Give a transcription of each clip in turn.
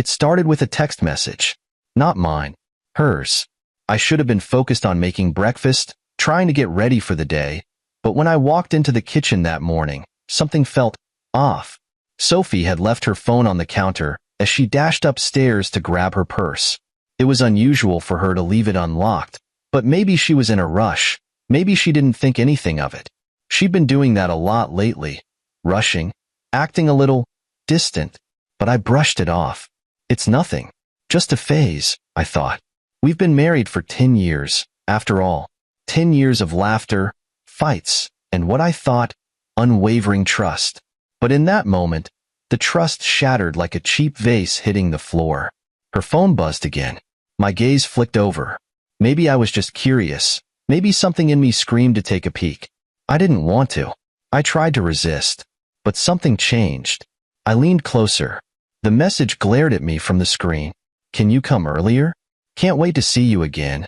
It started with a text message. Not mine. Hers. I should have been focused on making breakfast, trying to get ready for the day, but when I walked into the kitchen that morning, something felt off. Sophie had left her phone on the counter as she dashed upstairs to grab her purse. It was unusual for her to leave it unlocked, but maybe she was in a rush. Maybe she didn't think anything of it. She'd been doing that a lot lately, rushing, acting a little distant, but I brushed it off. It's nothing. Just a phase, I thought. We've been married for 10 years, after all. 10 years of laughter, fights, and what I thought, unwavering trust. But in that moment, the trust shattered like a cheap vase hitting the floor. Her phone buzzed again. My gaze flicked over. Maybe I was just curious. Maybe something in me screamed to take a peek. I didn't want to. I tried to resist. But something changed. I leaned closer. The message glared at me from the screen. Can you come earlier? Can't wait to see you again.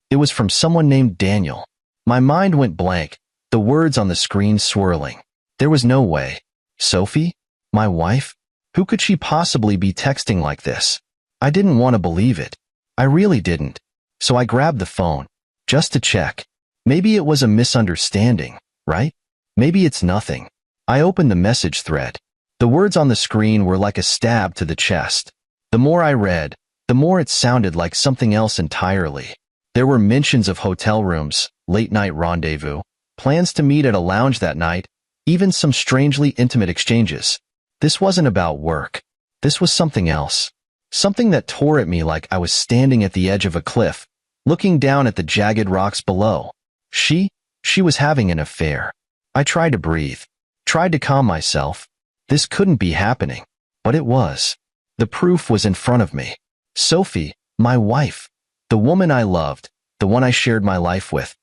It was from someone named Daniel. My mind went blank, the words on the screen swirling. There was no way. Sophie? My wife? Who could she possibly be texting like this? I didn't want to believe it. I really didn't. So I grabbed the phone. Just to check. Maybe it was a misunderstanding, right? Maybe it's nothing. I opened the message thread. The words on the screen were like a stab to the chest. The more I read, the more it sounded like something else entirely. There were mentions of hotel rooms, late-night rendezvous, plans to meet at a lounge that night, even some strangely intimate exchanges. This wasn't about work. This was something else. Something that tore at me like I was standing at the edge of a cliff, looking down at the jagged rocks below. She was having an affair. I tried to breathe, tried to calm myself. This couldn't be happening, but it was. The proof was in front of me. Sophie, my wife, the woman I loved, the one I shared my life with,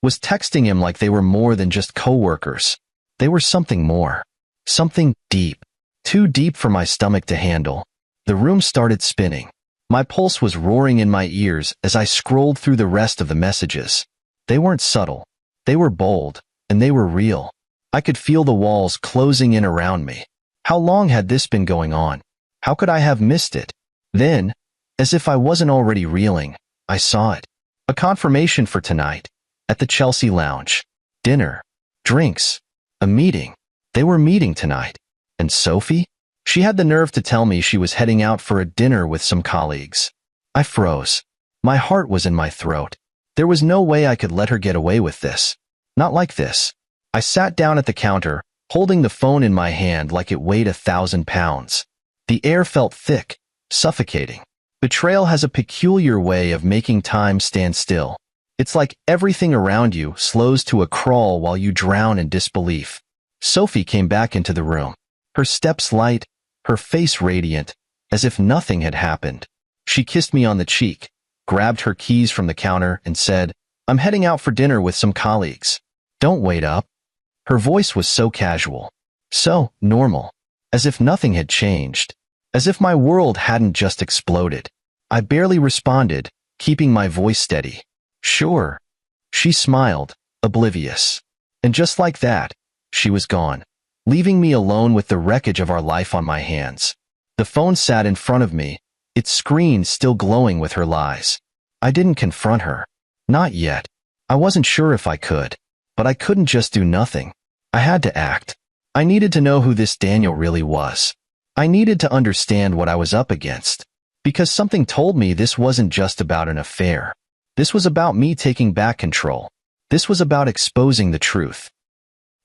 was texting him like they were more than just co-workers. They were something more. Something deep. Too deep for my stomach to handle. The room started spinning. My pulse was roaring in my ears as I scrolled through the rest of the messages. They weren't subtle. They were bold, and they were real. I could feel the walls closing in around me. How long had this been going on? How could I have missed it? Then, as if I wasn't already reeling, I saw it. A confirmation for tonight, at the Chelsea Lounge. Dinner. Drinks. A meeting. They were meeting tonight. And Sophie? She had the nerve to tell me she was heading out for a dinner with some colleagues. I froze. My heart was in my throat. There was no way I could let her get away with this. Not like this. I sat down at the counter, holding the phone in my hand like it weighed 1,000 pounds. The air felt thick, suffocating. Betrayal has a peculiar way of making time stand still. It's like everything around you slows to a crawl while you drown in disbelief. Sophie came back into the room. Her steps light, her face radiant, as if nothing had happened. She kissed me on the cheek, grabbed her keys from the counter, and said, "I'm heading out for dinner with some colleagues. Don't wait up." Her voice was so casual, so normal, as if nothing had changed, as if my world hadn't just exploded. I barely responded, keeping my voice steady. "Sure." She smiled, oblivious. And just like that, she was gone, leaving me alone with the wreckage of our life on my hands. The phone sat in front of me, its screen still glowing with her lies. I didn't confront her. Not yet. I wasn't sure if I could. But I couldn't just do nothing. I had to act. I needed to know who this Daniel really was. I needed to understand what I was up against. Because something told me this wasn't just about an affair. This was about me taking back control. This was about exposing the truth.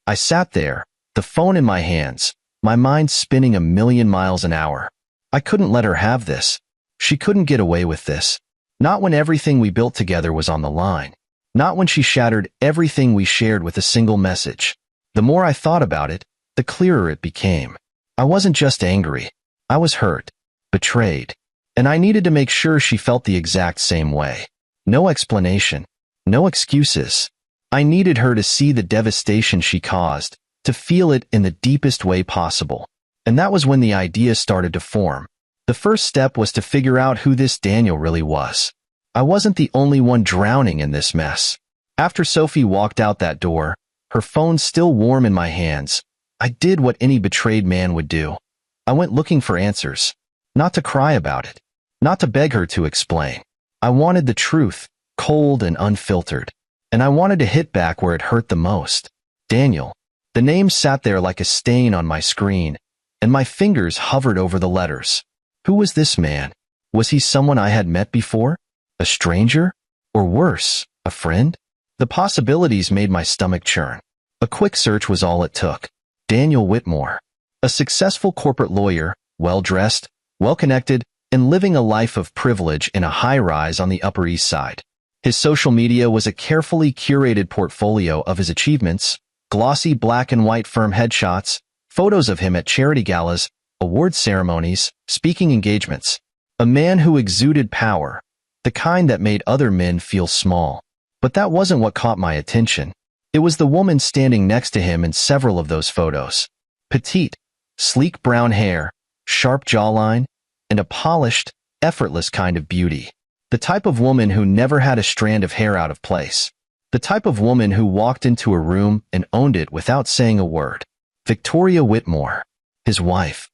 I sat there, the phone in my hands, my mind spinning 1,000,000 miles an hour. I couldn't let her have this. She couldn't get away with this. Not when everything we built together was on the line. Not when she shattered everything we shared with a single message. The more I thought about it, the clearer it became. I wasn't just angry. I was hurt, betrayed. And I needed to make sure she felt the exact same way. No explanation. No excuses. I needed her to see the devastation she caused, to feel it in the deepest way possible. And that was when the idea started to form. The first step was to figure out who this Daniel really was. I wasn't the only one drowning in this mess. After Sophie walked out that door, her phone still warm in my hands, I did what any betrayed man would do. I went looking for answers. Not to cry about it. Not to beg her to explain. I wanted the truth, cold and unfiltered. And I wanted to hit back where it hurt the most. Daniel. The name sat there like a stain on my screen, and my fingers hovered over the letters. Who was this man? Was he someone I had met before? A stranger? Or worse, a friend? The possibilities made my stomach churn. A quick search was all it took. Daniel Whitmore. A successful corporate lawyer, well-dressed, well-connected, and living a life of privilege in a high-rise on the Upper East Side. His social media was a carefully curated portfolio of his achievements, glossy black and white firm headshots, photos of him at charity galas, award ceremonies, speaking engagements. A man who exuded power, the kind that made other men feel small. But that wasn't what caught my attention. It was the woman standing next to him in several of those photos. Petite, sleek brown hair, sharp jawline, and a polished, effortless kind of beauty. The type of woman who never had a strand of hair out of place. The type of woman who walked into a room and owned it without saying a word. Victoria Whitmore, his wife.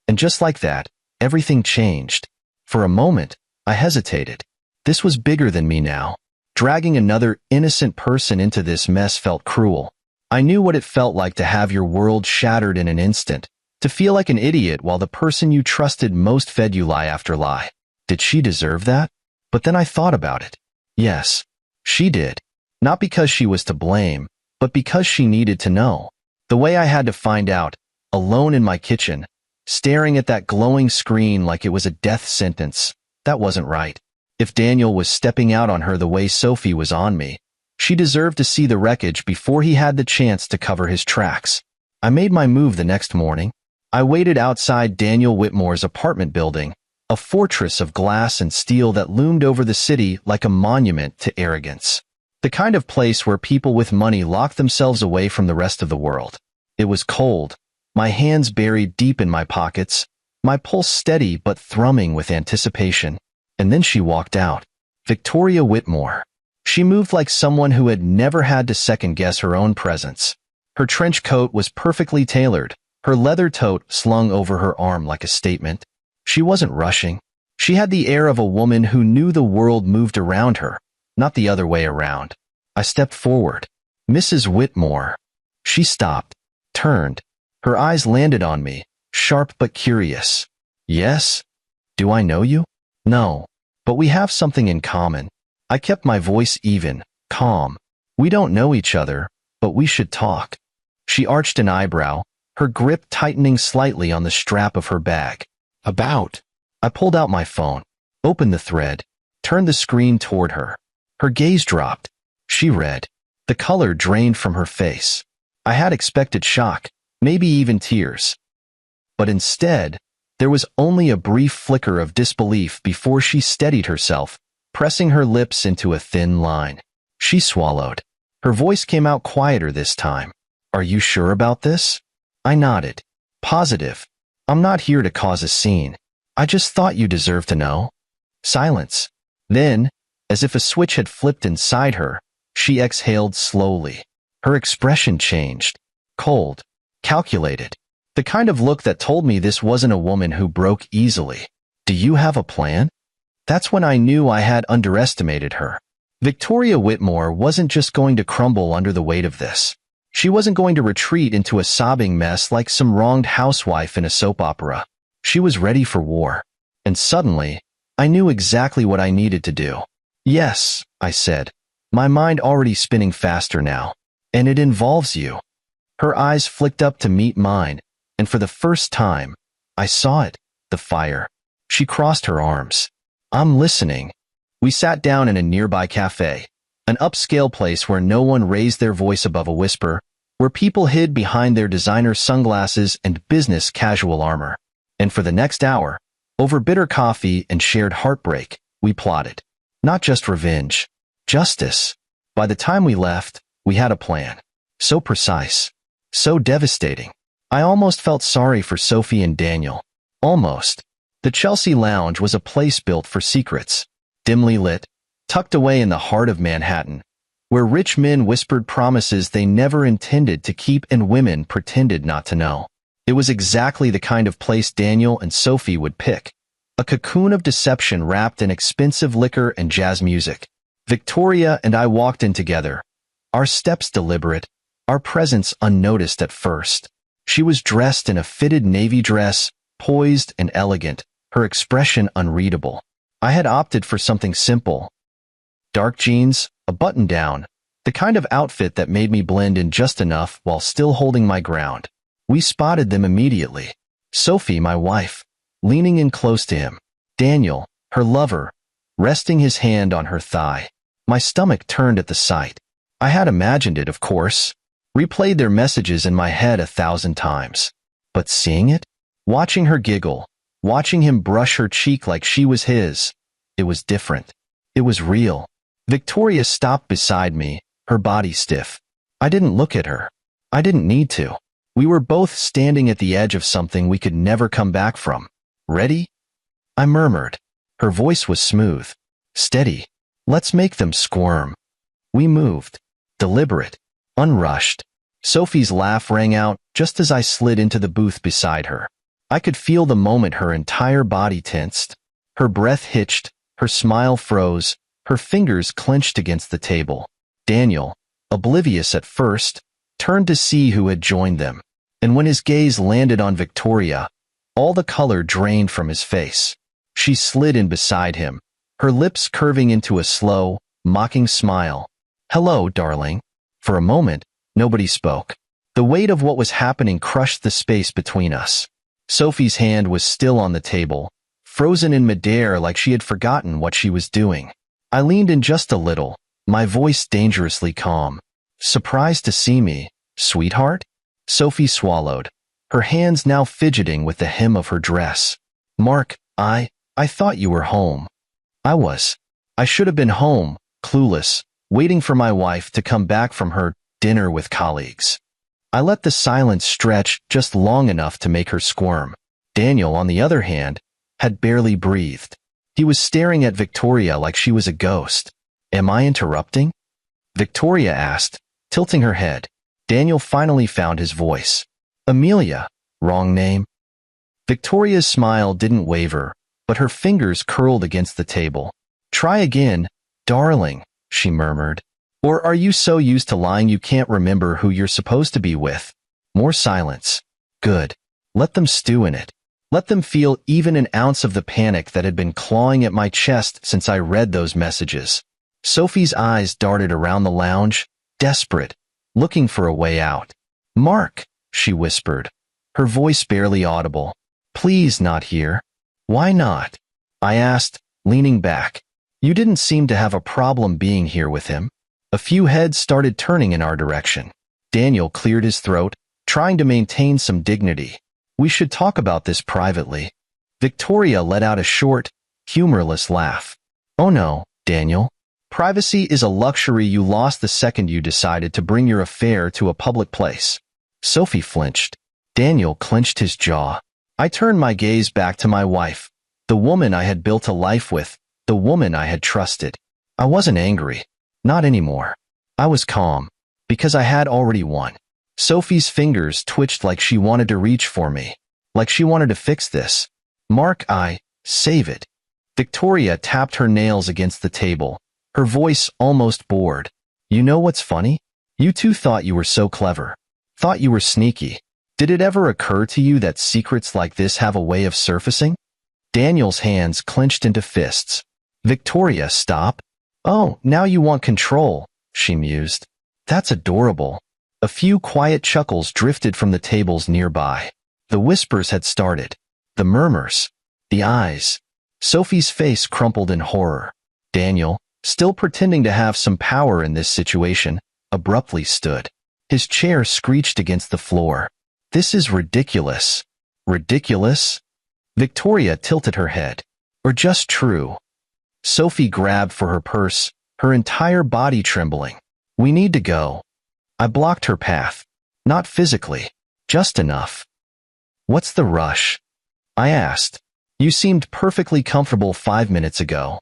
And just like that, everything changed. For a moment, I hesitated. This was bigger than me now. Dragging another innocent person into this mess felt cruel. I knew what it felt like to have your world shattered in an instant, to feel like an idiot while the person you trusted most fed you lie after lie. Did she deserve that? But then I thought about it. Yes, she did. Not because she was to blame, but because she needed to know. The way I had to find out, alone in my kitchen, staring at that glowing screen like it was a death sentence, that wasn't right. If Daniel was stepping out on her the way Sophie was on me, she deserved to see the wreckage before he had the chance to cover his tracks. I made my move the next morning. I waited outside Daniel Whitmore's apartment building, a fortress of glass and steel that loomed over the city like a monument to arrogance. The kind of place where people with money lock themselves away from the rest of the world. It was cold, my hands buried deep in my pockets, my pulse steady but thrumming with anticipation. And then she walked out. Victoria Whitmore. She moved like someone who had never had to second-guess her own presence. Her trench coat was perfectly tailored, her leather tote slung over her arm like a statement. She wasn't rushing. She had the air of a woman who knew the world moved around her, not the other way around. I stepped forward. Mrs. Whitmore. She stopped, turned. Her eyes landed on me, sharp but curious. Yes? Do I know you? No. But we have something in common. I kept my voice even, calm. We don't know each other, but we should talk. She arched an eyebrow, her grip tightening slightly on the strap of her bag. About. I pulled out my phone, opened the thread, turned the screen toward her. Her gaze dropped. She read. The color drained from her face. I had expected shock, maybe even tears. But instead, there was only a brief flicker of disbelief before she steadied herself, pressing her lips into a thin line. She swallowed. Her voice came out quieter this time. Are you sure about this? I nodded. Positive. I'm not here to cause a scene. I just thought you deserved to know. Silence. Then, as if a switch had flipped inside her, she exhaled slowly. Her expression changed. Cold. Calculated. The kind of look that told me this wasn't a woman who broke easily. Do you have a plan? That's when I knew I had underestimated her. Victoria Whitmore wasn't just going to crumble under the weight of this. She wasn't going to retreat into a sobbing mess like some wronged housewife in a soap opera. She was ready for war. And suddenly, I knew exactly what I needed to do. Yes, I said, my mind already spinning faster now. And it involves you. Her eyes flicked up to meet mine, and for the first time, I saw it, the fire. She crossed her arms. I'm listening. We sat down in a nearby cafe, an upscale place where no one raised their voice above a whisper, where people hid behind their designer sunglasses and business casual armor. And for the next hour, over bitter coffee and shared heartbreak, we plotted. Not just revenge. Justice. By the time we left, we had a plan. So precise. So devastating. I almost felt sorry for Sophie and Daniel. Almost. The Chelsea Lounge was a place built for secrets. Dimly lit, tucked away in the heart of Manhattan, where rich men whispered promises they never intended to keep and women pretended not to know. It It was exactly the kind of place Daniel and Sophie would pick. A cocoon of deception wrapped in expensive liquor and jazz music. Victoria and I walked in together, our steps deliberate, our presence unnoticed at first. She was dressed in a fitted navy dress, poised and elegant, her expression unreadable. I had opted for something simple. Dark jeans, a button-down, the kind of outfit that made me blend in just enough while still holding my ground. We spotted them immediately. Sophie, my wife, leaning in close to him. Daniel, her lover, resting his hand on her thigh. My stomach turned at the sight. I had imagined it, of course, replayed their messages in my head 1,000 times. But seeing it? Watching her giggle, watching him brush her cheek like she was his, it was different. It was real. Victoria stopped beside me, her body stiff. I didn't look at her. I didn't need to. We were both standing at the edge of something we could never come back from. Ready? I murmured. Her voice was smooth. Steady. Let's make them squirm. We moved. Deliberate. Unrushed. Sophie's laugh rang out just as I slid into the booth beside her. I could feel the moment her entire body tensed. Her breath hitched, her smile froze, her fingers clenched against the table. Daniel, oblivious at first, turned to see who had joined them, and when his gaze landed on Victoria, all the color drained from his face. She slid in beside him, her lips curving into a slow, mocking smile. "Hello, darling." For a moment, nobody spoke. The weight of what was happening crushed the space between us. Sophie's hand was still on the table, frozen in midair like she had forgotten what she was doing. I leaned in just a little, my voice dangerously calm. "Surprised to see me, sweetheart?" Sophie swallowed, her hands now fidgeting with the hem of her dress. "Mark, I thought you were home." I was. I should have been home, clueless, waiting for my wife to come back from her dinner with colleagues. I let the silence stretch just long enough to make her squirm. Daniel, on the other hand, had barely breathed. He was staring at Victoria like she was a ghost. "Am I interrupting?" Victoria asked, tilting her head. Daniel finally found his voice. "Amelia, wrong name." Victoria's smile didn't waver, but her fingers curled against the table. "Try again, darling," she murmured. "Or are you so used to lying you can't remember who you're supposed to be with?" More silence. Good. Let them stew in it. Let them feel even an ounce of the panic that had been clawing at my chest since I read those messages. Sophie's eyes darted around the lounge, desperate, looking for a way out. "Mark," she whispered, her voice barely audible. "Please not here." "Why not?" I asked, leaning back. "You didn't seem to have a problem being here with him." A few heads started turning in our direction. Daniel cleared his throat, trying to maintain some dignity. "We should talk about this privately." Victoria let out a short, humorless laugh. "Oh no, Daniel. Privacy is a luxury you lost the second you decided to bring your affair to a public place." Sophie flinched. Daniel clenched his jaw. I turned my gaze back to my wife, the woman I had built a life with, the woman I had trusted. I wasn't angry. Not anymore. I was calm, because I had already won. Sophie's fingers twitched like she wanted to reach for me, like she wanted to fix this. "Mark, save it." Victoria tapped her nails against the table, her voice almost bored. "You know what's funny? You two thought you were so clever. Thought you were sneaky. Did it ever occur to you that secrets like this have a way of surfacing?" Daniel's hands clenched into fists. "Victoria, stop." "Oh, now you want control," she mused. "That's adorable." A few quiet chuckles drifted from the tables nearby. The whispers had started. The murmurs. The eyes. Sophie's face crumpled in horror. Daniel, still pretending to have some power in this situation, abruptly stood. His chair screeched against the floor. "This is ridiculous." "Ridiculous?" Victoria tilted her head. "Or just true?" Sophie grabbed for her purse, her entire body trembling. "We need to go." I blocked her path. Not physically, just enough. "What's the rush?" I asked. "You seemed perfectly comfortable 5 minutes ago."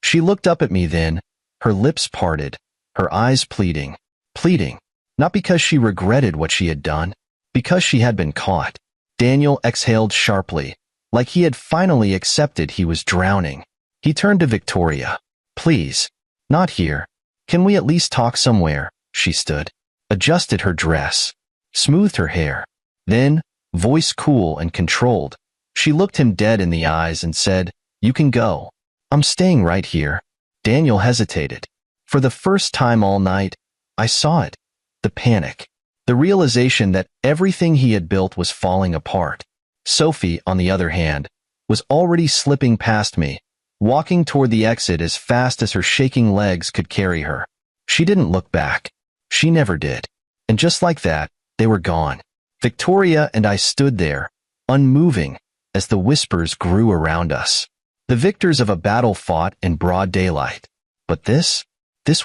She looked up at me then, her lips parted, her eyes pleading. Pleading. Not because she regretted what she had done, because she had been caught. Daniel exhaled sharply, like he had finally accepted he was drowning. He turned to Victoria. Please. Not here. Can we at least talk somewhere? She stood, adjusted her dress, smoothed her hair. Then, voice cool and controlled, she looked him dead in the eyes and said, You can go. I'm staying right here. Daniel hesitated. For the first time all night, I saw it. The panic. The realization that everything he had built was falling apart. Sophie, on the other hand, was already slipping past me, walking toward the exit as fast as her shaking legs could carry her. She didn't look back. She never did. And just like that, they were gone. Victoria and I stood there, unmoving, as the whispers grew around us. The victors of a battle fought in broad daylight. But this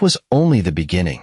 was only the beginning.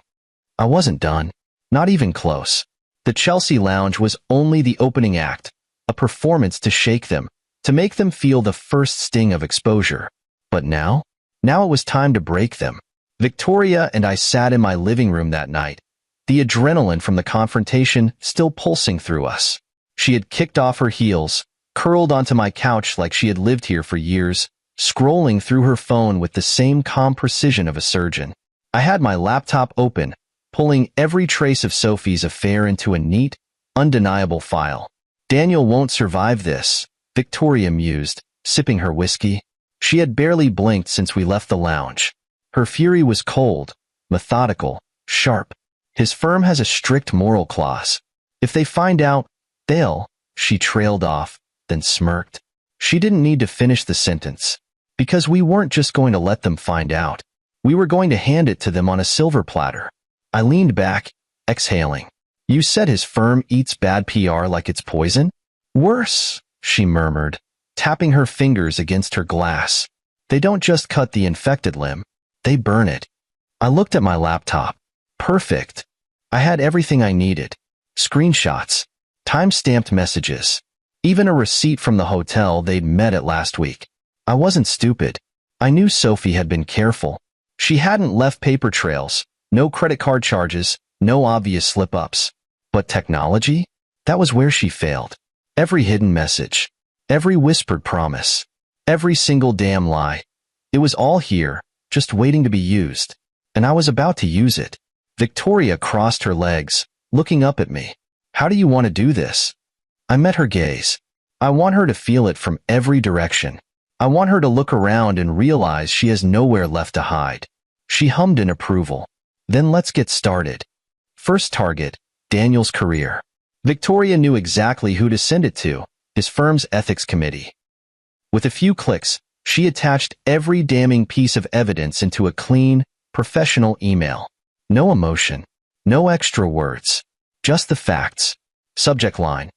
I wasn't done. Not even close. The Chelsea Lounge was only the opening act, a performance to shake them, to make them feel the first sting of exposure. But now it was time to break them. Victoria and I sat in my living room that night, the adrenaline from the confrontation still pulsing through us. She had kicked off her heels, curled onto my couch like she had lived here for years, scrolling through her phone with the same calm precision of a surgeon. I had my laptop open, pulling every trace of Sophie's affair into a neat, undeniable file. Daniel won't survive this, Victoria mused, sipping her whiskey. She had barely blinked since we left the lounge. Her fury was cold, methodical, sharp. His firm has a strict moral clause. If they find out, they'll. She trailed off, then smirked. She didn't need to finish the sentence. Because we weren't just going to let them find out. We were going to hand it to them on a silver platter. I leaned back, exhaling. You said his firm eats bad PR like it's poison? Worse, she murmured, tapping her fingers against her glass. They don't just cut the infected limb, they burn it. I looked at my laptop. Perfect. I had everything I needed. Screenshots, time-stamped messages, even a receipt from the hotel they'd met at last week. I wasn't stupid. I knew Sophie had been careful. She hadn't left paper trails, no credit card charges, no obvious slip-ups. But technology? That was where she failed. Every hidden message, every whispered promise, every single damn lie. It was all here, just waiting to be used. And I was about to use it. Victoria crossed her legs, looking up at me. How do you want to do this? I met her gaze. I want her to feel it from every direction. I want her to look around and realize she has nowhere left to hide. She hummed in approval. Then let's get started. First target, Daniel's career. Victoria knew exactly who to send it to, his firm's ethics committee. With a few clicks, she attached every damning piece of evidence into a clean, professional email. No emotion, no extra words, just the facts. Subject line,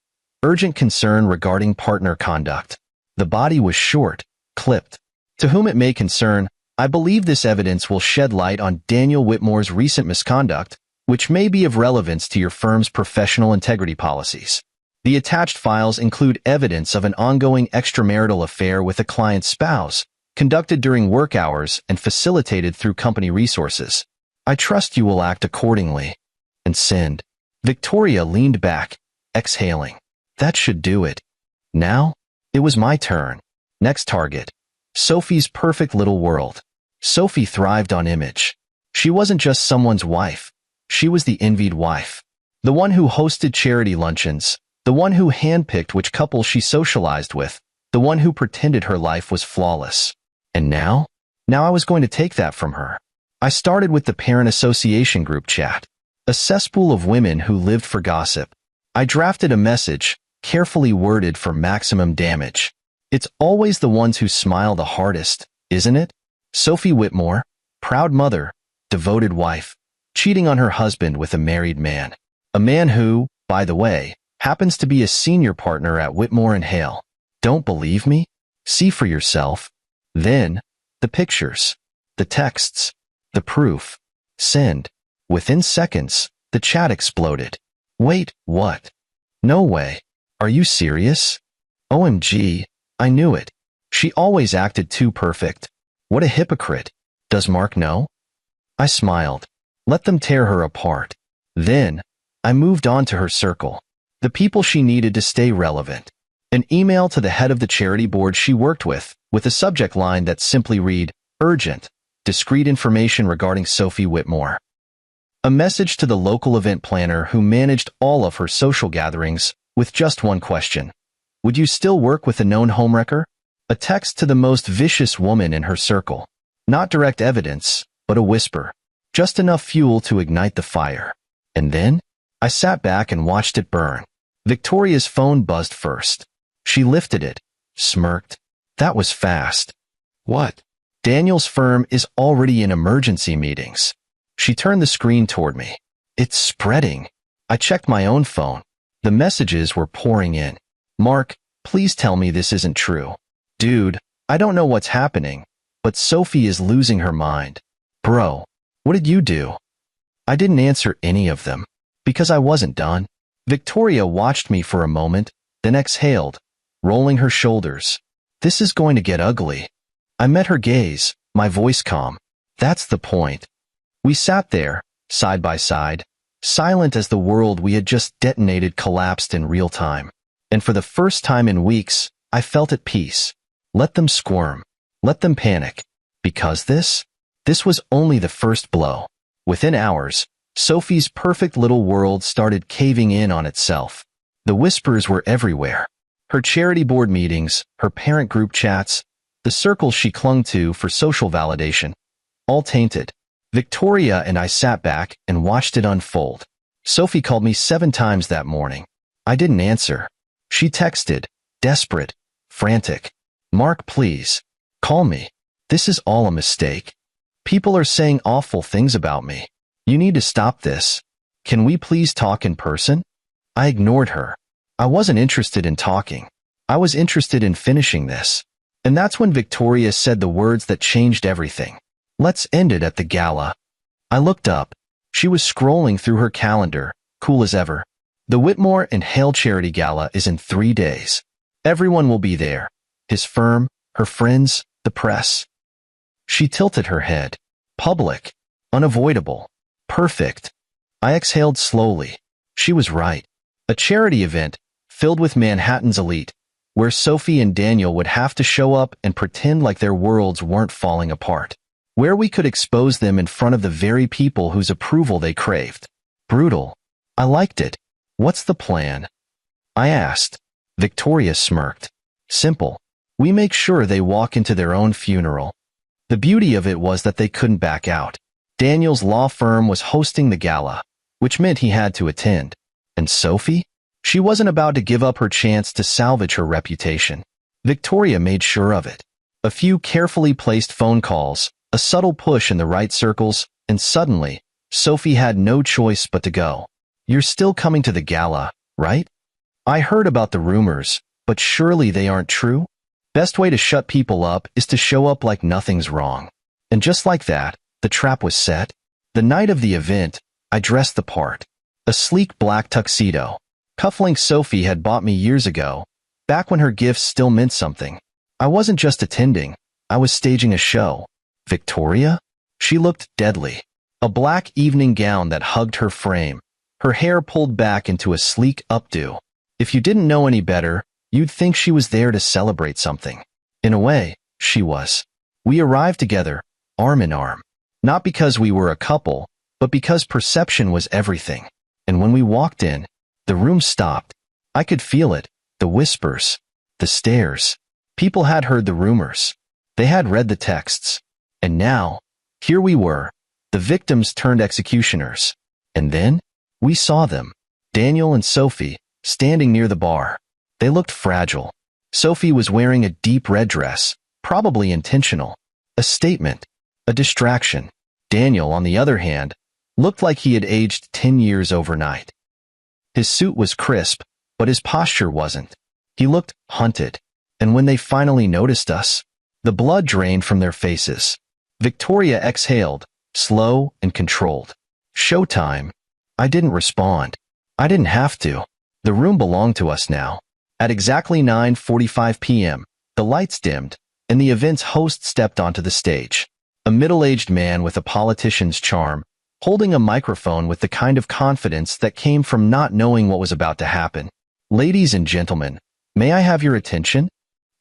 urgent concern regarding partner conduct. The body was short, clipped. To whom it may concern, I believe this evidence will shed light on Daniel Whitmore's recent misconduct, which may be of relevance to your firm's professional integrity policies. The attached files include evidence of an ongoing extramarital affair with a client's spouse, conducted during work hours and facilitated through company resources. I trust you will act accordingly. And send. Victoria leaned back, exhaling. That should do it. Now, it was my turn. Next target. Sophie's perfect little world. Sophie thrived on image. She wasn't just someone's wife. She was the envied wife. The one who hosted charity luncheons. The one who handpicked which couple she socialized with. The one who pretended her life was flawless. And now? Now I was going to take that from her. I started with the parent association group chat. A cesspool of women who lived for gossip. I drafted a message, carefully worded for maximum damage. It's always the ones who smile the hardest, isn't it? Sophie Whitmore, proud mother, devoted wife, cheating on her husband with a married man. A man who, by the way, happens to be a senior partner at Whitmore and Hale. Don't believe me? See for yourself. Then, the pictures, the texts, the proof. Send. Within seconds, the chat exploded. Wait, what? No way. Are you serious? OMG, I knew it. She always acted too perfect. What a hypocrite. Does Mark know? I smiled. Let them tear her apart. Then, I moved on to her circle. the people she needed to stay relevant. An email to the head of the charity board she worked with a subject line that simply read, "Urgent, discreet information regarding Sophie Whitmore." A message to the local event planner who managed all of her social gatherings with just one question: "Would you still work with a known homewrecker?" A text to the most vicious woman in her circle. Not direct evidence, but a whisper. Just enough fuel to ignite the fire. And then, I sat back and watched it burn. Victoria's phone buzzed first. She lifted it, smirked. That was fast. "What?" "Daniel's firm is already in emergency meetings." She turned the screen toward me. "It's spreading." I checked my own phone. The messages were pouring in. "Mark, please tell me this isn't true." "Dude, I don't know what's happening, but Sophie is losing her mind." "Bro, what did you do?" I didn't answer any of them, because I wasn't done. Victoria watched me for a moment, then exhaled, rolling her shoulders. "This is going to get ugly." I met her gaze, my voice calm. "That's the point." We sat there, side by side, silent as the world we had just detonated collapsed in real time. And for the first time in weeks, I felt at peace. Let them squirm. Let them panic. Because this was only the first blow. Within hours, Sophie's perfect little world started caving in on itself. The whispers were everywhere. Her charity board meetings, her parent group chats, the circles she clung to for social validation, all tainted. Victoria and I sat back and watched it unfold. Sophie called me 7 times that morning. I didn't answer. She texted, desperate, frantic. "Mark, please, call me. This is all a mistake. People are saying awful things about me. You need to stop this. Can we please talk in person?" I ignored her. I wasn't interested in talking. I was interested in finishing this. And that's when Victoria said the words that changed everything. "Let's end it at the gala." I looked up. She was scrolling through her calendar, cool as ever. "The Whitmore and Hale Charity Gala is in 3 days. Everyone will be there. His firm, her friends, the press." She tilted her head. Public. Unavoidable. Perfect. I exhaled slowly. She was right. A charity event, filled with Manhattan's elite, where Sophie and Daniel would have to show up and pretend like their worlds weren't falling apart. Where we could expose them in front of the very people whose approval they craved. Brutal. I liked it. "What's the plan?" I asked. Victoria smirked. "Simple. We make sure they walk into their own funeral." The beauty of it was that they couldn't back out. Daniel's law firm was hosting the gala, which meant he had to attend. And Sophie? She wasn't about to give up her chance to salvage her reputation. Victoria made sure of it. A few carefully placed phone calls, a subtle push in the right circles, and suddenly, Sophie had no choice but to go. "You're still coming to the gala, right?" "I heard about the rumors, but surely they aren't true?" Best way to shut people up is to show up like nothing's wrong. And just like that, the trap was set. The night of the event, I dressed the part. A sleek black tuxedo. Cufflinks Sophie had bought me years ago, back when her gifts still meant something. I wasn't just attending, I was staging a show. Victoria? She looked deadly. A black evening gown that hugged her frame, her hair pulled back into a sleek updo. If you didn't know any better, you'd think she was there to celebrate something. In a way, she was. We arrived together, arm in arm. Not because we were a couple, but because perception was everything. And when we walked in, the room stopped. I could feel it, the whispers, the stares. People had heard the rumors. They had read the texts. And now, here we were, the victims turned executioners. And then, we saw them, Daniel and Sophie, standing near the bar. They looked fragile. Sophie was wearing a deep red dress, probably intentional. A statement. A distraction. Daniel, on the other hand, looked like he had aged 10 years overnight. His suit was crisp, but his posture wasn't. He looked hunted. And when they finally noticed us, the blood drained from their faces. Victoria exhaled, slow and controlled. "Showtime." I didn't respond. I didn't have to. The room belonged to us now. At exactly 9:45 p.m., the lights dimmed, and the event's host stepped onto the stage. A middle-aged man with a politician's charm, holding a microphone with the kind of confidence that came from not knowing what was about to happen. "Ladies and gentlemen, may I have your attention?"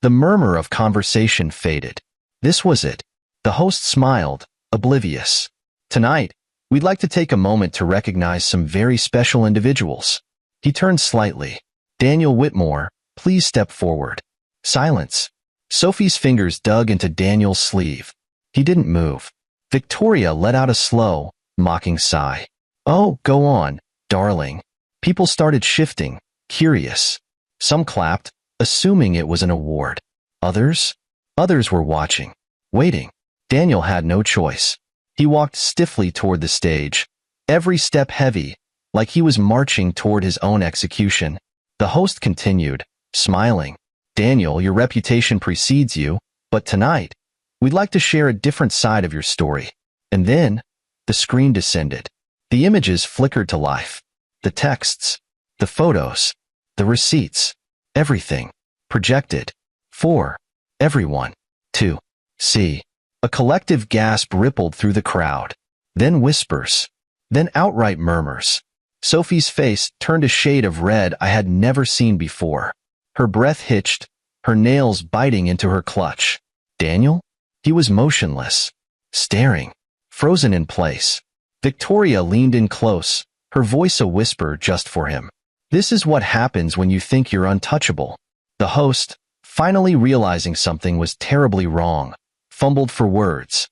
The murmur of conversation faded. This was it. The host smiled, oblivious. "Tonight, we'd like to take a moment to recognize some very special individuals." He turned slightly. "Daniel Whitmore, please step forward." Silence. Sophie's fingers dug into Daniel's sleeve. He didn't move. Victoria let out a slow, mocking sigh. "Oh, go on, darling." People started shifting, curious. Some clapped, assuming it was an award. Others were watching, waiting. Daniel had no choice. He walked stiffly toward the stage, every step heavy, like he was marching toward his own execution. The host continued, smiling. "Daniel, your reputation precedes you, but tonight, we'd like to share a different side of your story." And then, the screen descended. The images flickered to life. The texts, the photos, the receipts, everything, projected, for everyone to see. A collective gasp rippled through the crowd. Then whispers. Then outright murmurs. Sophie's face turned a shade of red I had never seen before. Her breath hitched, her nails biting into her clutch. Daniel? He was motionless, staring, frozen in place. Victoria leaned in close, her voice a whisper just for him. "This is what happens when you think you're untouchable." The host, finally realizing something was terribly wrong, fumbled for words.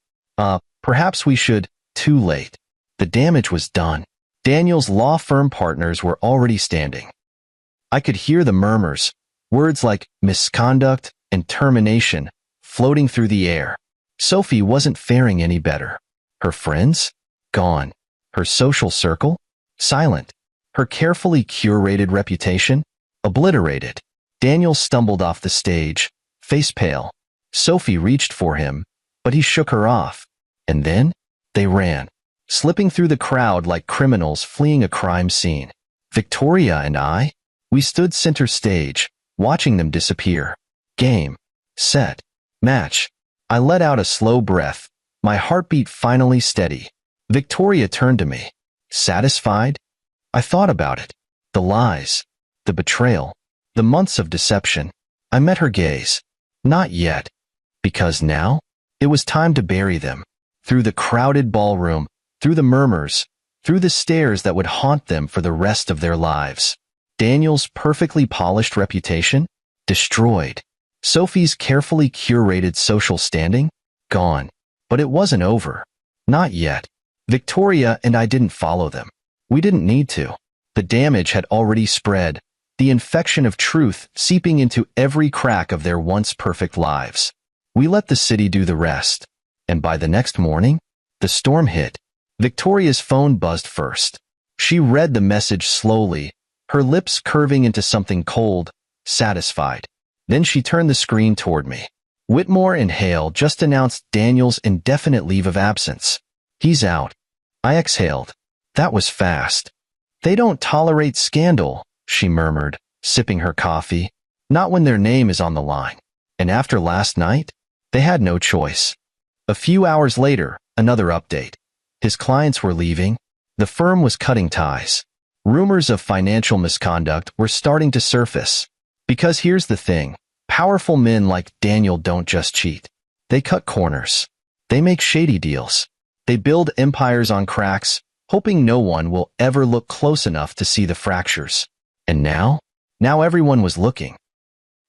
Perhaps we should." Too late. The damage was done. Daniel's law firm partners were already standing. I could hear the murmurs, words like misconduct and termination, floating through the air. Sophie wasn't faring any better. Her friends? Gone. Her social circle? Silent. Her carefully curated reputation? Obliterated. Daniel stumbled off the stage, face pale. Sophie reached for him, but he shook her off. And then, they ran, slipping through the crowd like criminals fleeing a crime scene. Victoria and I? We stood center stage, watching them disappear. Game. Set. Match. I let out a slow breath, my heartbeat finally steady. Victoria turned to me. Satisfied? I thought about it. The lies. The betrayal. The months of deception. I met her gaze. Not yet. Because now, it was time to bury them. Through the crowded ballroom, through the murmurs, through the stares that would haunt them for the rest of their lives. Daniel's perfectly polished reputation? Destroyed. Sophie's carefully curated social standing? Gone. But it wasn't over. Not yet. Victoria and I didn't follow them. We didn't need to. The damage had already spread, the infection of truth seeping into every crack of their once perfect lives. We let the city do the rest. And by the next morning, the storm hit. Victoria's phone buzzed first. She read the message slowly, her lips curving into something cold, satisfied. Then she turned the screen toward me. "Whitmore and Hale just announced Daniel's indefinite leave of absence. He's out." I exhaled. That was fast. "They don't tolerate scandal," she murmured, sipping her coffee. "Not when their name is on the line." And after last night, they had no choice. A few hours later, another update. His clients were leaving. The firm was cutting ties. Rumors of financial misconduct were starting to surface. Because here's the thing. Powerful men like Daniel don't just cheat. They cut corners. They make shady deals. They build empires on cracks, hoping no one will ever look close enough to see the fractures. And now everyone was looking.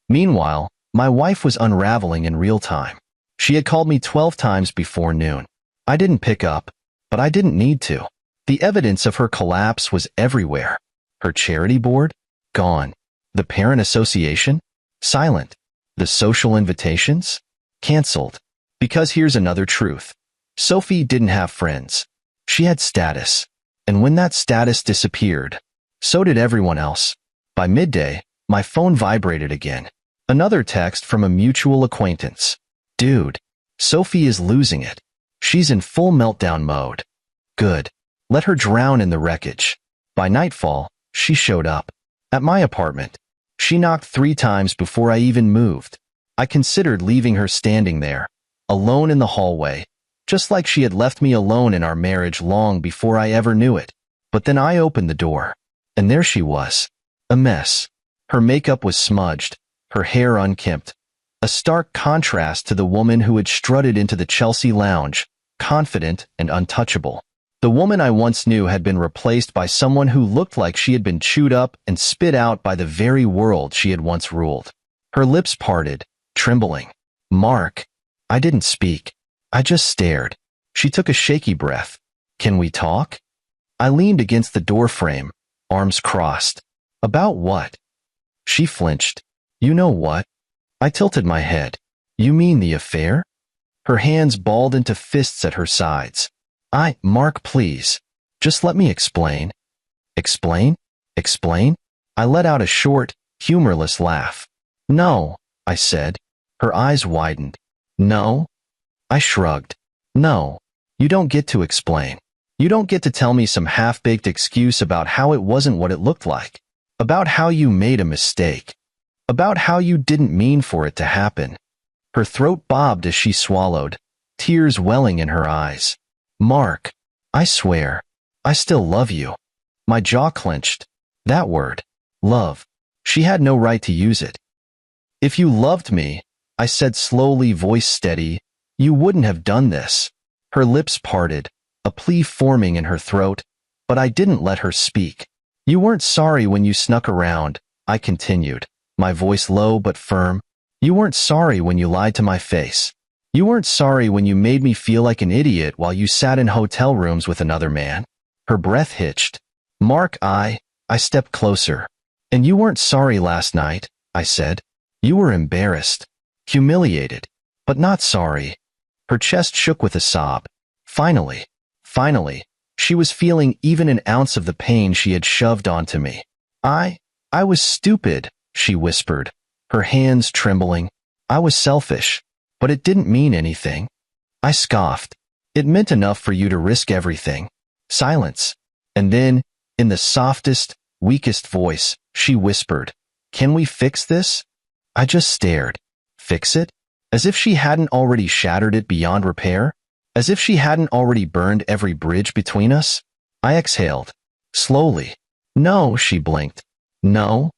Meanwhile, my wife was unraveling in real time. She had called me 12 times before noon. I didn't pick up, but I didn't need to. The evidence of her collapse was everywhere. Her charity board? Gone. The parent association? Silent. The social invitations? Canceled. Because here's another truth. Sophie didn't have friends. She had status. And when that status disappeared, so did everyone else. By midday, my phone vibrated again. Another text from a mutual acquaintance. "Dude, Sophie is losing it. She's in full meltdown mode." Good. Let her drown in the wreckage. By nightfall, she showed up. At my apartment. She knocked 3 times before I even moved. I considered leaving her standing there, alone in the hallway, just like she had left me alone in our marriage long before I ever knew it. But then I opened the door, and there she was, a mess. Her makeup was smudged, her hair unkempt, a stark contrast to the woman who had strutted into the Chelsea lounge, confident and untouchable. The woman I once knew had been replaced by someone who looked like she had been chewed up and spit out by the very world she had once ruled. Her lips parted, trembling. "Mark." I didn't speak. I just stared. She took a shaky breath. "Can we talk?" I leaned against the doorframe, arms crossed. "About what?" She flinched. "You know what?" I tilted my head. "You mean the affair?" Her hands balled into fists at her sides. Mark, please. Just let me explain." "Explain? Explain?" I let out a short, humorless laugh. "No," I said. Her eyes widened. "No?" I shrugged. "No. You don't get to explain. You don't get to tell me some half-baked excuse about how it wasn't what it looked like. About how you made a mistake. About how you didn't mean for it to happen." Her throat bobbed as she swallowed, tears welling in her eyes. "Mark, I swear, I still love you." My jaw clenched. That word, love. She had no right to use it. "If you loved me," I said slowly, voice steady, "you wouldn't have done this." Her lips parted, a plea forming in her throat, but I didn't let her speak. "You weren't sorry when you snuck around," I continued, my voice low but firm. "You weren't sorry when you lied to my face. You weren't sorry when you made me feel like an idiot while you sat in hotel rooms with another man." Her breath hitched. "Mark," I stepped closer. "And you weren't sorry last night," I said. "You were embarrassed, humiliated, but not sorry." Her chest shook with a sob. Finally, she was feeling even an ounce of the pain she had shoved onto me. I was stupid," she whispered, her hands trembling. "I was selfish, but it didn't mean anything." I scoffed. "It meant enough for you to risk everything." Silence. And then, in the softest, weakest voice, she whispered, "Can we fix this?" I just stared. Fix it? As if she hadn't already shattered it beyond repair? As if she hadn't already burned every bridge between us? I exhaled. Slowly. "No," she blinked. "No."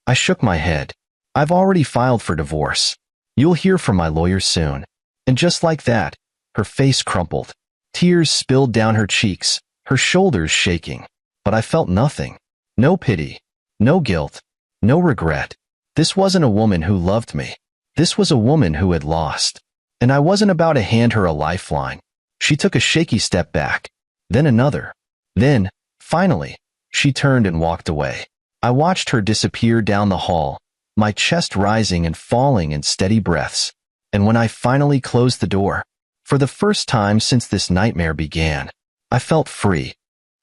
I shook my head. "I've already filed for divorce. You'll hear from my lawyer soon." And just like that, her face crumpled. Tears spilled down her cheeks, her shoulders shaking. But I felt nothing. No pity. No guilt. No regret. This wasn't a woman who loved me. This was a woman who had lost. And I wasn't about to hand her a lifeline. She took a shaky step back. Then another. Then, finally, she turned and walked away. I watched her disappear down the hall, my chest rising and falling in steady breaths. And when I finally closed the door, for the first time since this nightmare began, I felt free.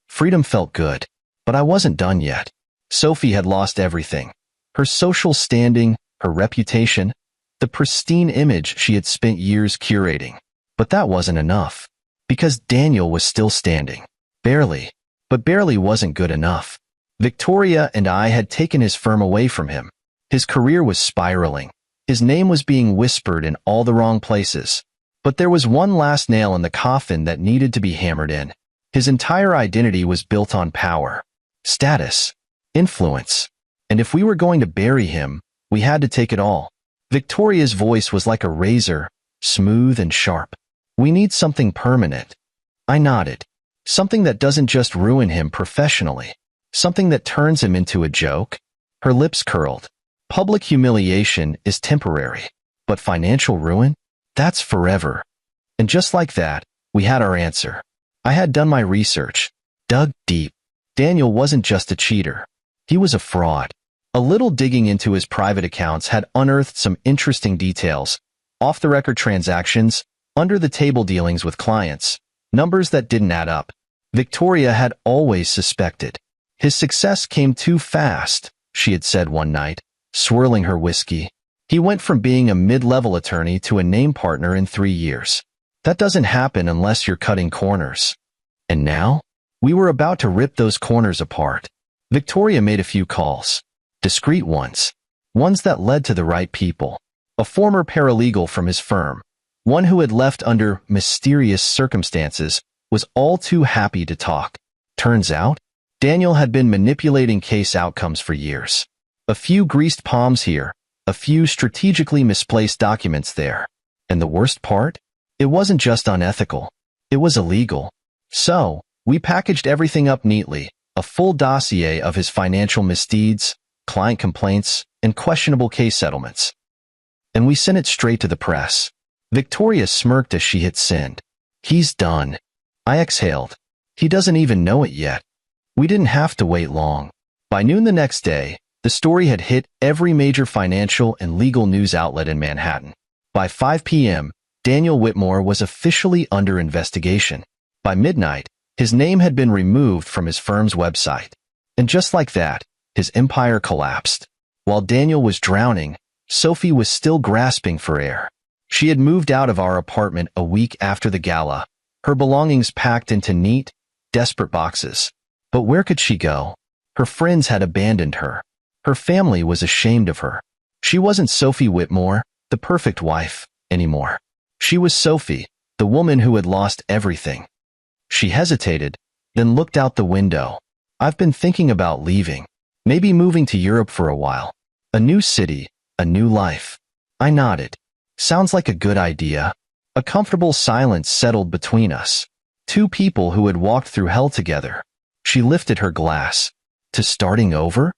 Freedom felt good, but I wasn't done yet. Sophie had lost everything. Her social standing, her reputation, the pristine image she had spent years curating. But that wasn't enough. Because Daniel was still standing. Barely. But barely wasn't good enough. Victoria and I had taken his firm away from him. His career was spiraling. His name was being whispered in all the wrong places. But there was one last nail in the coffin that needed to be hammered in. His entire identity was built on power, status, influence. And if we were going to bury him, we had to take it all. Victoria's voice was like a razor, smooth and sharp. "We need something permanent." I nodded. "Something that doesn't just ruin him professionally. Something that turns him into a joke." Her lips curled. "Public humiliation is temporary. But financial ruin? That's forever." And just like that, we had our answer. I had done my research. Dug deep. Daniel wasn't just a cheater. He was a fraud. A little digging into his private accounts had unearthed some interesting details. Off-the-record transactions, under-the-table dealings with clients, numbers that didn't add up. Victoria had always suspected. "His success came too fast," she had said one night, swirling her whiskey. "He went from being a mid-level attorney to a name partner in 3 years. That doesn't happen unless you're cutting corners." And now, we were about to rip those corners apart. Victoria made a few calls. Discreet ones. Ones that led to the right people. A former paralegal from his firm. one who had left under mysterious circumstances, was all too happy to talk. Turns out, Daniel had been manipulating case outcomes for years. A few greased palms here, a few strategically misplaced documents there. And the worst part? It wasn't just unethical. It was illegal. So, we packaged everything up neatly, a full dossier of his financial misdeeds, client complaints, and questionable case settlements. And we sent it straight to the press. Victoria smirked as she hit send. He's done. I exhaled. He doesn't even know it yet. We didn't have to wait long. By noon the next day, the story had hit every major financial and legal news outlet in Manhattan. By 5 p.m., Daniel Whitmore was officially under investigation. By midnight, his name had been removed from his firm's website. And just like that, his empire collapsed. While Daniel was drowning, Sophie was still grasping for air. She had moved out of our apartment a week after the gala, her belongings packed into neat, desperate boxes. But where could she go? Her friends had abandoned her. Her family was ashamed of her. She wasn't Sophie Whitmore, the perfect wife, anymore. She was Sophie, the woman who had lost everything. She hesitated, then looked out the window. I've been thinking about leaving. Maybe moving to Europe for a while. A new city, a new life. I nodded. Sounds like a good idea. A comfortable silence settled between us. Two people who had walked through hell together. She lifted her glass. To starting over?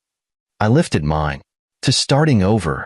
I lifted mine. To starting over.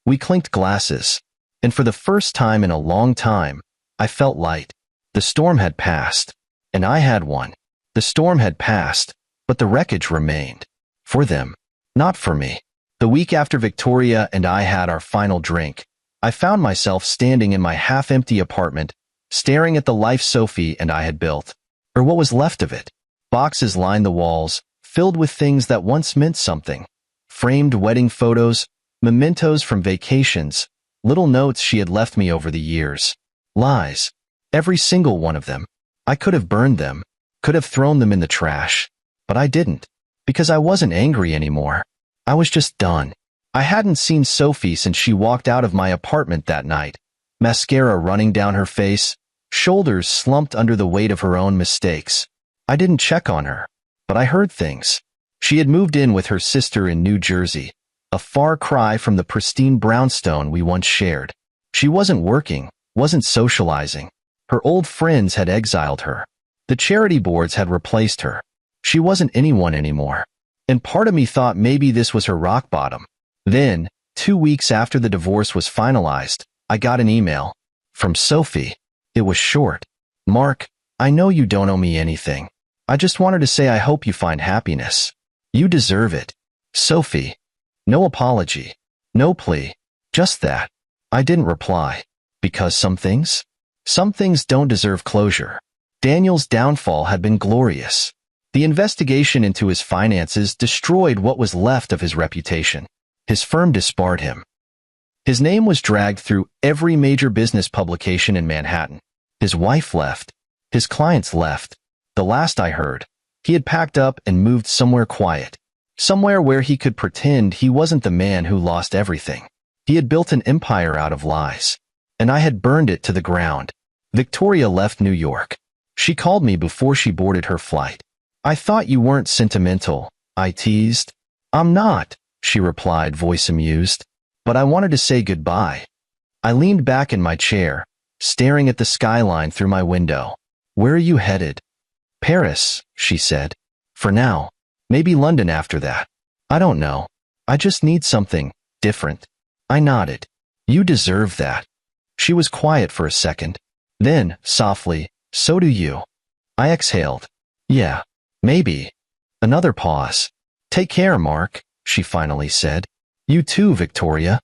We clinked glasses. And for the first time in a long time, I felt light. The storm had passed. And I had one. The storm had passed, but the wreckage remained. For them. Not for me. The week after Victoria and I had our final drink, I found myself standing in my half-empty apartment, staring at the life Sophie and I had built. Or what was left of it. Boxes lined the walls, filled with things that once meant something. Framed wedding photos, mementos from vacations, little notes she had left me over the years. Lies. Every single one of them. I could have burned them, could have thrown them in the trash. But I didn't. Because I wasn't angry anymore. I was just done. I hadn't seen Sophie since she walked out of my apartment that night. Mascara running down her face, shoulders slumped under the weight of her own mistakes. I didn't check on her. But I heard things. She had moved in with her sister in New Jersey, a far cry from the pristine brownstone we once shared. She wasn't working, wasn't socializing. Her old friends had exiled her. The charity boards had replaced her. She wasn't anyone anymore. And part of me thought maybe this was her rock bottom. Then, 2 weeks after the divorce was finalized, I got an email. From Sophie. It was short. Mark, I know you don't owe me anything. I just wanted to say I hope you find happiness. You deserve it. Sophie. No apology. No plea. Just that. I didn't reply. Because some things don't deserve closure. Daniel's downfall had been glorious. The investigation into his finances destroyed what was left of his reputation. His firm disbarred him. His name was dragged through every major business publication in Manhattan. His wife left. His clients left. The last I heard, he had packed up and moved somewhere quiet. Somewhere where he could pretend he wasn't the man who lost everything. He had built an empire out of lies. And I had burned it to the ground. Victoria left New York. She called me before she boarded her flight. I thought you weren't sentimental, I teased. I'm not, she replied, voice amused. But I wanted to say goodbye. I leaned back in my chair, staring at the skyline through my window. Where are you headed? Paris, she said. For now. Maybe London after that. I don't know. I just need something different. I nodded. You deserve that. She was quiet for a second. Then, softly, so do you. I exhaled. Yeah, maybe. Another pause. Take care, Mark, she finally said. You too, Victoria.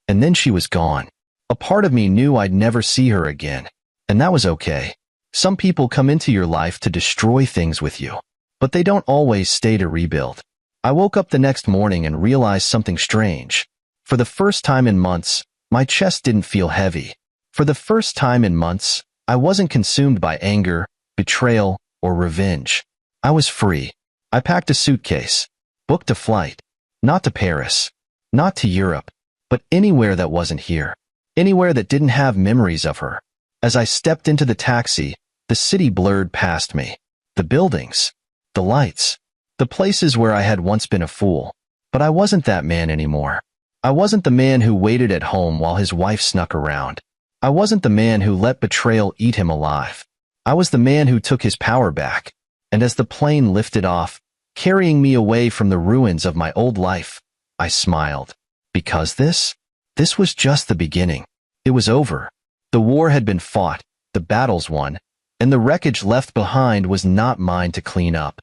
And then she was gone. A part of me knew I'd never see her again. And that was okay. Some people come into your life to destroy things with you. But they don't always stay to rebuild. I woke up the next morning and realized something strange. For the first time in months, my chest didn't feel heavy. For the first time in months, I wasn't consumed by anger, betrayal, or revenge. I was free. I packed a suitcase, booked a flight. Not to Paris, not to Europe, but anywhere that wasn't here. Anywhere that didn't have memories of her. As I stepped into the taxi, the city blurred past me. The buildings, the lights, the places where I had once been a fool. But I wasn't that man anymore. I wasn't the man who waited at home while his wife snuck around. I wasn't the man who let betrayal eat him alive. I was the man who took his power back. And as the plane lifted off, carrying me away from the ruins of my old life, I smiled. Because this was just the beginning. It was over. The war had been fought, the battles won, and the wreckage left behind was not mine to clean up.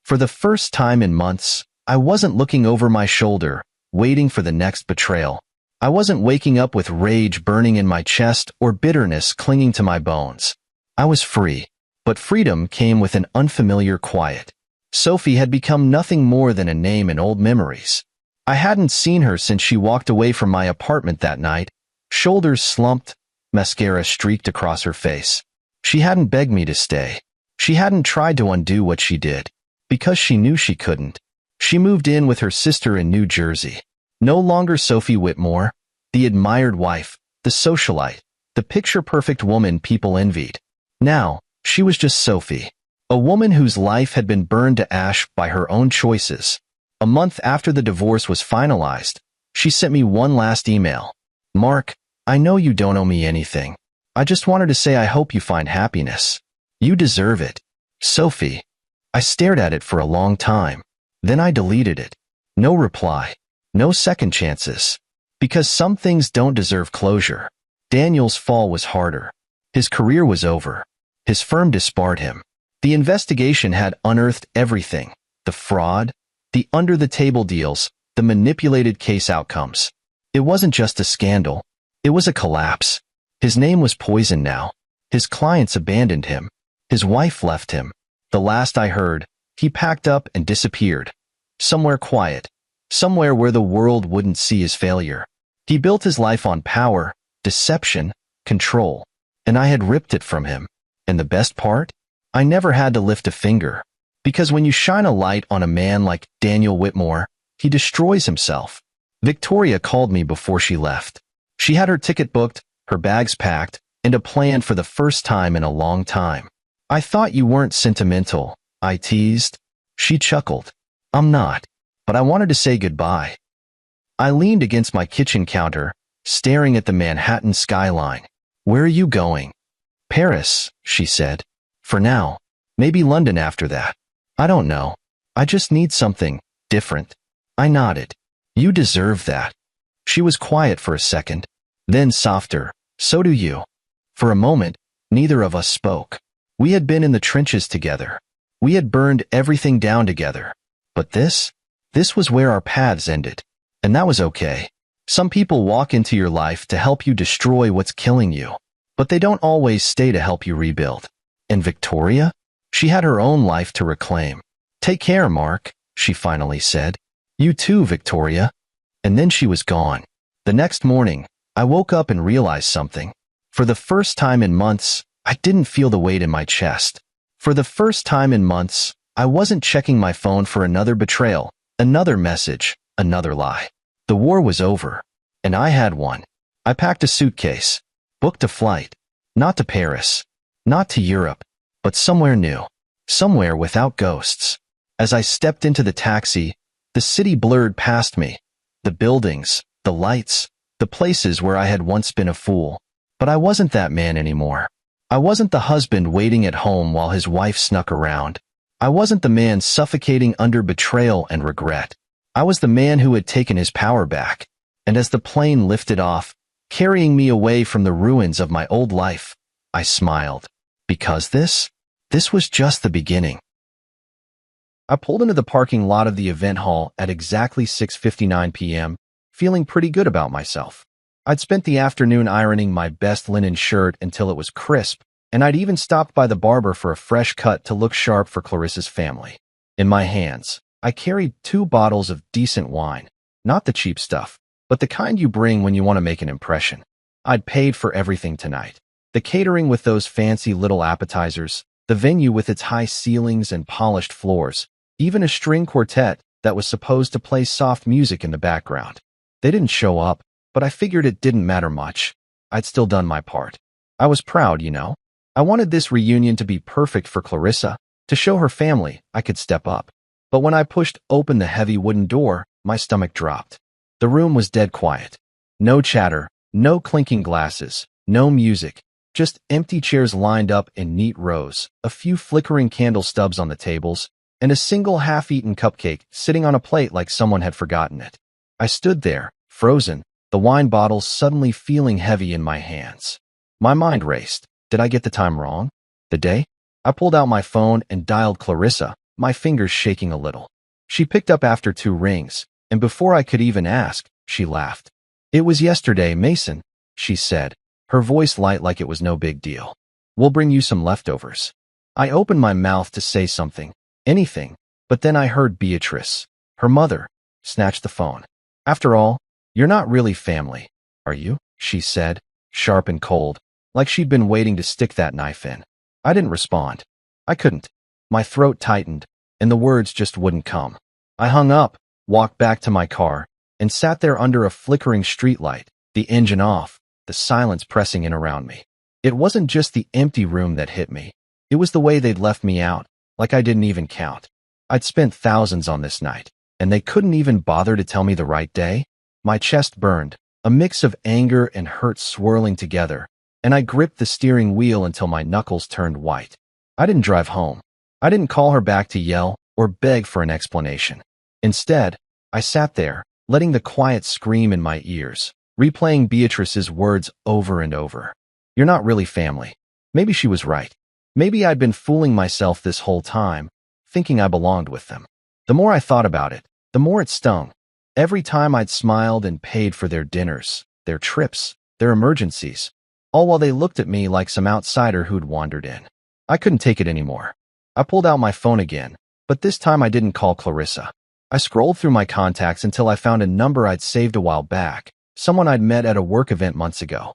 For the first time in months, I wasn't looking over my shoulder, waiting for the next betrayal. I wasn't waking up with rage burning in my chest or bitterness clinging to my bones. I was free, but freedom came with an unfamiliar quiet. Sophie had become nothing more than a name in old memories. I hadn't seen her since she walked away from my apartment that night, shoulders slumped, mascara streaked across her face. She hadn't begged me to stay. She hadn't tried to undo what she did, because she knew she couldn't. She moved in with her sister in New Jersey. No longer Sophie Whitmore, the admired wife, the socialite, the picture-perfect woman people envied. Now, she was just Sophie, a woman whose life had been burned to ash by her own choices. A month after the divorce was finalized, she sent me one last email. Mark, I know you don't owe me anything. I just wanted to say I hope you find happiness. You deserve it. Sophie. I stared at it for a long time. Then I deleted it. No reply. No second chances. Because some things don't deserve closure. Daniel's fall was harder. His career was over. His firm disbarred him. The investigation had unearthed everything. The fraud, the under-the-table deals, the manipulated case outcomes. It wasn't just a scandal. It was a collapse. His name was poisoned now. His clients abandoned him. His wife left him. The last I heard, he packed up and disappeared. Somewhere quiet. Somewhere where the world wouldn't see his failure. He built his life on power, deception, control. And I had ripped it from him. And the best part? I never had to lift a finger. Because when you shine a light on a man like Daniel Whitmore, he destroys himself. Victoria called me before she left. She had her ticket booked, her bags packed, and a plan for the first time in a long time. I thought you weren't sentimental, I teased. She chuckled. I'm not. But I wanted to say goodbye. I leaned against my kitchen counter, staring at the Manhattan skyline. Where are you going? Paris, she said. For now. Maybe London after that. I don't know. I just need something different. I nodded. You deserve that. She was quiet for a second, then softer. So do you. For a moment, neither of us spoke. We had been in the trenches together. We had burned everything down together. But this was where our paths ended. And that was okay. Some people walk into your life to help you destroy what's killing you. But they don't always stay to help you rebuild. And Victoria? She had her own life to reclaim. Take care, Mark, she finally said. You too, Victoria. And then she was gone. The next morning, I woke up and realized something. For the first time in months, I didn't feel the weight in my chest. For the first time in months, I wasn't checking my phone for another betrayal, another message, another lie. The war was over. And I had one. I packed a suitcase, booked a flight, not to Paris, not to Europe, but somewhere new, somewhere without ghosts. As I stepped into the taxi, the city blurred past me. The buildings, the lights, the places where I had once been a fool. But I wasn't that man anymore. I wasn't the husband waiting at home while his wife snuck around. I wasn't the man suffocating under betrayal and regret. I was the man who had taken his power back. And as the plane lifted off, carrying me away from the ruins of my old life, I smiled. Because this was just the beginning. I pulled into the parking lot of the event hall at exactly 6:59 p.m., feeling pretty good about myself. I'd spent the afternoon ironing my best linen shirt until it was crisp, and I'd even stopped by the barber for a fresh cut to look sharp for Clarissa's family. In my hands, I carried 2 bottles of decent wine, not the cheap stuff, but the kind you bring when you want to make an impression. I'd paid for everything tonight. The catering with those fancy little appetizers, the venue with its high ceilings and polished floors, even a string quartet that was supposed to play soft music in the background. They didn't show up, but I figured it didn't matter much. I'd still done my part. I was proud, I wanted this reunion to be perfect for Clarissa, to show her family I could step up. But when I pushed open the heavy wooden door, my stomach dropped. The room was dead quiet. No chatter, no clinking glasses, no music, just empty chairs lined up in neat rows, a few flickering candle stubs on the tables, and a single half-eaten cupcake sitting on a plate like someone had forgotten it. I stood there, frozen, the wine bottle suddenly feeling heavy in my hands. My mind raced. Did I get the time wrong? The day? I pulled out my phone and dialed Clarissa, my fingers shaking a little. She picked up after 2 rings, and before I could even ask, she laughed. "It was yesterday, Mason," she said, her voice light like it was no big deal. "We'll bring you some leftovers." I opened my mouth to say something, anything, but then I heard Beatrice, her mother, snatch the phone. "After all, you're not really family, are you?" she said, sharp and cold, like she'd been waiting to stick that knife in. I didn't respond. I couldn't. My throat tightened, and the words just wouldn't come. I hung up, walked back to my car, and sat there under a flickering streetlight, the engine off, the silence pressing in around me. It wasn't just the empty room that hit me. It was the way they'd left me out, like I didn't even count. I'd spent thousands on this night, and they couldn't even bother to tell me the right day. My chest burned, a mix of anger and hurt swirling together, and I gripped the steering wheel until my knuckles turned white. I didn't drive home. I didn't call her back to yell or beg for an explanation. Instead, I sat there, letting the quiet scream in my ears, replaying Beatrice's words over and over. "You're not really family." Maybe she was right. Maybe I'd been fooling myself this whole time, thinking I belonged with them. The more I thought about it, the more it stung. Every time I'd smiled and paid for their dinners, their trips, their emergencies, all while they looked at me like some outsider who'd wandered in. I couldn't take it anymore. I pulled out my phone again, but this time I didn't call Clarissa. I scrolled through my contacts until I found a number I'd saved a while back, someone I'd met at a work event months ago.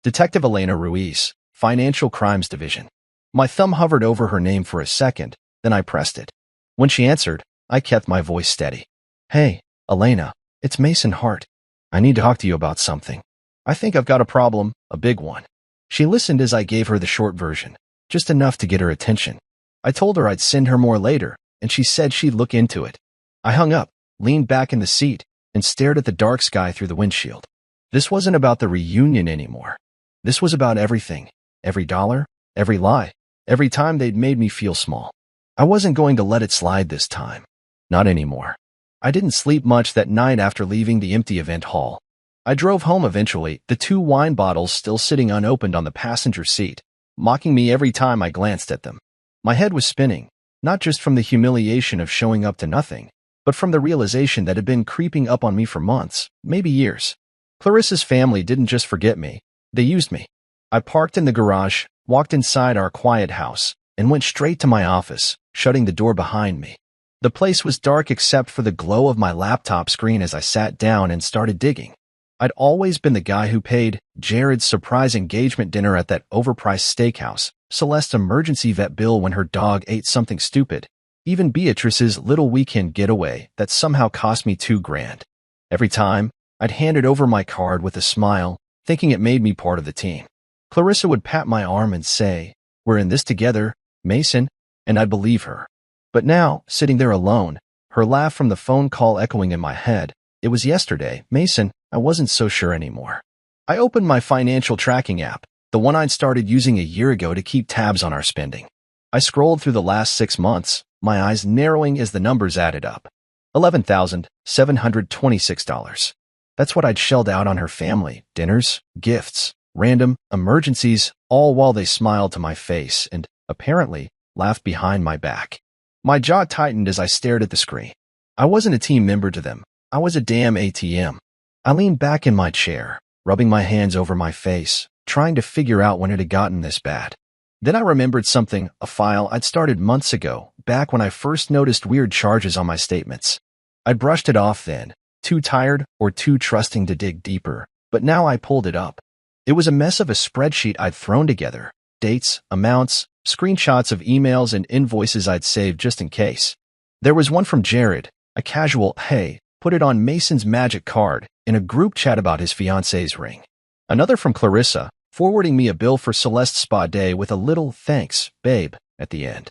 Detective Elena Ruiz, Financial Crimes Division. My thumb hovered over her name for a second, then I pressed it. When she answered, I kept my voice steady. "Hey, Elena, it's Mason Hart. I need to talk to you about something. I think I've got a problem, a big one." She listened as I gave her the short version, just enough to get her attention. I told her I'd send her more later, and she said she'd look into it. I hung up, leaned back in the seat, and stared at the dark sky through the windshield. This wasn't about the reunion anymore. This was about everything, every dollar, every lie, every time they'd made me feel small. I wasn't going to let it slide this time. Not anymore. I didn't sleep much that night after leaving the empty event hall. I drove home eventually, the 2 wine bottles still sitting unopened on the passenger seat, mocking me every time I glanced at them. My head was spinning, not just from the humiliation of showing up to nothing, but from the realization that had been creeping up on me for months, maybe years. Clarissa's family didn't just forget me, they used me. I parked in the garage, walked inside our quiet house, and went straight to my office, shutting the door behind me. The place was dark except for the glow of my laptop screen as I sat down and started digging. I'd always been the guy who paid Jared's surprise engagement dinner at that overpriced steakhouse, Celeste's emergency vet bill when her dog ate something stupid, even Beatrice's little weekend getaway that somehow cost me $2,000. Every time, I'd handed over my card with a smile, thinking it made me part of the team. Clarissa would pat my arm and say, "We're in this together, Mason," and I'd believe her. But now, sitting there alone, her laugh from the phone call echoing in my head, "It was yesterday, Mason," I wasn't so sure anymore. I opened my financial tracking app, the one I'd started using a year ago to keep tabs on our spending. I scrolled through the last 6 months, my eyes narrowing as the numbers added up. $11,726. That's what I'd shelled out on her family, dinners, gifts, random emergencies, all while they smiled to my face and, apparently, laughed behind my back. My jaw tightened as I stared at the screen. I wasn't a team member to them. I was a damn ATM. I leaned back in my chair, rubbing my hands over my face, trying to figure out when it had gotten this bad. Then I remembered something, a file I'd started months ago, back when I first noticed weird charges on my statements. I'd brushed it off then, too tired or too trusting to dig deeper, but now I pulled it up. It was a mess of a spreadsheet I'd thrown together, dates, amounts, screenshots of emails and invoices I'd saved just in case. There was one from Jared, a casual, "Hey, put it on Mason's magic card," in a group chat about his fiancée's ring. Another from Clarissa, forwarding me a bill for Celeste's spa day with a little "thanks, babe" at the end.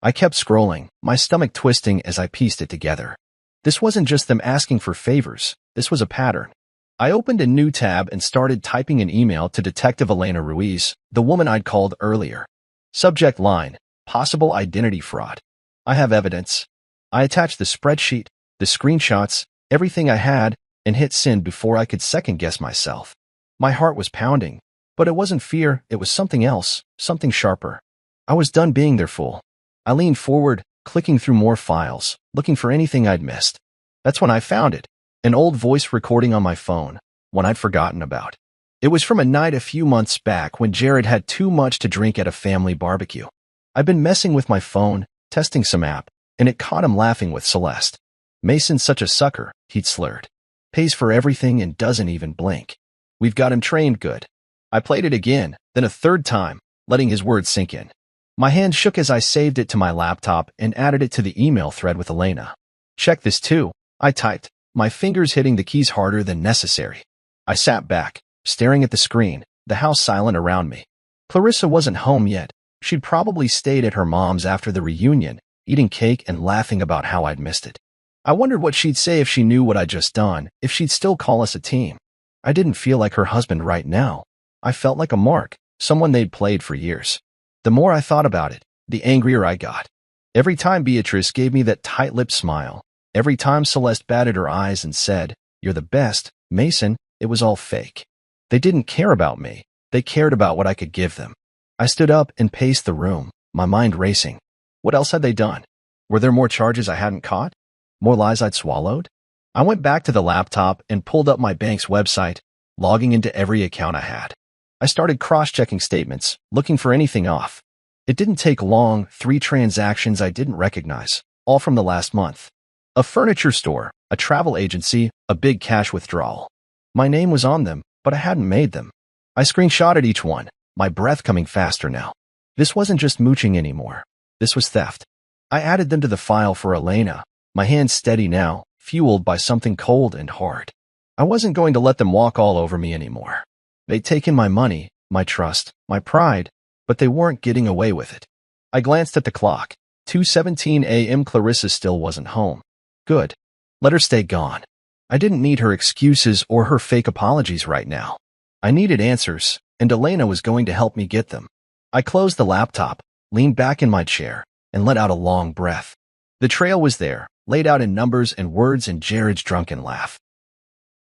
I kept scrolling, my stomach twisting as I pieced it together. This wasn't just them asking for favors, this was a pattern. I opened a new tab and started typing an email to Detective Elena Ruiz, the woman I'd called earlier. Subject line: possible identity fraud. I have evidence. I attached the spreadsheet, the screenshots, everything I had, and hit send before I could second-guess myself. My heart was pounding, but it wasn't fear, it was something else, something sharper. I was done being their fool. I leaned forward, clicking through more files, looking for anything I'd missed. That's when I found it, an old voice recording on my phone, one I'd forgotten about. It was from a night a few months back when Jared had too much to drink at a family barbecue. I'd been messing with my phone, testing some app, and it caught him laughing with Celeste. "Mason's such a sucker," he'd slurred. "Pays for everything and doesn't even blink. We've got him trained good." I played it again, then a third time, letting his words sink in. My hand shook as I saved it to my laptop and added it to the email thread with Elena. "Check this too," I typed, my fingers hitting the keys harder than necessary. I sat back, staring at the screen, the house silent around me. Clarissa wasn't home yet. She'd probably stayed at her mom's after the reunion, eating cake and laughing about how I'd missed it. I wondered what she'd say if she knew what I'd just done, if she'd still call us a team. I didn't feel like her husband right now. I felt like a mark, someone they'd played for years. The more I thought about it, the angrier I got. Every time Beatrice gave me that tight-lipped smile, every time Celeste batted her eyes and said, "You're the best, Mason," it was all fake. They didn't care about me. They cared about what I could give them. I stood up and paced the room, my mind racing. What else had they done? Were there more charges I hadn't caught? More lies I'd swallowed? I went back to the laptop and pulled up my bank's website, logging into every account I had. I started cross-checking statements, looking for anything off. It didn't take long, 3 transactions I didn't recognize, all from the last month. A furniture store, a travel agency, a big cash withdrawal. My name was on them, but I hadn't made them. I screenshotted each one, my breath coming faster now. This wasn't just mooching anymore. This was theft. I added them to the file for Elena, my hands steady now, fueled by something cold and hard. I wasn't going to let them walk all over me anymore. They'd taken my money, my trust, my pride, but they weren't getting away with it. I glanced at the clock. 2:17 a.m. Clarissa still wasn't home. Good. Let her stay gone. I didn't need her excuses or her fake apologies right now. I needed answers, and Elena was going to help me get them. I closed the laptop, leaned back in my chair, and let out a long breath. The trail was there, laid out in numbers and words and Jared's drunken laugh.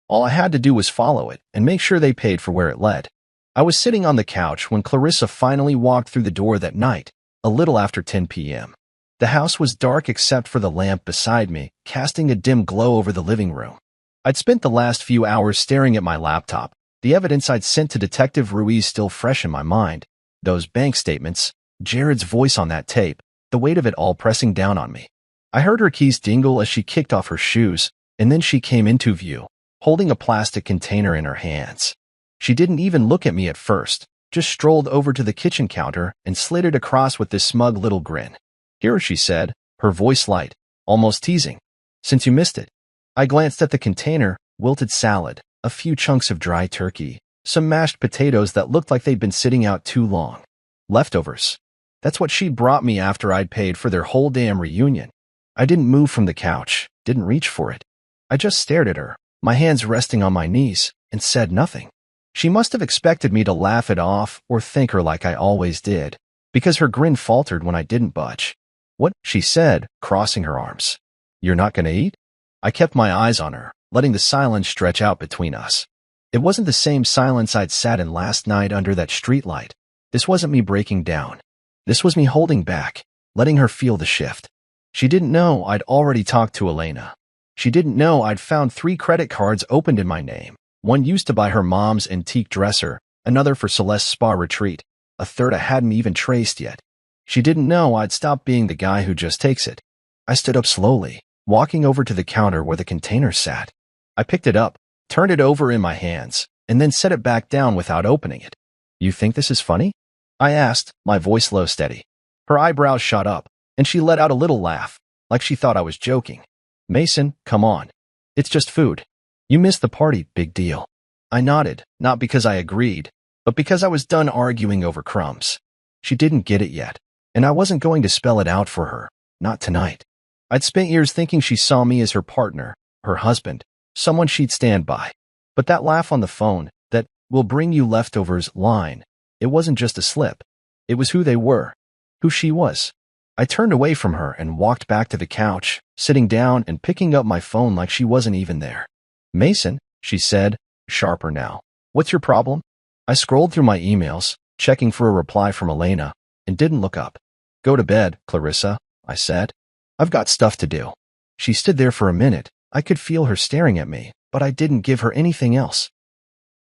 All I had to do was follow it and make sure they paid for where it led. I was sitting on the couch when Clarissa finally walked through the door that night, a little after 10 p.m. The house was dark except for the lamp beside me, casting a dim glow over the living room. I'd spent the last few hours staring at my laptop, the evidence I'd sent to Detective Ruiz still fresh in my mind. Those bank statements, Jared's voice on that tape, the weight of it all pressing down on me. I heard her keys dingle as she kicked off her shoes, and then she came into view, holding a plastic container in her hands. She didn't even look at me at first, just strolled over to the kitchen counter and slid it across with this smug little grin. "Here," she said, her voice light, almost teasing. "Since you missed it." I glanced at the container, wilted salad, a few chunks of dry turkey, some mashed potatoes that looked like they'd been sitting out too long. Leftovers. That's what she'd brought me after I'd paid for their whole damn reunion. I didn't move from the couch, didn't reach for it. I just stared at her, my hands resting on my knees, and said nothing. She must have expected me to laugh it off or thank her like I always did, because her grin faltered when I didn't budge. "What?" she said, crossing her arms. "You're not going to eat?" I kept my eyes on her, letting the silence stretch out between us. It wasn't the same silence I'd sat in last night under that streetlight. This wasn't me breaking down. This was me holding back, letting her feel the shift. She didn't know I'd already talked to Elena. She didn't know I'd found 3 credit cards opened in my name, one used to buy her mom's antique dresser, another for Celeste's spa retreat, a third I hadn't even traced yet. She didn't know I'd stopped being the guy who just takes it. I stood up slowly, walking over to the counter where the container sat. I picked it up, turned it over in my hands, and then set it back down without opening it. "You think this is funny?" I asked, my voice low steady. Her eyebrows shot up, and she let out a little laugh, like she thought I was joking. "Mason, come on. It's just food. You missed the party, big deal." I nodded, not because I agreed, but because I was done arguing over crumbs. She didn't get it yet, and I wasn't going to spell it out for her, not tonight. I'd spent years thinking she saw me as her partner, her husband, someone she'd stand by. But that laugh on the phone, that "will bring you leftovers" line, it wasn't just a slip. It was who they were, who she was. I turned away from her and walked back to the couch, sitting down and picking up my phone like she wasn't even there. "Mason," she said, sharper now. "What's your problem?" I scrolled through my emails, checking for a reply from Elena, and didn't look up. "Go to bed, Clarissa," I said. "I've got stuff to do." She stood there for a minute. I could feel her staring at me, but I didn't give her anything else.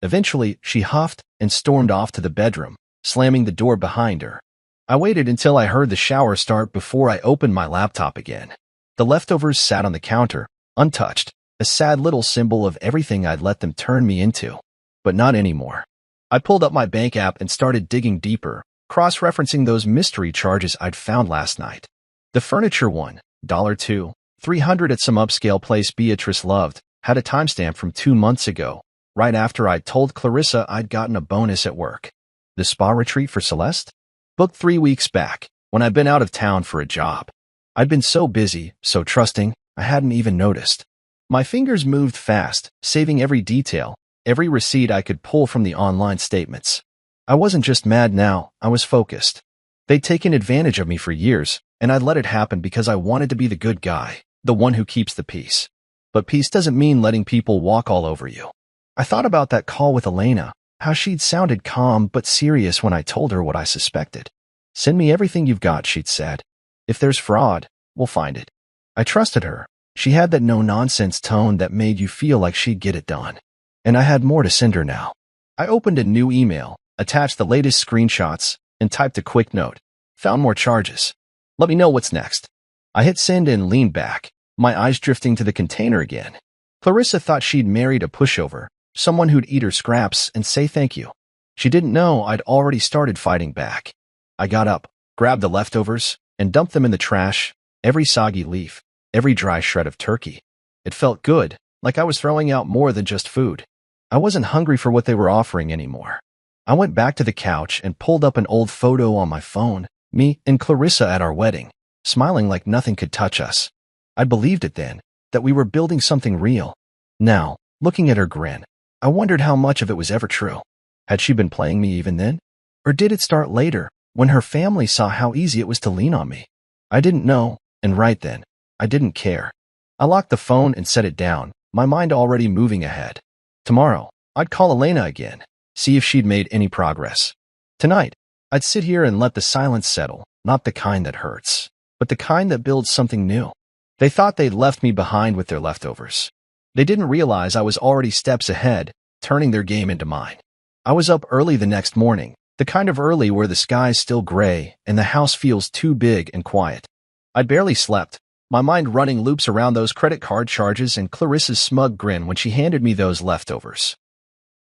Eventually, she huffed and stormed off to the bedroom, slamming the door behind her. I waited until I heard the shower start before I opened my laptop again. The leftovers sat on the counter, untouched, a sad little symbol of everything I'd let them turn me into. But not anymore. I pulled up my bank app and started digging deeper, cross-referencing those mystery charges I'd found last night. The furniture one, $2, $300 at some upscale place Beatrice loved, had a timestamp from 2 months ago, right after I'd told Clarissa I'd gotten a bonus at work. The spa retreat for Celeste? Booked 3 weeks back, when I'd been out of town for a job. I'd been so busy, so trusting, I hadn't even noticed. My fingers moved fast, saving every detail, every receipt I could pull from the online statements. I wasn't just mad now, I was focused. They'd taken advantage of me for years, and I'd let it happen because I wanted to be the good guy, the one who keeps the peace. But peace doesn't mean letting people walk all over you. I thought about that call with Elena, how she'd sounded calm but serious when I told her what I suspected. "Send me everything you've got," she'd said. "If there's fraud, we'll find it." I trusted her. She had that no-nonsense tone that made you feel like she'd get it done. And I had more to send her now. I opened a new email, attached the latest screenshots, and typed a quick note. "Found more charges. Let me know what's next." I hit send and leaned back, my eyes drifting to the container again. Clarissa thought she'd married a pushover, someone who'd eat her scraps and say thank you. She didn't know I'd already started fighting back. I got up, grabbed the leftovers, and dumped them in the trash, every soggy leaf, every dry shred of turkey. It felt good, like I was throwing out more than just food. I wasn't hungry for what they were offering anymore. I went back to the couch and pulled up an old photo on my phone, me and Clarissa at our wedding, smiling like nothing could touch us. I believed it then, that we were building something real. Now, looking at her grin, I wondered how much of it was ever true. Had she been playing me even then? Or did it start later, when her family saw how easy it was to lean on me? I didn't know, and right then, I didn't care. I locked the phone and set it down, my mind already moving ahead. Tomorrow, I'd call Elena again, see if she'd made any progress. Tonight, I'd sit here and let the silence settle, not the kind that hurts, but the kind that builds something new. They thought they'd left me behind with their leftovers. They didn't realize I was already steps ahead, turning their game into mine. I was up early the next morning, the kind of early where the sky's still gray and the house feels too big and quiet. I'd barely slept, my mind running loops around those credit card charges and Clarissa's smug grin when she handed me those leftovers.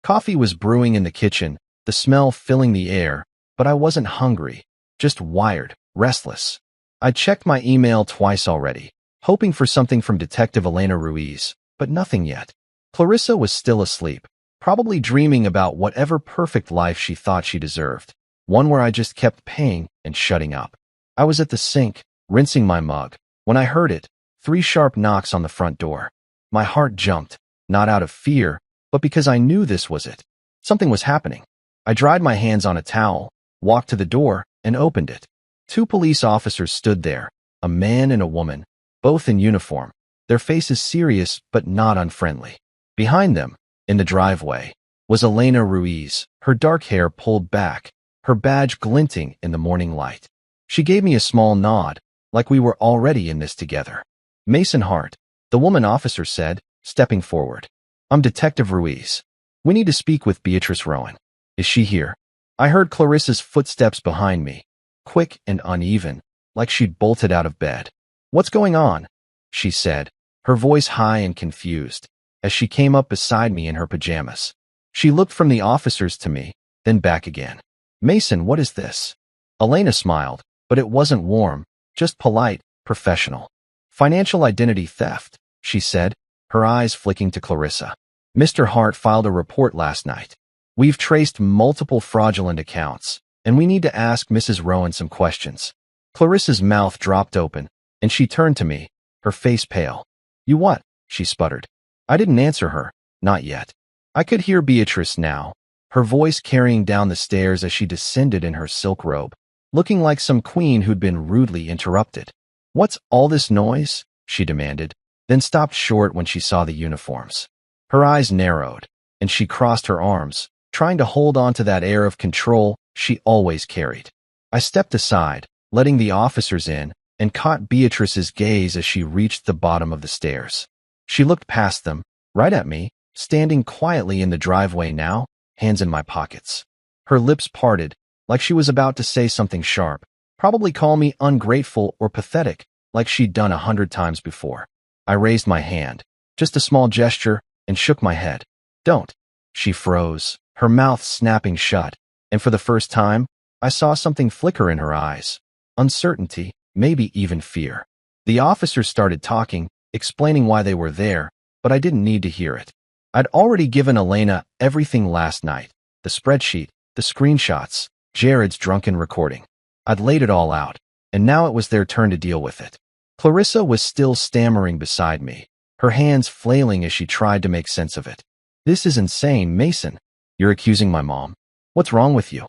Coffee was brewing in the kitchen, the smell filling the air, but I wasn't hungry, just wired, restless. I'd checked my email twice already, hoping for something from Detective Elena Ruiz, but nothing yet. Clarissa was still asleep, probably dreaming about whatever perfect life she thought she deserved, one where I just kept paying and shutting up. I was at the sink, rinsing my mug, when I heard it, 3 sharp knocks on the front door. My heart jumped, not out of fear, but because I knew this was it. Something was happening. I dried my hands on a towel, walked to the door, and opened it. 2 police officers stood there, a man and a woman, both in uniform, their faces serious but not unfriendly. Behind them, in the driveway, was Elena Ruiz, her dark hair pulled back, her badge glinting in the morning light. She gave me a small nod, like we were already in this together. "Mason Hart," the woman officer said, stepping forward. "I'm Detective Ruiz. We need to speak with Beatrice Rowan. Is she here?" I heard Clarissa's footsteps behind me, quick and uneven, like she'd bolted out of bed. "What's going on?" she said, her voice high and confused, as she came up beside me in her pajamas. She looked from the officers to me, then back again. "Mason, what is this?" Elena smiled, but it wasn't warm, just polite, professional. "Financial identity theft," she said, her eyes flicking to Clarissa. "Mr. Hart filed a report last night. We've traced multiple fraudulent accounts, and we need to ask Mrs. Rowan some questions. Clarissa's mouth dropped open, and she turned to me, her face pale. You what? She sputtered. I didn't answer her, not yet. I could hear Beatrice now, her voice carrying down the stairs as she descended in her silk robe, looking like some queen who'd been rudely interrupted. What's all this noise? She demanded, then stopped short when she saw the uniforms. Her eyes narrowed, and she crossed her arms, trying to hold on to that air of control she always carried. I stepped aside, letting the officers in, and caught Beatrice's gaze as she reached the bottom of the stairs. She looked past them, right at me, standing quietly in the driveway now, hands in my pockets. Her lips parted, like she was about to say something sharp, probably call me ungrateful or pathetic, like she'd done 100 times before. I raised my hand, just a small gesture, and shook my head. Don't. She froze, her mouth snapping shut, and for the first time, I saw something flicker in her eyes. Uncertainty, maybe even fear. The officers started talking, explaining why they were there, but I didn't need to hear it. I'd already given Elena everything last night, the spreadsheet, the screenshots, Jared's drunken recording. I'd laid it all out, and now it was their turn to deal with it. Clarissa was still stammering beside me, her hands flailing as she tried to make sense of it. This is insane, Mason. You're accusing my mom. What's wrong with you?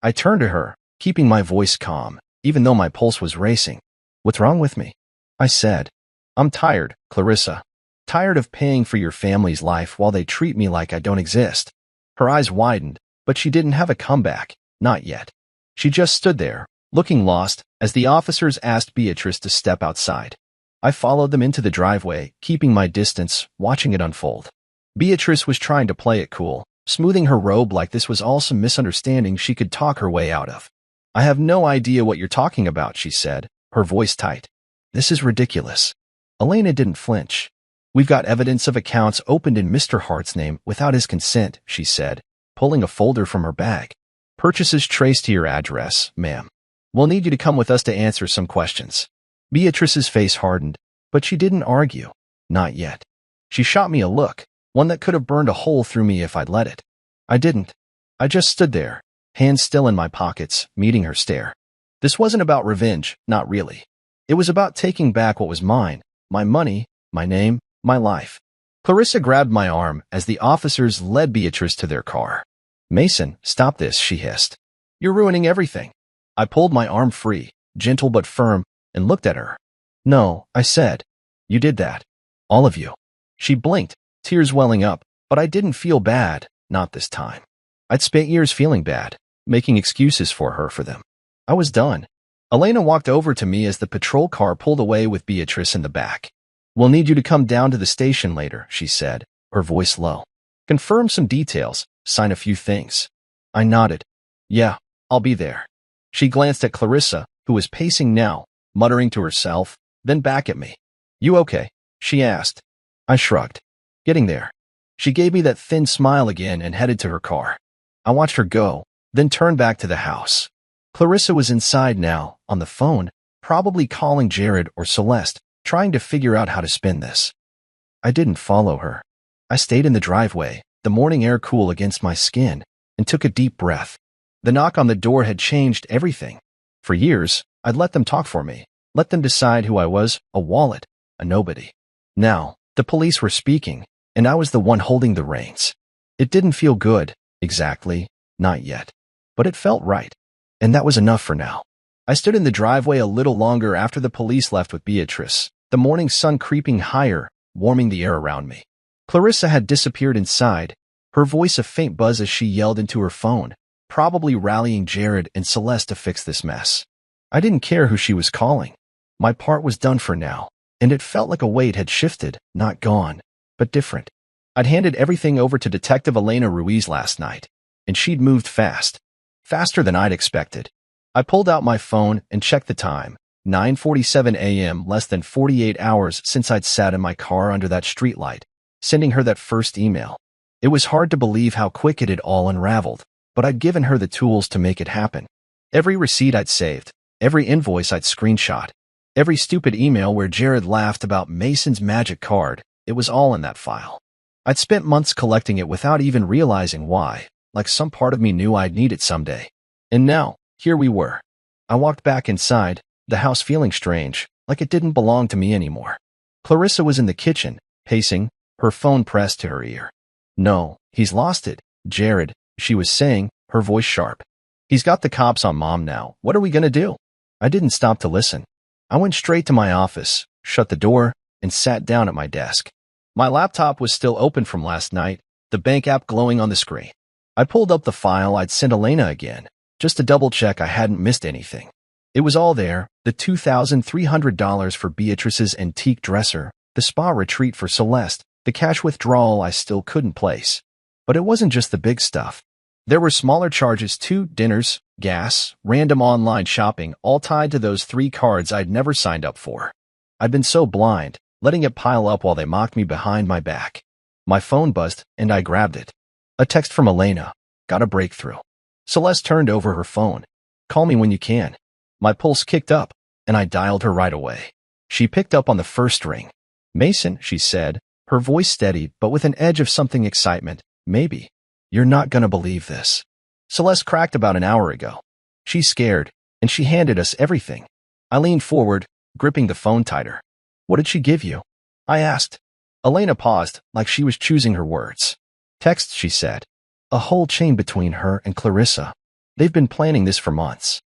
I turned to her, keeping my voice calm, even though my pulse was racing. What's wrong with me? I said. I'm tired, Clarissa. Tired of paying for your family's life while they treat me like I don't exist. Her eyes widened, but she didn't have a comeback, not yet. She just stood there, looking lost, as the officers asked Beatrice to step outside. I followed them into the driveway, keeping my distance, watching it unfold. Beatrice was trying to play it cool, smoothing her robe like this was all some misunderstanding she could talk her way out of. I have no idea what you're talking about, she said, her voice tight. This is ridiculous. Elena didn't flinch. We've got evidence of accounts opened in Mr. Hart's name without his consent, she said, pulling a folder from her bag. Purchases traced to your address, ma'am. We'll need you to come with us to answer some questions. Beatrice's face hardened, but she didn't argue. Not yet. She shot me a look, one that could have burned a hole through me if I'd let it. I didn't. I just stood there, hands still in my pockets, meeting her stare. This wasn't about revenge, not really. It was about taking back what was mine, my money, my name, my life. Clarissa grabbed my arm as the officers led Beatrice to their car. Mason, stop this, she hissed. You're ruining everything. I pulled my arm free, gentle but firm, and looked at her. No, I said. You did that. All of you. She blinked, tears welling up, but I didn't feel bad, not this time. I'd spent years feeling bad, making excuses for her for them. I was done. Elena walked over to me as the patrol car pulled away with Beatrice in the back. We'll need you to come down to the station later, she said, her voice low. Confirm some details, sign a few things. I nodded. Yeah, I'll be there. She glanced at Clarissa, who was pacing now, muttering to herself, then back at me. You okay? She asked. I shrugged. Getting there. She gave me that thin smile again and headed to her car. I watched her go, then turned back to the house. Clarissa was inside now, on the phone, probably calling Jared or Celeste, trying to figure out how to spin this. I didn't follow her. I stayed in the driveway, the morning air cool against my skin, and took a deep breath. The knock on the door had changed everything. For years, I'd let them talk for me, let them decide who I was, a wallet, a nobody. Now, the police were speaking, and I was the one holding the reins. It didn't feel good, exactly, not yet. But it felt right. And that was enough for now. I stood in the driveway a little longer after the police left with Beatrice, the morning sun creeping higher, warming the air around me. Clarissa had disappeared inside, her voice a faint buzz as she yelled into her phone, probably rallying Jared and Celeste to fix this mess. I didn't care who she was calling. My part was done for now, and it felt like a weight had shifted, not gone, but different. I'd handed everything over to Detective Elena Ruiz last night, and she'd moved fast. Faster than I'd expected. I pulled out my phone and checked the time, 9:47 a.m., less than 48 hours since I'd sat in my car under that streetlight, sending her that first email. It was hard to believe how quick it had all unraveled, but I'd given her the tools to make it happen. Every receipt I'd saved, every invoice I'd screenshot, every stupid email where Jared laughed about Mason's magic card, it was all in that file. I'd spent months collecting it without even realizing why, like some part of me knew I'd need it someday. And now, here we were. I walked back inside, the house feeling strange, like it didn't belong to me anymore. Clarissa was in the kitchen, pacing, her phone pressed to her ear. "No, he's lost it, Jared," she was saying, her voice sharp. "He's got the cops on Mom now. What are we gonna do?" I didn't stop to listen. I went straight to my office, shut the door, and sat down at my desk. My laptop was still open from last night, the bank app glowing on the screen. I pulled up the file I'd sent Elena again, just to double-check I hadn't missed anything. It was all there, the $2,300 for Beatrice's antique dresser, the spa retreat for Celeste, the cash withdrawal I still couldn't place. But it wasn't just the big stuff. There were smaller charges too, dinners, gas, random online shopping, all tied to those 3 cards I'd never signed up for. I'd been so blind, letting it pile up while they mocked me behind my back. My phone buzzed, and I grabbed it. A text from Elena. Got a breakthrough. Celeste turned over her phone. "Call me when you can." My pulse kicked up, and I dialed her right away. She picked up on the first ring. "Mason," she said, her voice steady but with an edge of something excitement. "Maybe. You're not gonna believe this. Celeste cracked about an hour ago. She's scared, and she handed us everything." I leaned forward, gripping the phone tighter. "What did she give you?" I asked. Elena paused, like she was choosing her words. "Text," she said. "A whole chain between her and Clarissa. They've been planning this for months.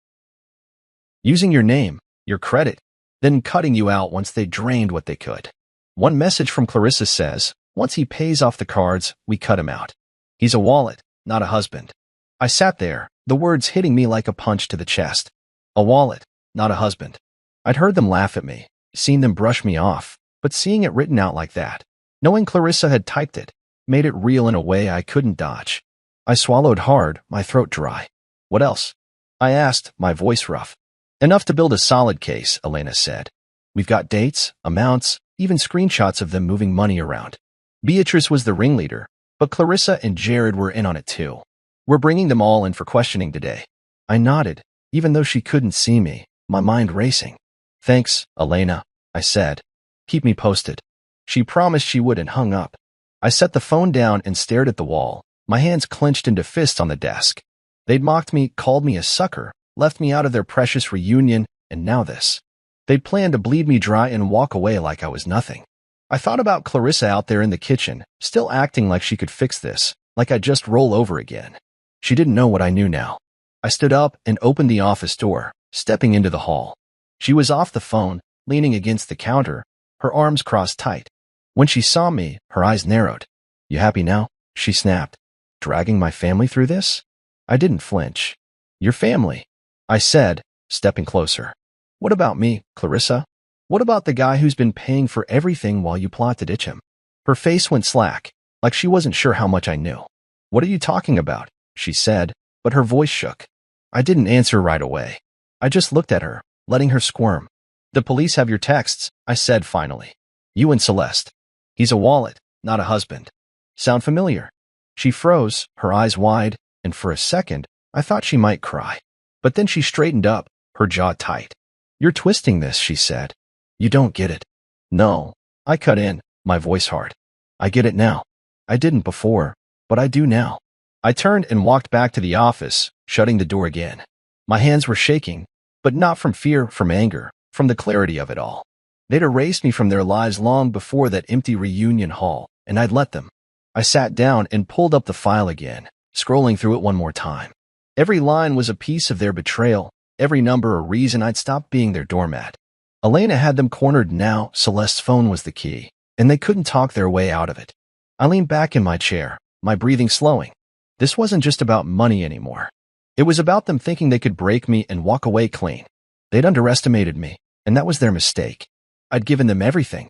Using your name, your credit, then cutting you out once they drained what they could. One message from Clarissa says, once he pays off the cards, we cut him out. He's a wallet, not a husband." I sat there, the words hitting me like a punch to the chest. A wallet, not a husband. I'd heard them laugh at me, seen them brush me off, but seeing it written out like that, knowing Clarissa had typed it, made it real in a way I couldn't dodge. I swallowed hard, my throat dry. "What else?" I asked, my voice rough. "Enough to build a solid case," Elena said. "We've got dates, amounts, even screenshots of them moving money around. Beatrice was the ringleader, but Clarissa and Jared were in on it too. We're bringing them all in for questioning today." I nodded, even though she couldn't see me, my mind racing. "Thanks, Elena," I said. "Keep me posted." She promised she would and hung up. I set the phone down and stared at the wall, my hands clenched into fists on the desk. They'd mocked me, called me a sucker, left me out of their precious reunion, and now this. They'd planned to bleed me dry and walk away like I was nothing. I thought about Clarissa out there in the kitchen, still acting like she could fix this, like I'd just roll over again. She didn't know what I knew now. I stood up and opened the office door, stepping into the hall. She was off the phone, leaning against the counter, her arms crossed tight. When she saw me, her eyes narrowed. "You happy now?" she snapped. "Dragging my family through this?" I didn't flinch. "Your family," I said, stepping closer. "What about me, Clarissa? What about the guy who's been paying for everything while you plot to ditch him?" Her face went slack, like she wasn't sure how much I knew. "What are you talking about?" she said, but her voice shook. I didn't answer right away. I just looked at her, letting her squirm. "The police have your texts," I said finally. "You and Celeste. He's a wallet, not a husband. Sound familiar?" She froze, her eyes wide, and for a second, I thought she might cry. But then she straightened up, her jaw tight. "You're twisting this," she said. "You don't get it." "No," I cut in, my voice hard. "I get it now. I didn't before, but I do now." I turned and walked back to the office, shutting the door again. My hands were shaking, but not from fear, from anger, from the clarity of it all. They'd erased me from their lives long before that empty reunion hall, and I'd let them. I sat down and pulled up the file again, scrolling through it one more time. Every line was a piece of their betrayal, every number a reason I'd stopped being their doormat. Elena had them cornered now, Celeste's phone was the key, and they couldn't talk their way out of it. I leaned back in my chair, my breathing slowing. This wasn't just about money anymore. It was about them thinking they could break me and walk away clean. They'd underestimated me, and that was their mistake. I'd given them everything.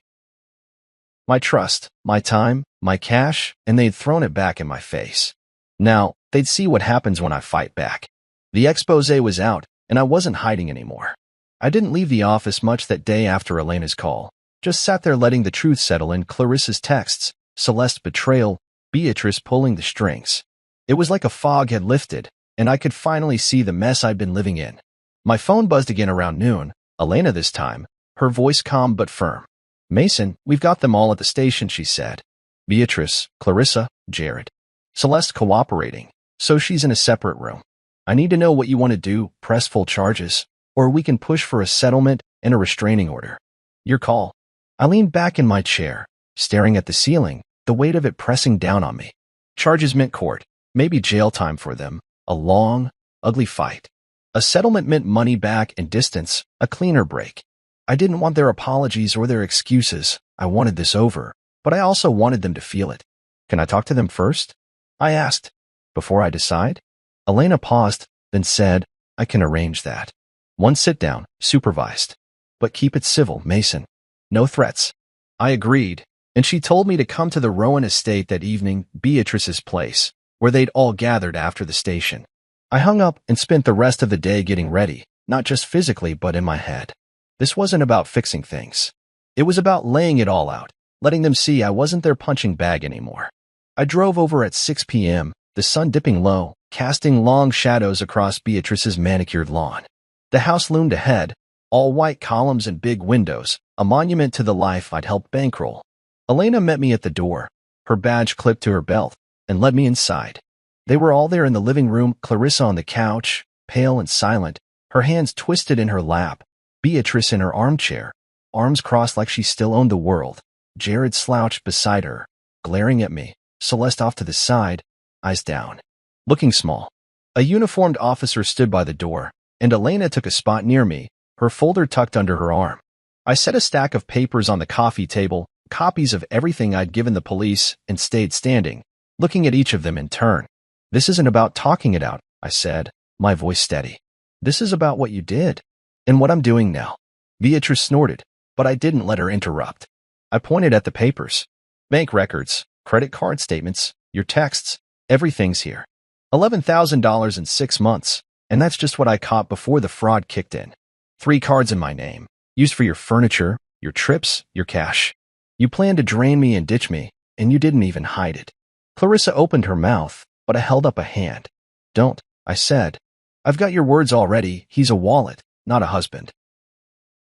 My trust, my time, my cash, and they'd thrown it back in my face. Now, they'd see what happens when I fight back. The expose was out, and I wasn't hiding anymore. I didn't leave the office much that day after Elena's call, just sat there letting the truth settle in. Clarissa's texts, Celeste's betrayal, Beatrice pulling the strings. It was like a fog had lifted, and I could finally see the mess I'd been living in. My phone buzzed again around noon, Elena this time, her voice calm but firm. "Mason, we've got them all at the station," she said. Beatrice, Clarissa, Jared. Celeste cooperating, so she's in a separate room. I need to know what you want to do, press full charges, or we can push for a settlement and a restraining order. Your call. I leaned back in my chair, staring at the ceiling, the weight of it pressing down on me. Charges meant court, maybe jail time for them, a long, ugly fight. A settlement meant money back and distance, a cleaner break. I didn't want their apologies or their excuses. I wanted this over, but I also wanted them to feel it. Can I talk to them first? I asked. Before I decide? Elena paused, then said, I can arrange that. One sit down, supervised. But keep it civil, Mason. No threats. I agreed, and she told me to come to the Rowan estate that evening, Beatrice's place, where they'd all gathered after the station. I hung up and spent the rest of the day getting ready, not just physically but in my head. This wasn't about fixing things. It was about laying it all out, letting them see I wasn't their punching bag anymore. I drove over at 6 p.m., the sun dipping low, casting long shadows across Beatrice's manicured lawn. The house loomed ahead, all white columns and big windows, a monument to the life I'd helped bankroll. Elena met me at the door, her badge clipped to her belt, and led me inside. They were all there in the living room, Clarissa on the couch, pale and silent, her hands twisted in her lap, Beatrice in her armchair, arms crossed like she still owned the world. Jared slouched beside her, glaring at me, Celeste off to the side, eyes down, looking small. A uniformed officer stood by the door, and Elena took a spot near me, her folder tucked under her arm. I set a stack of papers on the coffee table, copies of everything I'd given the police, and stayed standing, looking at each of them in turn. This isn't about talking it out, I said, my voice steady. This is about what you did, and what I'm doing now. Beatrice snorted, but I didn't let her interrupt. I pointed at the papers. Bank records, credit card statements, your texts, everything's here. $11,000 in 6 months, and that's just what I caught before the fraud kicked in. 3 cards in my name, used for your furniture, your trips, your cash. You planned to drain me and ditch me, and you didn't even hide it. Clarissa opened her mouth, but I held up a hand. Don't, I said. I've got your words already. He's a wallet, not a husband.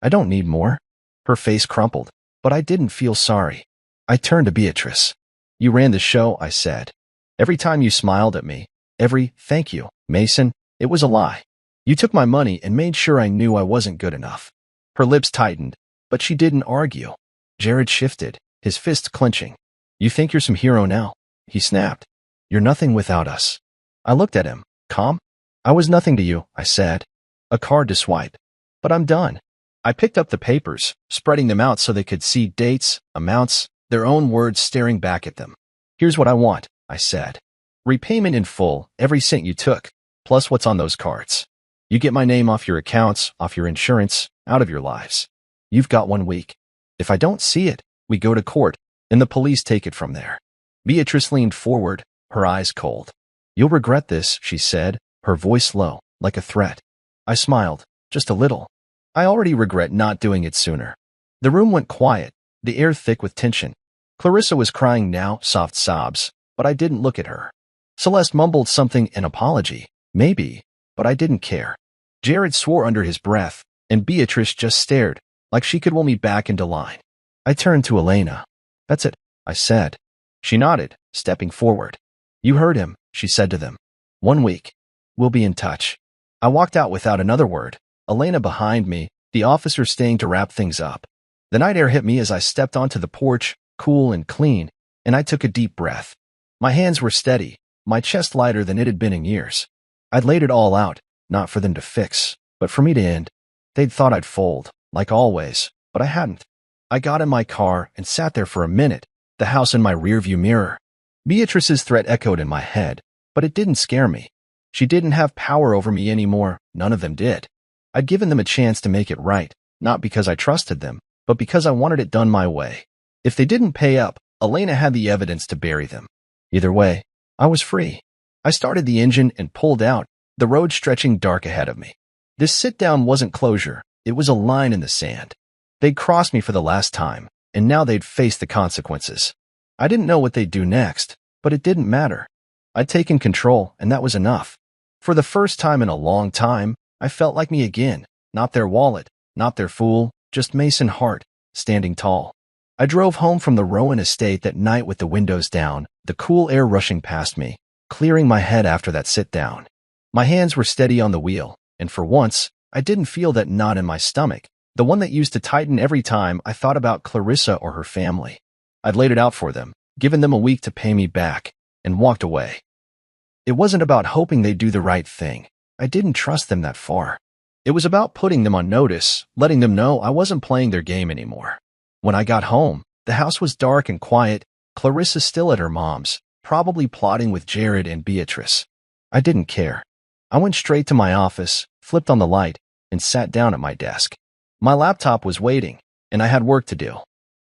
I don't need more. Her face crumpled, but I didn't feel sorry. I turned to Beatrice. You ran the show, I said. Every time you smiled at me, every thank you, Mason, it was a lie. You took my money and made sure I knew I wasn't good enough. Her lips tightened, but she didn't argue. Jared shifted, his fists clenching. You think you're some hero now? He snapped. You're nothing without us. I looked at him, calm. I was nothing to you, I said. A card to swipe. But I'm done. I picked up the papers, spreading them out so they could see dates, amounts, their own words staring back at them. Here's what I want, I said. Repayment in full, every cent you took, plus what's on those cards. You get my name off your accounts, off your insurance, out of your lives. You've got 1 week. If I don't see it, we go to court, and the police take it from there. Beatrice leaned forward, her eyes cold. You'll regret this, she said, her voice low, like a threat. I smiled, just a little. I already regret not doing it sooner. The room went quiet, the air thick with tension. Clarissa was crying now, soft sobs, but I didn't look at her. Celeste mumbled something, an apology, maybe, but I didn't care. Jared swore under his breath, and Beatrice just stared, like she could will me back into line. I turned to Elena. That's it, I said. She nodded, stepping forward. You heard him, she said to them. 1 week. We'll be in touch. I walked out without another word, Elena behind me, the officer staying to wrap things up. The night air hit me as I stepped onto the porch, cool and clean, and I took a deep breath. My hands were steady, my chest lighter than it had been in years. I'd laid it all out, not for them to fix, but for me to end. They'd thought I'd fold, like always, but I hadn't. I got in my car and sat there for a minute, the house in my rearview mirror. Beatrice's threat echoed in my head, but it didn't scare me. She didn't have power over me anymore, none of them did. I'd given them a chance to make it right, not because I trusted them, but because I wanted it done my way. If they didn't pay up, Elena had the evidence to bury them. Either way, I was free. I started the engine and pulled out, the road stretching dark ahead of me. This sit-down wasn't closure, it was a line in the sand. They'd crossed me for the last time, and now they'd face the consequences. I didn't know what they'd do next, but it didn't matter. I'd taken control, and that was enough. For the first time in a long time, I felt like me again, not their wallet, not their fool, just Mason Hart, standing tall. I drove home from the Rowan estate that night with the windows down, the cool air rushing past me, clearing my head after that sit-down. My hands were steady on the wheel, and for once, I didn't feel that knot in my stomach, the one that used to tighten every time I thought about Clarissa or her family. I'd laid it out for them, given them a week to pay me back, and walked away. It wasn't about hoping they'd do the right thing. I didn't trust them that far. It was about putting them on notice, letting them know I wasn't playing their game anymore. When I got home, the house was dark and quiet, Clarissa still at her mom's, probably plotting with Jared and Beatrice. I didn't care. I went straight to my office, flipped on the light, and sat down at my desk. My laptop was waiting, and I had work to do.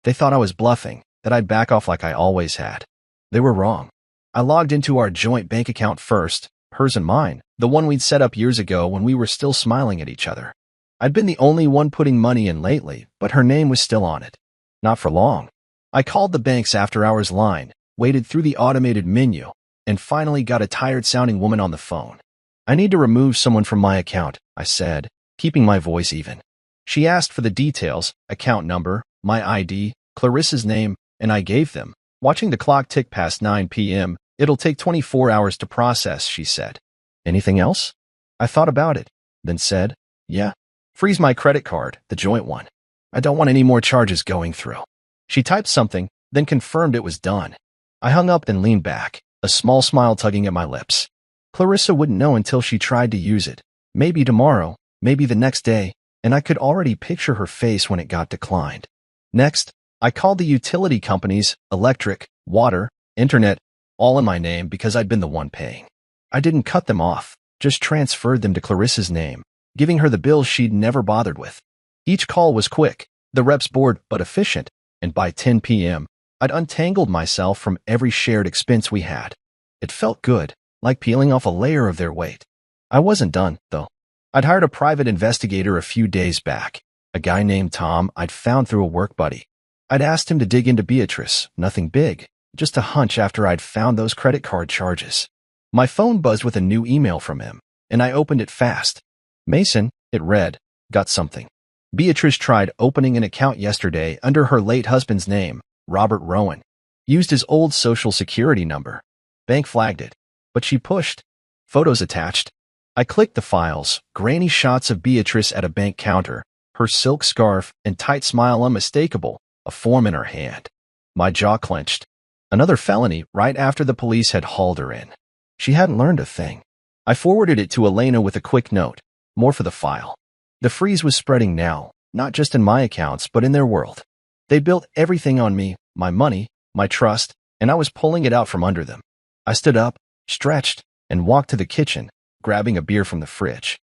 They thought I was bluffing, that I'd back off like I always had. They were wrong. I logged into our joint bank account first, hers and mine, the one we'd set up years ago when we were still smiling at each other. I'd been the only one putting money in lately, but her name was still on it. Not for long. I called the bank's after-hours line, waded through the automated menu, and finally got a tired-sounding woman on the phone. "I need to remove someone from my account," I said, keeping my voice even. She asked for the details, account number, my ID, Clarissa's name, and I gave them. Watching the clock tick past 9 p.m., "It'll take 24 hours to process," she said. "Anything else?" I thought about it, then said, "Yeah. Freeze my credit card, the joint one. I don't want any more charges going through." She typed something, then confirmed it was done. I hung up and leaned back, a small smile tugging at my lips. Clarissa wouldn't know until she tried to use it. Maybe tomorrow, maybe the next day, and I could already picture her face when it got declined. Next, I called the utility companies, electric, water, internet, all in my name because I'd been the one paying. I didn't cut them off, just transferred them to Clarissa's name, giving her the bills she'd never bothered with. Each call was quick, the reps bored but efficient, and by 10 p.m., I'd untangled myself from every shared expense we had. It felt good, like peeling off a layer of their weight. I wasn't done, though. I'd hired a private investigator a few days back, a guy named Tom I'd found through a work buddy. I'd asked him to dig into Beatrice, nothing big, just a hunch after I'd found those credit card charges. My phone buzzed with a new email from him, and I opened it fast. "Mason," it read, "got something. Beatrice tried opening an account yesterday under her late husband's name, Robert Rowan. Used his old social security number. Bank flagged it, but she pushed. Photos attached." I clicked the files, grainy shots of Beatrice at a bank counter, her silk scarf and tight smile unmistakable, a form in her hand. My jaw clenched. Another felony right after the police had hauled her in. She hadn't learned a thing. I forwarded it to Elena with a quick note, more for the file. The freeze was spreading now, not just in my accounts, but in their world. They built everything on me, my money, my trust, and I was pulling it out from under them. I stood up, stretched, and walked to the kitchen, grabbing a beer from the fridge.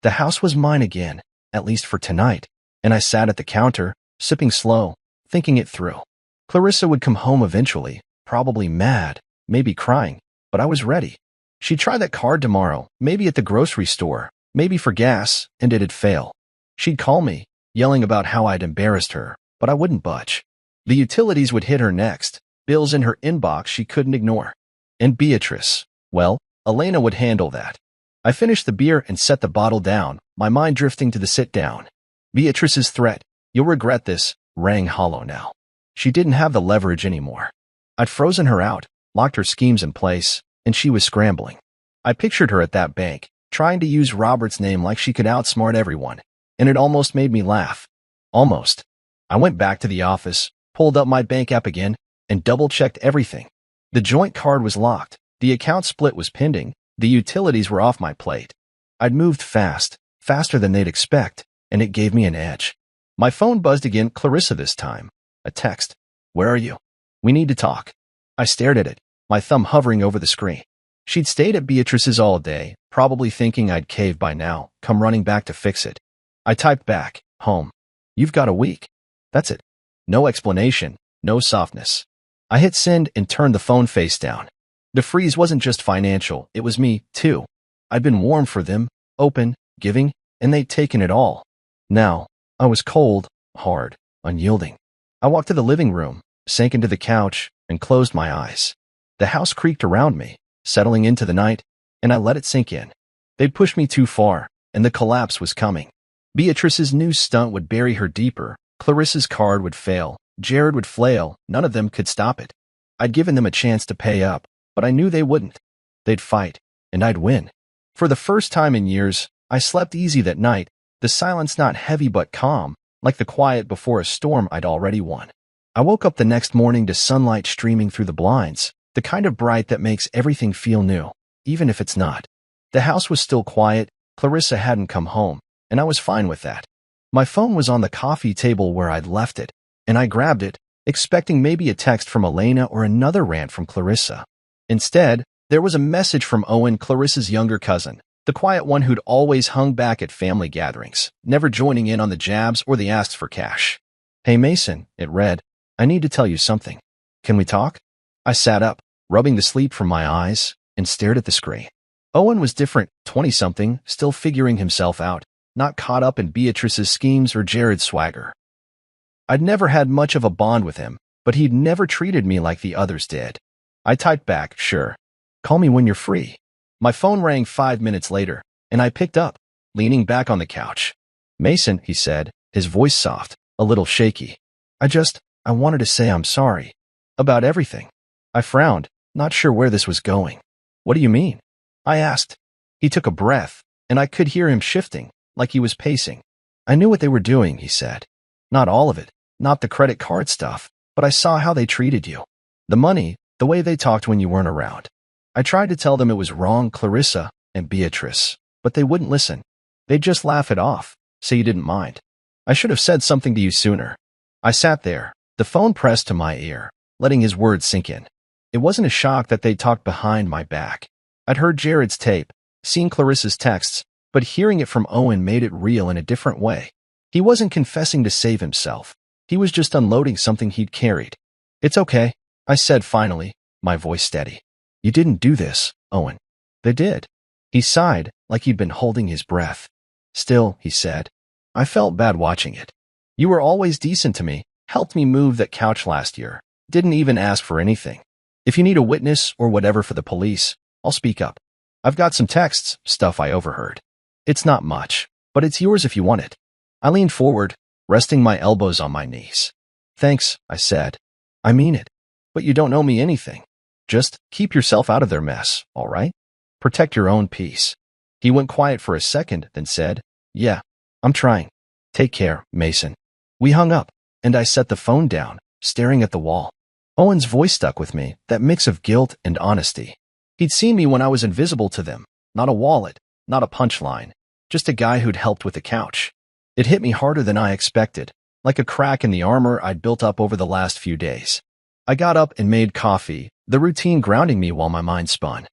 The house was mine again, at least for tonight, and I sat at the counter, sipping slow, thinking it through. Clarissa would come home eventually, probably mad, maybe crying, but I was ready. She'd try that card tomorrow, maybe at the grocery store, maybe for gas, and it'd fail. She'd call me, yelling about how I'd embarrassed her, but I wouldn't budge. The utilities would hit her next, bills in her inbox she couldn't ignore. And Beatrice, well, Elena would handle that. I finished the beer and set the bottle down, my mind drifting to the sit-down. Beatrice's threat, "You'll regret this," rang hollow now. She didn't have the leverage anymore. I'd frozen her out, locked her schemes in place, and she was scrambling. I pictured her at that bank, trying to use Robert's name like she could outsmart everyone, and it almost made me laugh. Almost. I went back to the office, pulled up my bank app again, and double-checked everything. The joint card was locked, the account split was pending, the utilities were off my plate. I'd moved fast, faster than they'd expect, and it gave me an edge. My phone buzzed again, Clarissa this time. A text. "Where are you? We need to talk." I stared at it, my thumb hovering over the screen. She'd stayed at Beatrice's all day, probably thinking I'd cave by now, come running back to fix it. I typed back, "Home. You've got a week." That's it. No explanation, no softness. I hit send and turned the phone face down. The freeze wasn't just financial, it was me, too. I'd been warm for them, open, giving, and they'd taken it all. Now, I was cold, hard, unyielding. I walked to the living room, sank into the couch, and closed my eyes. The house creaked around me, settling into the night, and I let it sink in. They'd pushed me too far, and the collapse was coming. Beatrice's new stunt would bury her deeper, Clarissa's card would fail, Jared would flail, none of them could stop it. I'd given them a chance to pay up, but I knew they wouldn't. They'd fight, and I'd win. For the first time in years, I slept easy that night, the silence not heavy but calm, like the quiet before a storm I'd already won. I woke up the next morning to sunlight streaming through the blinds, the kind of bright that makes everything feel new, even if it's not. The house was still quiet, Clarissa hadn't come home, and I was fine with that. My phone was on the coffee table where I'd left it, and I grabbed it, expecting maybe a text from Elena or another rant from Clarissa. Instead, there was a message from Owen, Clarissa's younger cousin, the quiet one who'd always hung back at family gatherings, never joining in on the jabs or the asks for cash. "Hey Mason," it read, "I need to tell you something. Can we talk?" I sat up, rubbing the sleep from my eyes, and stared at the screen. Owen was different, 20-something, still figuring himself out, not caught up in Beatrice's schemes or Jared's swagger. I'd never had much of a bond with him, but he'd never treated me like the others did. I typed back, "Sure. Call me when you're free." My phone rang 5 minutes later, and I picked up, leaning back on the couch. "Mason," he said, his voice soft, a little shaky. I wanted to say I'm sorry. About everything." I frowned, not sure where this was going. "What do you mean?" I asked. He took a breath, and I could hear him shifting, like he was pacing. "I knew what they were doing," he said. "Not all of it, not the credit card stuff, but I saw how they treated you. The money, the way they talked when you weren't around. I tried to tell them it was wrong, Clarissa and Beatrice, but they wouldn't listen. They'd just laugh it off, say you didn't mind. I should have said something to you sooner." I sat there, the phone pressed to my ear, letting his words sink in. It wasn't a shock that they talked behind my back. I'd heard Jared's tape, seen Clarissa's texts, but hearing it from Owen made it real in a different way. He wasn't confessing to save himself. He was just unloading something he'd carried. "It's okay," I said finally, my voice steady. "You didn't do this, Owen." "They did." He sighed, like he'd been holding his breath. "Still," he said, "I felt bad watching it. You were always decent to me, helped me move that couch last year, didn't even ask for anything. If you need a witness or whatever for the police, I'll speak up. I've got some texts, stuff I overheard. It's not much, but it's yours if you want it." I leaned forward, resting my elbows on my knees. "Thanks," I said. "I mean it. But you don't owe me anything. Just keep yourself out of their mess, all right? Protect your own peace." He went quiet for a second, then said, "Yeah, I'm trying. Take care, Mason." We hung up, and I set the phone down, staring at the wall. Owen's voice stuck with me, that mix of guilt and honesty. He'd seen me when I was invisible to them, not a wallet, not a punchline, just a guy who'd helped with the couch. It hit me harder than I expected, like a crack in the armor I'd built up over the last few days. I got up and made coffee, the routine grounding me while my mind spun.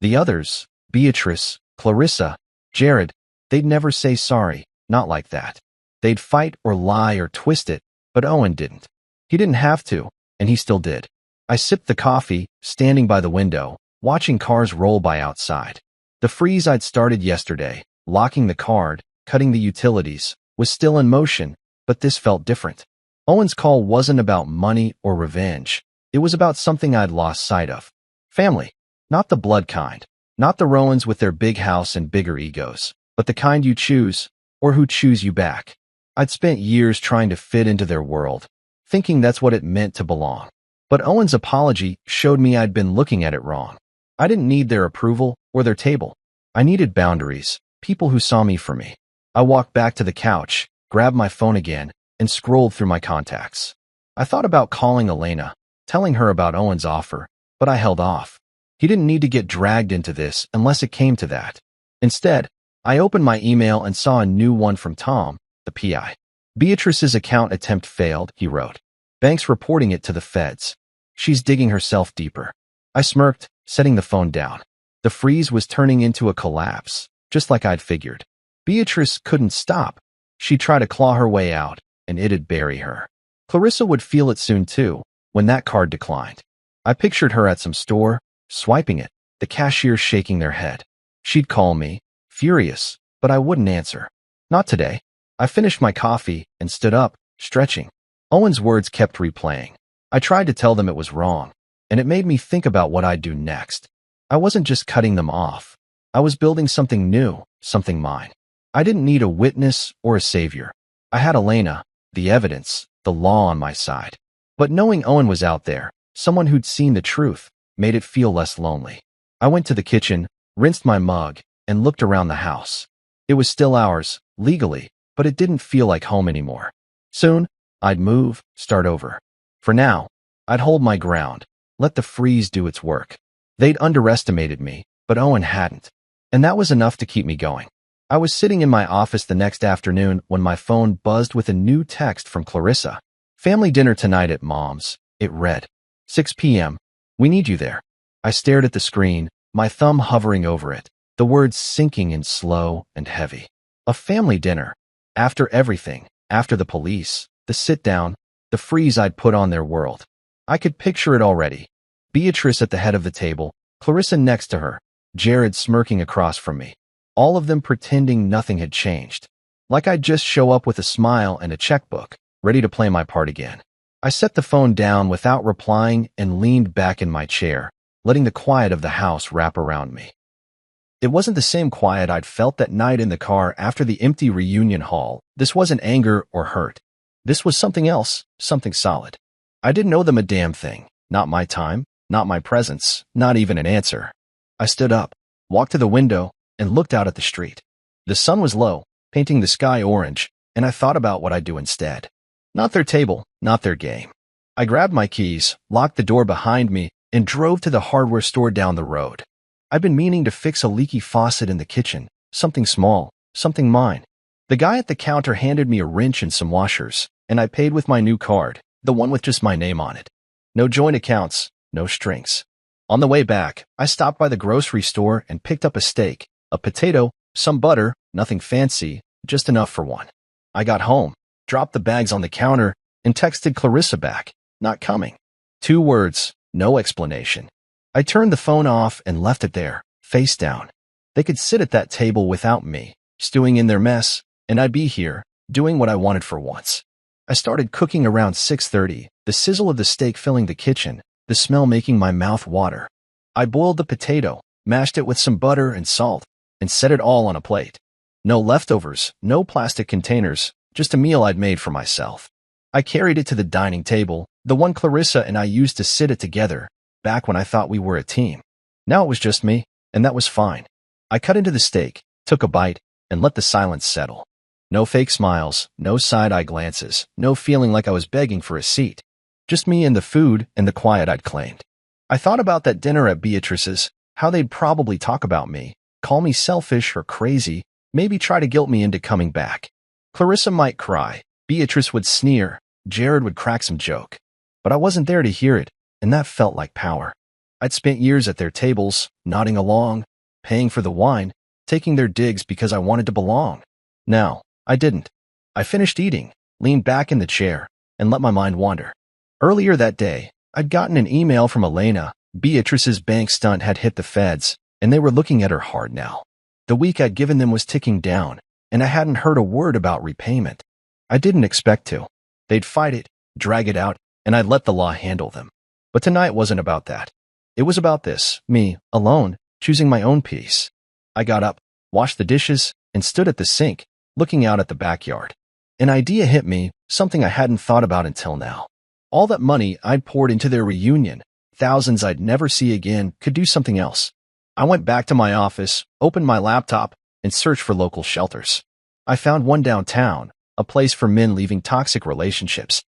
The others, Beatrice, Clarissa, Jared, they'd never say sorry, not like that. They'd fight or lie or twist it, but Owen didn't. He didn't have to, and he still did. I sipped the coffee, standing by the window, watching cars roll by outside. The freeze I'd started yesterday, locking the card, cutting the utilities, was still in motion, but this felt different. Owen's call wasn't about money or revenge. It was about something I'd lost sight of. Family. Not the blood kind. Not the Rowans with their big house and bigger egos, but the kind you choose, or who choose you back. I'd spent years trying to fit into their world, thinking that's what it meant to belong. But Owen's apology showed me I'd been looking at it wrong. I didn't need their approval or their table. I needed boundaries, people who saw me for me. I walked back to the couch, grabbed my phone again, and scrolled through my contacts. I thought about calling Elena, telling her about Owen's offer, but I held off. He didn't need to get dragged into this unless it came to that. Instead, I opened my email and saw a new one from Tom, the PI. "Beatrice's account attempt failed," he wrote. "Bank's reporting it to the feds. She's digging herself deeper." I smirked, setting the phone down. The freeze was turning into a collapse, just like I'd figured. Beatrice couldn't stop. She'd try to claw her way out, and it'd bury her. Clarissa would feel it soon too, when that card declined. I pictured her at some store, swiping it, the cashier shaking their head. She'd call me, furious, but I wouldn't answer. Not today. I finished my coffee and stood up, stretching. Owen's words kept replaying. I tried to tell them it was wrong, and it made me think about what I'd do next. I wasn't just cutting them off. I was building something new, something mine. I didn't need a witness or a savior. I had Elena, the evidence, the law on my side. But knowing Owen was out there, someone who'd seen the truth, made it feel less lonely. I went to the kitchen, rinsed my mug, and looked around the house. It was still ours, legally, but it didn't feel like home anymore. Soon, I'd move, start over. For now, I'd hold my ground, let the freeze do its work. They'd underestimated me, but Owen hadn't. And that was enough to keep me going. I was sitting in my office the next afternoon when my phone buzzed with a new text from Clarissa. "Family dinner tonight at Mom's," it read. 6 p.m. "We need you there." I stared at the screen, my thumb hovering over it, the words sinking in slow and heavy. A family dinner. After everything, after the police, the sit-down, the freeze I'd put on their world. I could picture it already. Beatrice at the head of the table, Clarissa next to her, Jared smirking across from me. All of them pretending nothing had changed. Like I'd just show up with a smile and a checkbook, ready to play my part again. I set the phone down without replying and leaned back in my chair, letting the quiet of the house wrap around me. It wasn't the same quiet I'd felt that night in the car after the empty reunion hall. This wasn't anger or hurt. This was something else, something solid. I didn't owe them a damn thing. Not my time, not my presence, not even an answer. I stood up, walked to the window, and looked out at the street. The sun was low, painting the sky orange, and I thought about what I'd do instead. Not their table, not their game. I grabbed my keys, locked the door behind me, and drove to the hardware store down the road. I'd been meaning to fix a leaky faucet in the kitchen, something small, something mine. The guy at the counter handed me a wrench and some washers, and I paid with my new card, the one with just my name on it. No joint accounts, no strings. On the way back, I stopped by the grocery store and picked up a steak, a potato, some butter, nothing fancy, just enough for one. I got home, dropped the bags on the counter, and texted Clarissa back, "Not coming." 2 words, no explanation. I turned the phone off and left it there, face down. They could sit at that table without me, stewing in their mess, and I'd be here, doing what I wanted for once. I started cooking around 6:30, the sizzle of the steak filling the kitchen, the smell making my mouth water. I boiled the potato, mashed it with some butter and salt, and set it all on a plate. No leftovers, no plastic containers, just a meal I'd made for myself. I carried it to the dining table, the one Clarissa and I used to sit at together, back when I thought we were a team. Now it was just me, and that was fine. I cut into the steak, took a bite, and let the silence settle. No fake smiles, no side-eye glances, no feeling like I was begging for a seat. Just me and the food and the quiet I'd claimed. I thought about that dinner at Beatrice's, how they'd probably talk about me, call me selfish or crazy, maybe try to guilt me into coming back. Clarissa might cry, Beatrice would sneer, Jared would crack some joke. But I wasn't there to hear it, and that felt like power. I'd spent years at their tables, nodding along, paying for the wine, taking their digs because I wanted to belong. Now, I didn't. I finished eating, leaned back in the chair, and let my mind wander. Earlier that day, I'd gotten an email from Elena. Beatrice's bank stunt had hit the feds, and they were looking at her hard now. The week I'd given them was ticking down, and I hadn't heard a word about repayment. I didn't expect to. They'd fight it, drag it out, and I'd let the law handle them. But tonight wasn't about that. It was about this, me, alone, choosing my own peace. I got up, washed the dishes, and stood at the sink, looking out at the backyard. An idea hit me, something I hadn't thought about until now. All that money I'd poured into their reunion, thousands I'd never see again, could do something else. I went back to my office, opened my laptop, and searched for local shelters. I found one downtown, a place for men leaving toxic relationships.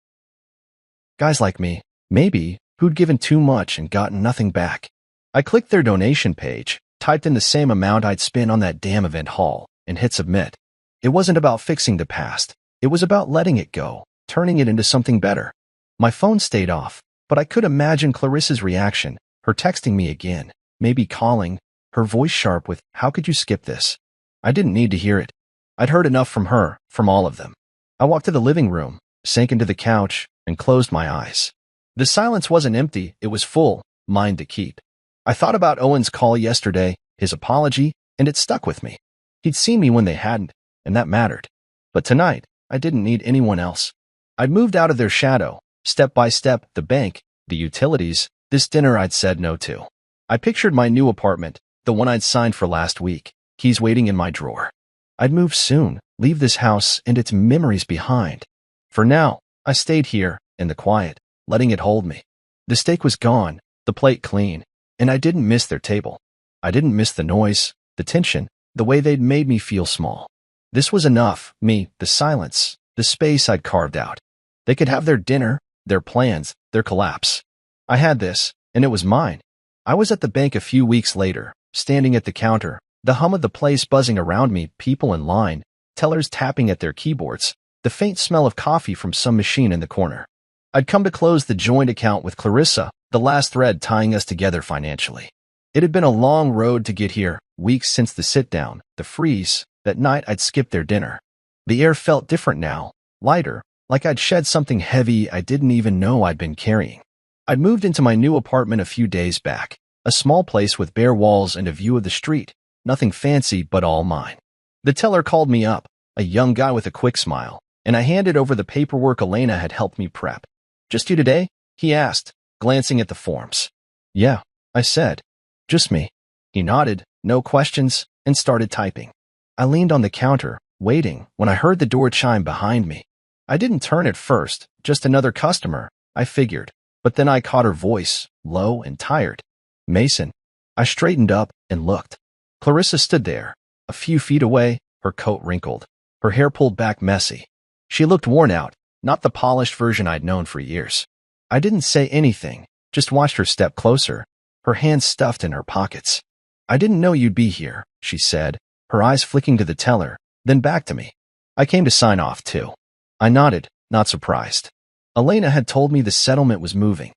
Guys like me, maybe, who'd given too much and gotten nothing back. I clicked their donation page, typed in the same amount I'd spent on that damn event hall, and hit submit. It wasn't about fixing the past. It was about letting it go, turning it into something better. My phone stayed off, but I could imagine Clarissa's reaction, her texting me again, maybe calling, her voice sharp with, "How could you skip this?" I didn't need to hear it. I'd heard enough from her, from all of them. I walked to the living room, sank into the couch, and closed my eyes. The silence wasn't empty, it was full, mine to keep. I thought about Owen's call yesterday, his apology, and it stuck with me. He'd seen me when they hadn't, and that mattered. But tonight, I didn't need anyone else. I'd moved out of their shadow, step by step, the bank, the utilities, this dinner I'd said no to. I pictured my new apartment, the one I'd signed for last week, keys waiting in my drawer. I'd move soon, leave this house and its memories behind. For now, I stayed here, in the quiet, letting it hold me. The steak was gone, the plate clean, and I didn't miss their table. I didn't miss the noise, the tension, the way they'd made me feel small. This was enough, me, the silence, the space I'd carved out. They could have their dinner, their plans, their collapse. I had this, and it was mine. I was at the bank a few weeks later, standing at the counter, the hum of the place buzzing around me, people in line, tellers tapping at their keyboards, the faint smell of coffee from some machine in the corner. I'd come to close the joint account with Clarissa, the last thread tying us together financially. It had been a long road to get here, weeks since the sit-down, the freeze. That night I'd skipped their dinner. The air felt different now, lighter, like I'd shed something heavy I didn't even know I'd been carrying. I'd moved into my new apartment a few days back, a small place with bare walls and a view of the street, nothing fancy but all mine. The teller called me up, a young guy with a quick smile, and I handed over the paperwork Elena had helped me prep. "Just you today?" he asked, glancing at the forms. "Yeah," I said. "Just me." He nodded, no questions, and started typing. I leaned on the counter, waiting, when I heard the door chime behind me. I didn't turn at first, just another customer, I figured, but then I caught her voice, low and tired. "Mason." I straightened up and looked. Clarissa stood there, a few feet away, her coat wrinkled, her hair pulled back messy. She looked worn out, not the polished version I'd known for years. I didn't say anything, just watched her step closer, her hands stuffed in her pockets. "I didn't know you'd be here," she said, her eyes flicking to the teller, then back to me. "I came to sign off, too." I nodded, not surprised. Elena had told me the settlement was moving.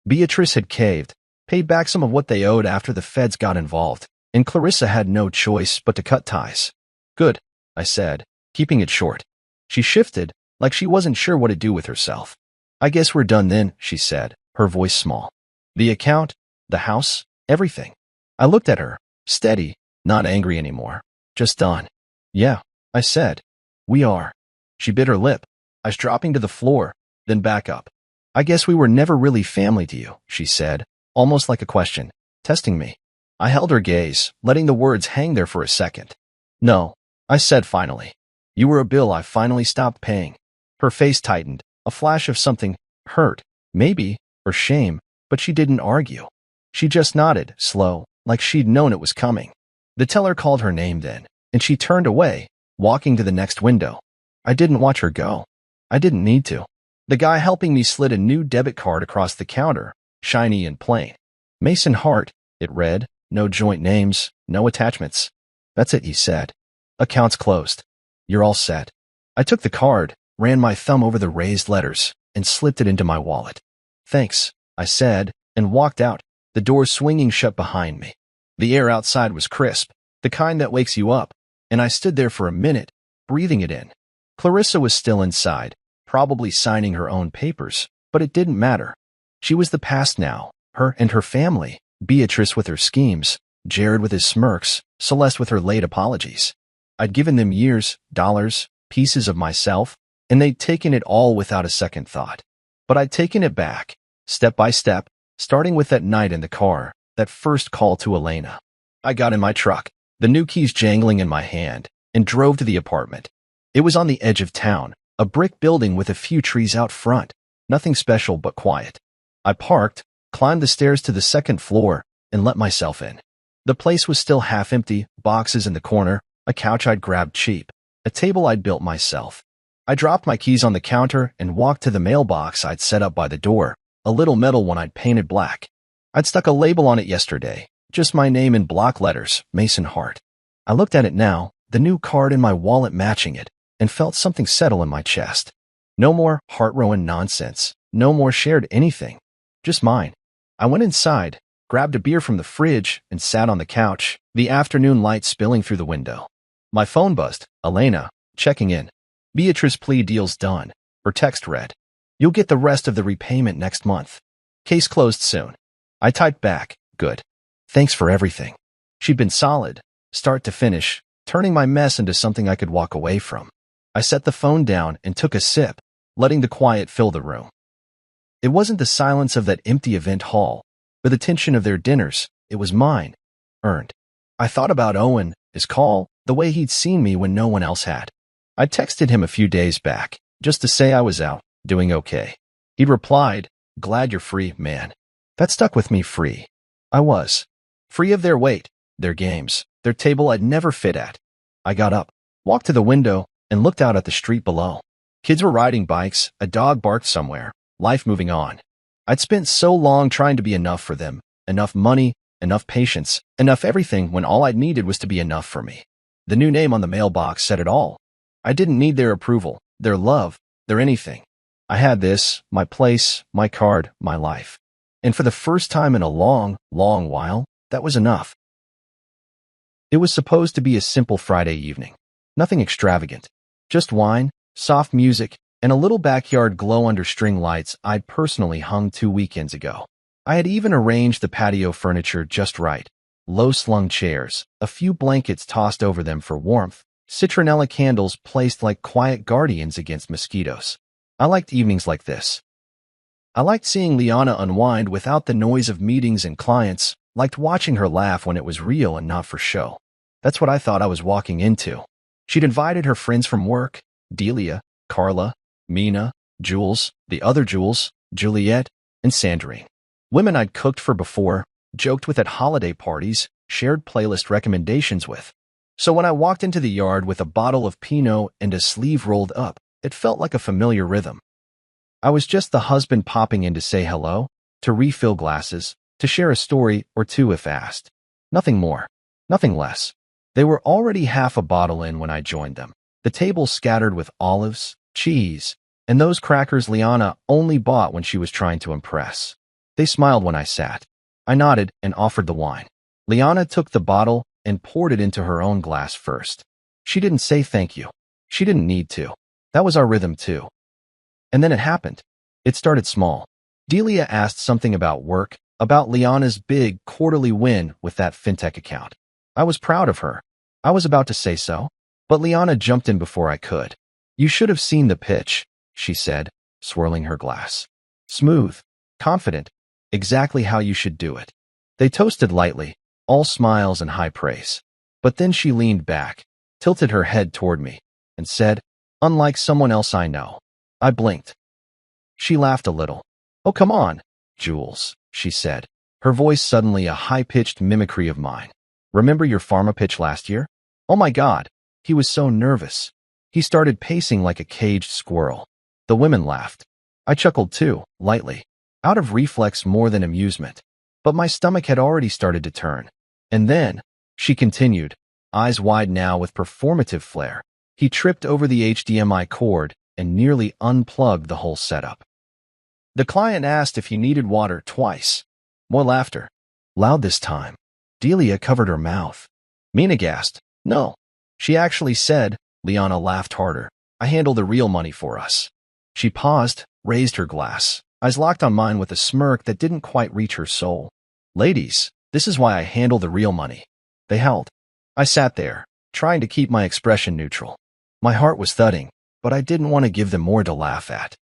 Beatrice had caved, paid back some of what they owed after the feds got involved, and Clarissa had no choice but to cut ties. "Good," I said, keeping it short. She shifted, like she wasn't sure what to do with herself. "I guess we're done then," she said, her voice small. "The account, the house, everything." I looked at her, steady, not angry anymore. "Just done." "Yeah," I said. "We are." She bit her lip. I was dropping to the floor, then back up. "I guess we were never really family to you," she said, almost like a question, testing me. I held her gaze, letting the words hang there for a second. "No," I said finally. "You were a bill I finally stopped paying." Her face tightened, a flash of something, hurt, maybe, or shame, but she didn't argue. She just nodded, slow, like she'd known it was coming. The teller called her name then, and she turned away, walking to the next window. I didn't watch her go. I didn't need to. The guy helping me slid a new debit card across the counter, shiny and plain. "Mason Hart," it read, no joint names, no attachments. "That's it," he said. "Account's closed. You're all set." I took the card, ran my thumb over the raised letters, and slipped it into my wallet. "Thanks," I said, and walked out, the door swinging shut behind me. The air outside was crisp, the kind that wakes you up, and I stood there for a minute, breathing it in. Clarissa was still inside, probably signing her own papers, but it didn't matter. She was the past now, her and her family, Beatrice with her schemes, Jared with his smirks, Celeste with her late apologies. I'd given them years, dollars, pieces of myself, and they'd taken it all without a second thought. But I'd taken it back, step by step, starting with that night in the car, that first call to Elena. I got in my truck, the new keys jangling in my hand, and drove to the apartment. It was on the edge of town, a brick building with a few trees out front, nothing special but quiet. I parked, climbed the stairs to the second floor, and let myself in. The place was still half empty, boxes in the corner, a couch I'd grabbed cheap, a table I'd built myself. I dropped my keys on the counter and walked to the mailbox I'd set up by the door, a little metal one I'd painted black. I'd stuck a label on it yesterday, just my name in block letters, Mason Hart. I looked at it now, the new card in my wallet matching it, and felt something settle in my chest. No more heart-rowing nonsense, no more shared anything, just mine. I went inside, grabbed a beer from the fridge, and sat on the couch, the afternoon light spilling through the window. My phone buzzed, Elena, checking in. "Beatrice plea deal's done," her text read. "You'll get the rest of the repayment next month. Case closed soon." I typed back, "Good. Thanks for everything." She'd been solid, start to finish, turning my mess into something I could walk away from. I set the phone down and took a sip, letting the quiet fill the room. It wasn't the silence of that empty event hall, or the tension of their dinners. It was mine, earned. I thought about Owen, his call, the way he'd seen me when no one else had. I texted him a few days back, just to say I was out, doing okay. He'd replied, "Glad you're free, man." That stuck with me. Free. I was. Free of their weight, their games, their table I'd never fit at. I got up, walked to the window, and looked out at the street below. Kids were riding bikes, a dog barked somewhere, life moving on. I'd spent so long trying to be enough for them, enough money, enough patience, enough everything, when all I'd needed was to be enough for me. The new name on the mailbox said it all. I didn't need their approval, their love, their anything. I had this, my place, my card, my life. And for the first time in a long, long while, that was enough. It was supposed to be a simple Friday evening. Nothing extravagant. Just wine, soft music, and a little backyard glow under string lights I'd personally hung 2 weekends ago. I had even arranged the patio furniture just right. Low-slung chairs, a few blankets tossed over them for warmth, citronella candles placed like quiet guardians against mosquitoes. I liked evenings like this. I liked seeing Liana unwind without the noise of meetings and clients, liked watching her laugh when it was real and not for show. That's what I thought I was walking into. She'd invited her friends from work, Delia, Carla, Mina, Jules, the other Jules, Juliet, and Sandrine. Women I'd cooked for before, joked with at holiday parties, shared playlist recommendations with. So when I walked into the yard with a bottle of Pinot and a sleeve rolled up, it felt like a familiar rhythm. I was just the husband popping in to say hello, to refill glasses, to share a story or two if asked. Nothing more, nothing less. They were already half a bottle in when I joined them, the table scattered with olives, cheese, and those crackers Liana only bought when she was trying to impress. They smiled when I sat. I nodded and offered the wine. Liana took the bottle and poured it into her own glass first. She didn't say thank you. She didn't need to. That was our rhythm too. And then it happened. It started small. Delia asked something about work, about Liana's big quarterly win with that fintech account. I was proud of her. I was about to say so, but Liana jumped in before I could. "You should have seen the pitch," she said, swirling her glass. "Smooth, confident, exactly how you should do it." They toasted lightly, all smiles and high praise. But then she leaned back, tilted her head toward me, and said, "Unlike someone else I know." I blinked. She laughed a little. "Oh, come on, Jules," she said, her voice suddenly a high-pitched mimicry of mine. "Remember your pharma pitch last year?" Oh my God, he was so nervous. He started pacing like a caged squirrel. The women laughed. I chuckled too, lightly, out of reflex more than amusement. But my stomach had already started to turn. And then, she continued, eyes wide now with performative flair. He tripped over the HDMI cord and nearly unplugged the whole setup. The client asked if he needed water twice. More laughter. Loud this time. Delia covered her mouth. Mina gasped. "No." She actually said, Liana laughed harder, "I handle the real money for us." She paused, raised her glass, eyes locked on mine with a smirk that didn't quite reach her soul. "Ladies, this is why I handle the real money." They held. I sat there, trying to keep my expression neutral. My heart was thudding, but I didn't want to give them more to laugh at.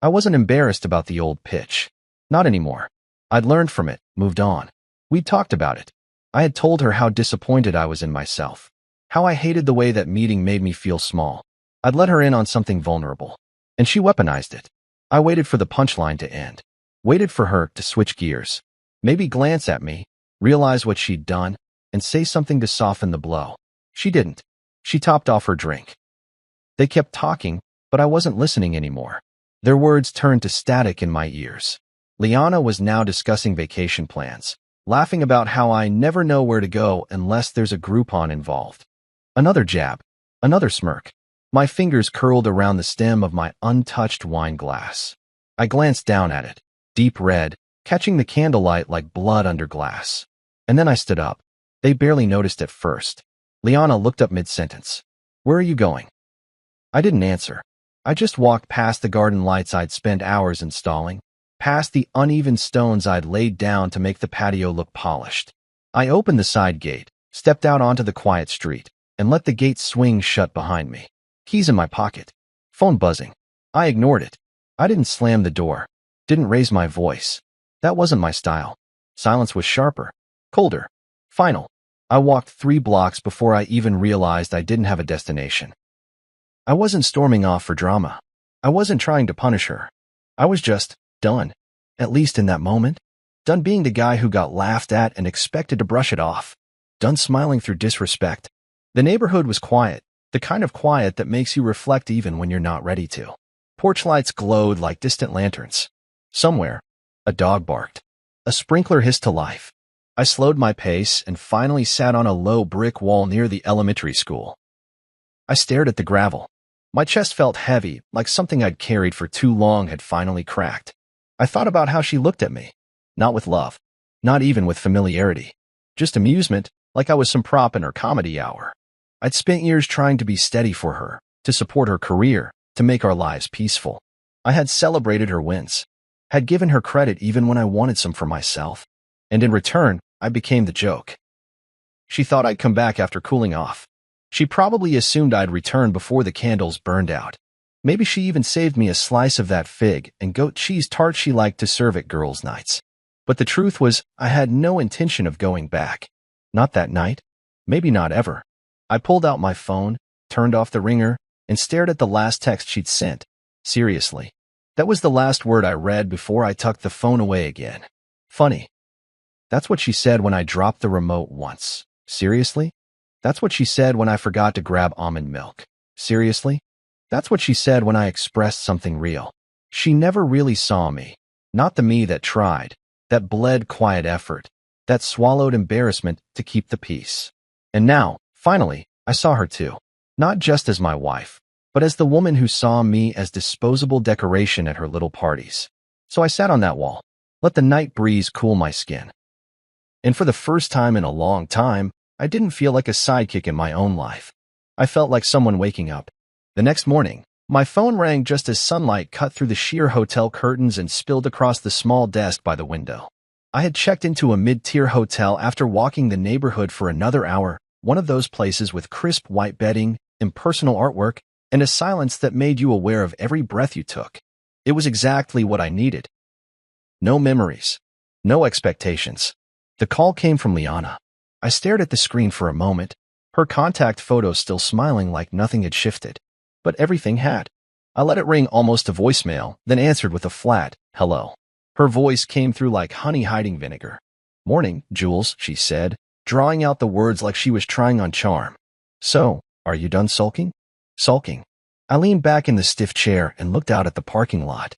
I wasn't embarrassed about the old pitch. Not anymore. I'd learned from it, moved on. We'd talked about it. I had told her how disappointed I was in myself, how I hated the way that meeting made me feel small. I'd let her in on something vulnerable, and she weaponized it. I waited for the punchline to end, waited for her to switch gears, maybe glance at me, realize what she'd done, and say something to soften the blow. She didn't. She topped off her drink. They kept talking, but I wasn't listening anymore. Their words turned to static in my ears. Liana was now discussing vacation plans, laughing about how I never know where to go unless there's a Groupon involved. Another jab, another smirk. My fingers curled around the stem of my untouched wine glass. I glanced down at it, deep red, catching the candlelight like blood under glass. And then I stood up. They barely noticed at first. Liana looked up mid-sentence. "Where are you going?" I didn't answer. I just walked past the garden lights I'd spent hours installing, past the uneven stones I'd laid down to make the patio look polished. I opened the side gate, stepped out onto the quiet street, and let the gate swing shut behind me. Keys in my pocket. Phone buzzing. I ignored it. I didn't slam the door. Didn't raise my voice. That wasn't my style. Silence was sharper, colder, final. I walked 3 blocks before I even realized I didn't have a destination. I wasn't storming off for drama. I wasn't trying to punish her. I was just done, at least in that moment. Done being the guy who got laughed at and expected to brush it off. Done smiling through disrespect. The neighborhood was quiet, the kind of quiet that makes you reflect even when you're not ready to. Porch lights glowed like distant lanterns. Somewhere, a dog barked. A sprinkler hissed to life. I slowed my pace and finally sat on a low brick wall near the elementary school. I stared at the gravel. My chest felt heavy, like something I'd carried for too long had finally cracked. I thought about how she looked at me. Not with love. Not even with familiarity. Just amusement, like I was some prop in her comedy hour. I'd spent years trying to be steady for her, to support her career, to make our lives peaceful. I had celebrated her wins. Had given her credit even when I wanted some for myself. And in return, I became the joke. She thought I'd come back after cooling off. She probably assumed I'd return before the candles burned out. Maybe she even saved me a slice of that fig and goat cheese tart she liked to serve at girls' nights. But the truth was, I had no intention of going back. Not that night. Maybe not ever. I pulled out my phone, turned off the ringer, and stared at the last text she'd sent. Seriously. That was the last word I read before I tucked the phone away again. Funny. That's what she said when I dropped the remote once. Seriously? That's what she said when I forgot to grab almond milk. Seriously? That's what she said when I expressed something real. She never really saw me. Not the me that tried, that bled quiet effort, that swallowed embarrassment to keep the peace. And now, finally, I saw her too. Not just as my wife, but as the woman who saw me as disposable decoration at her little parties. So I sat on that wall, let the night breeze cool my skin. And for the first time in a long time, I didn't feel like a sidekick in my own life. I felt like someone waking up. The next morning, my phone rang just as sunlight cut through the sheer hotel curtains and spilled across the small desk by the window. I had checked into a mid-tier hotel after walking the neighborhood for another hour, one of those places with crisp white bedding, impersonal artwork, and a silence that made you aware of every breath you took. It was exactly what I needed. No memories. No expectations. The call came from Liana. I stared at the screen for a moment, her contact photo still smiling like nothing had shifted. But everything had. I let it ring almost to voicemail, then answered with a flat, hello. Her voice came through like honey hiding vinegar. Morning, Jules, she said, drawing out the words like she was trying on charm. So, are you done sulking? Sulking. I leaned back in the stiff chair and looked out at the parking lot.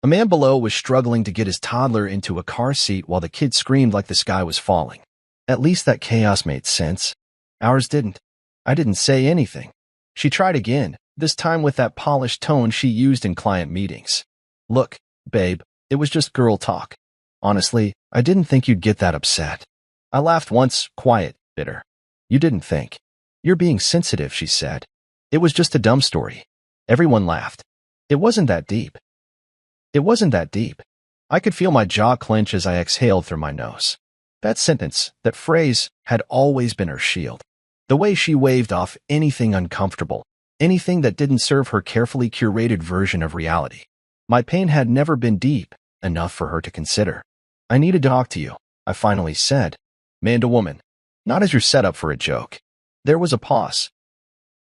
A man below was struggling to get his toddler into a car seat while the kid screamed like the sky was falling. At least that chaos made sense. Ours didn't. I didn't say anything. She tried again, this time with that polished tone she used in client meetings. Look, babe, it was just girl talk. Honestly, I didn't think you'd get that upset. I laughed once, quiet, bitter. You didn't think. You're being sensitive, she said. It was just a dumb story. Everyone laughed. It wasn't that deep. It wasn't that deep. I could feel my jaw clench as I exhaled through my nose. That sentence, that phrase, had always been her shield. The way she waved off anything uncomfortable, anything that didn't serve her carefully curated version of reality. My pain had never been deep enough for her to consider. I need to talk to you, I finally said. Man to woman. Not as your setup for a joke. There was a pause.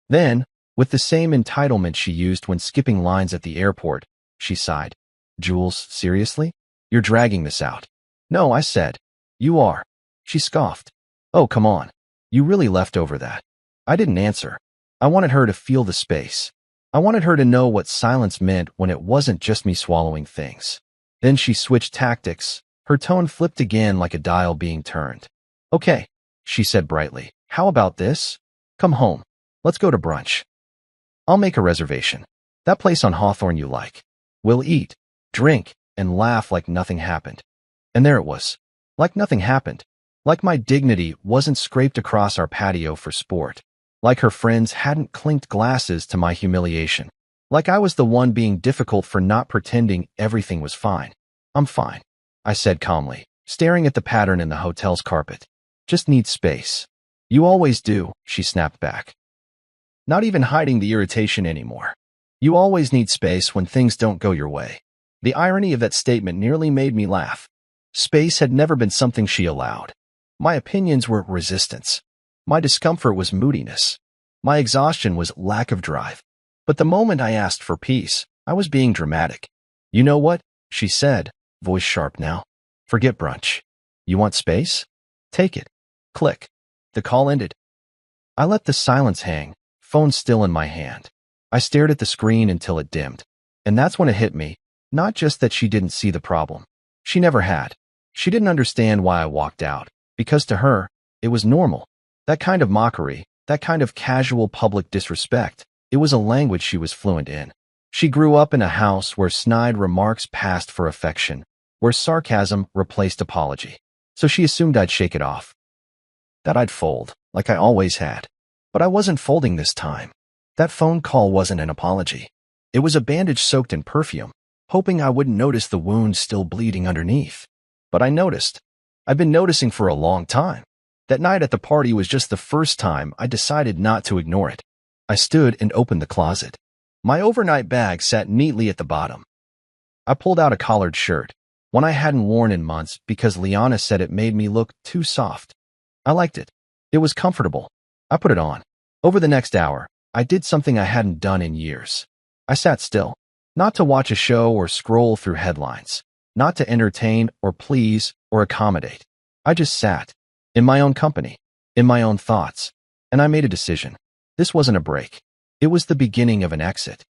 Then, with the same entitlement she used when skipping lines at the airport, she sighed. Jules, seriously? You're dragging this out. No, I said. You are. She scoffed. Oh, come on. You really left over that. I didn't answer. I wanted her to feel the space. I wanted her to know what silence meant when it wasn't just me swallowing things. Then she switched tactics. Her tone flipped again like a dial being turned. Okay, she said brightly. How about this? Come home. Let's go to brunch. I'll make a reservation. That place on Hawthorne you like. We'll eat, drink, and laugh like nothing happened. And there it was. Like nothing happened. Like my dignity wasn't scraped across our patio for sport. Like her friends hadn't clinked glasses to my humiliation. Like I was the one being difficult for not pretending everything was fine. I'm fine, I said calmly, staring at the pattern in the hotel's carpet. Just need space. You always do, she snapped back. Not even hiding the irritation anymore. You always need space when things don't go your way. The irony of that statement nearly made me laugh. Space had never been something she allowed. My opinions were resistance. My discomfort was moodiness. My exhaustion was lack of drive. But the moment I asked for peace, I was being dramatic. "You know what?" she said, voice sharp now. "Forget brunch. You want space? Take it." Click. The call ended. I let the silence hang, phone still in my hand. I stared at the screen until it dimmed. And that's when it hit me, not just that she didn't see the problem. She never had. She didn't understand why I walked out, because to her, it was normal. That kind of mockery, that kind of casual public disrespect, it was a language she was fluent in. She grew up in a house where snide remarks passed for affection, where sarcasm replaced apology. So she assumed I'd shake it off, that I'd fold, like I always had. But I wasn't folding this time. That phone call wasn't an apology. It was a bandage soaked in perfume, hoping I wouldn't notice the wound still bleeding underneath. But I noticed. I've been noticing for a long time. That night at the party was just the first time I decided not to ignore it. I stood and opened the closet. My overnight bag sat neatly at the bottom. I pulled out a collared shirt, one I hadn't worn in months because Liana said it made me look too soft. I liked it. It was comfortable. I put it on. Over the next hour, I did something I hadn't done in years. I sat still, not to watch a show or scroll through headlines, not to entertain or please or accommodate. I just sat, in my own company, in my own thoughts, and I made a decision. This wasn't a break. It was the beginning of an exit.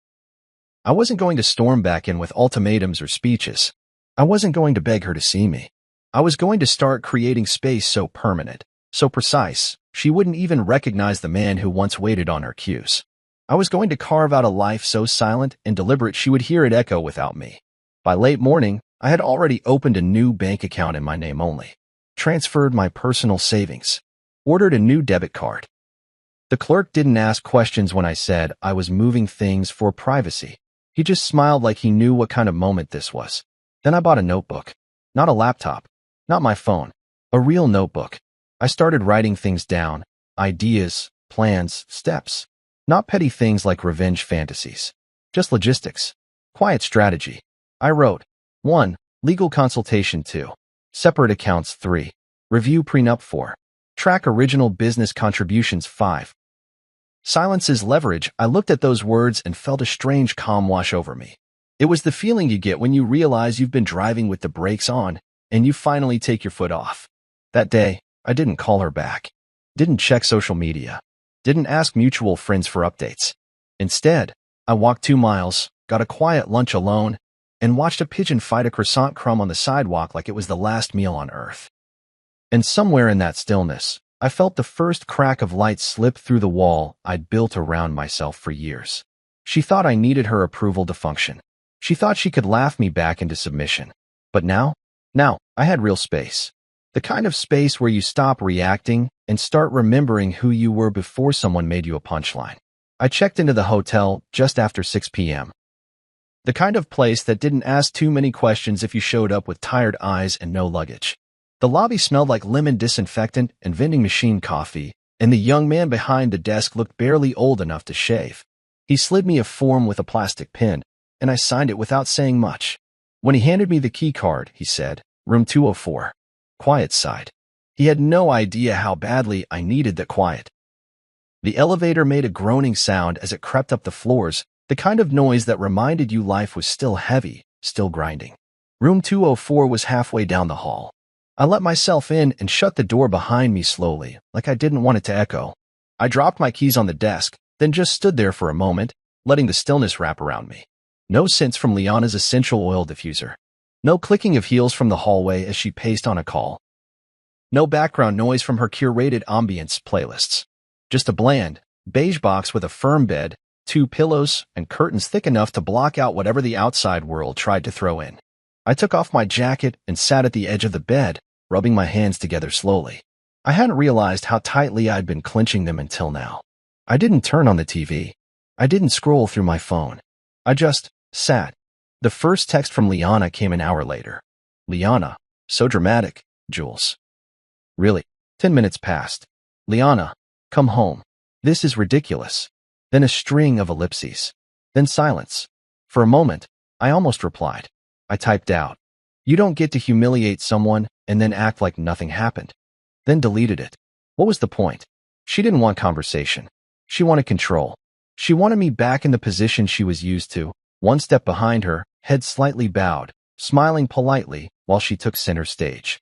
I wasn't going to storm back in with ultimatums or speeches. I wasn't going to beg her to see me. I was going to start creating space so permanent, so precise, she wouldn't even recognize the man who once waited on her cues. I was going to carve out a life so silent and deliberate she would hear it echo without me. By late morning, I had already opened a new bank account in my name only, transferred my personal savings, ordered a new debit card. The clerk didn't ask questions when I said I was moving things for privacy. He just smiled like he knew what kind of moment this was. Then I bought a notebook, not a laptop, not my phone, a real notebook. I started writing things down, ideas, plans, steps. Not petty things like revenge fantasies. Just logistics. Quiet strategy. I wrote, 1. Legal consultation 2. Separate accounts 3. Review prenup 4. Track original business contributions 5. Silence is leverage. I looked at those words and felt a strange calm wash over me. It was the feeling you get when you realize you've been driving with the brakes on and you finally take your foot off. That day, I didn't call her back. Didn't check social media. Didn't ask mutual friends for updates. Instead, I walked 2 miles, got a quiet lunch alone, and watched a pigeon fight a croissant crumb on the sidewalk like it was the last meal on earth. And somewhere in that stillness, I felt the first crack of light slip through the wall I'd built around myself for years. She thought I needed her approval to function. She thought she could laugh me back into submission. But now, I had real space. The kind of space where you stop reacting and start remembering who you were before someone made you a punchline. I checked into the hotel just after 6 p.m. The kind of place that didn't ask too many questions if you showed up with tired eyes and no luggage. The lobby smelled like lemon disinfectant and vending machine coffee, and the young man behind the desk looked barely old enough to shave. He slid me a form with a plastic pen, and I signed it without saying much. When he handed me the key card, he said, "Room 204. Quiet side." He had no idea how badly I needed the quiet. The elevator made a groaning sound as it crept up the floors, the kind of noise that reminded you life was still heavy, still grinding. Room 204 was halfway down the hall. I let myself in and shut the door behind me slowly, like I didn't want it to echo. I dropped my keys on the desk, then just stood there for a moment, letting the stillness wrap around me. No scents from Liana's essential oil diffuser. No clicking of heels from the hallway as she paced on a call. No background noise from her curated ambience playlists. Just a bland, beige box with a firm bed, 2 pillows, and curtains thick enough to block out whatever the outside world tried to throw in. I took off my jacket and sat at the edge of the bed, rubbing my hands together slowly. I hadn't realized how tightly I'd been clenching them until now. I didn't turn on the TV. I didn't scroll through my phone. I just sat. The first text from Liana came an hour later. "Liana, so dramatic, Jules." "Really?" 10 minutes passed. "Liana, come home. This is ridiculous." Then a string of ellipses. Then silence. For a moment, I almost replied. I typed out, "You don't get to humiliate someone and then act like nothing happened." Then deleted it. What was the point? She didn't want conversation. She wanted control. She wanted me back in the position she was used to, one step behind her, head slightly bowed, smiling politely while she took center stage.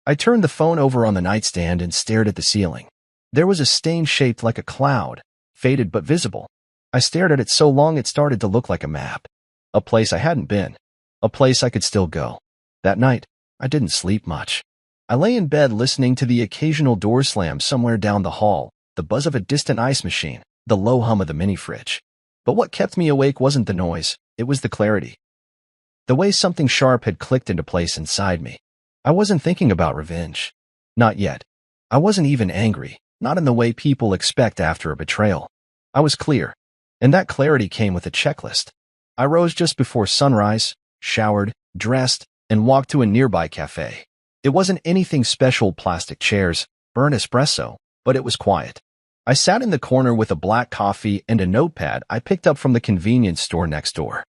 I turned the phone over on the nightstand and stared at the ceiling. There was a stain shaped like a cloud, faded but visible. I stared at it so long it started to look like a map. A place I hadn't been. A place I could still go. That night, I didn't sleep much. I lay in bed listening to the occasional door slam somewhere down the hall, the buzz of a distant ice machine, the low hum of the mini-fridge. But what kept me awake wasn't the noise, it was the clarity. The way something sharp had clicked into place inside me. I wasn't thinking about revenge. Not yet. I wasn't even angry, not in the way people expect after a betrayal. I was clear, and that clarity came with a checklist. I rose just before sunrise, showered, dressed, and walked to a nearby cafe. It wasn't anything special, plastic chairs, burnt espresso, but it was quiet. I sat in the corner with a black coffee and a notepad I picked up from the convenience store next door.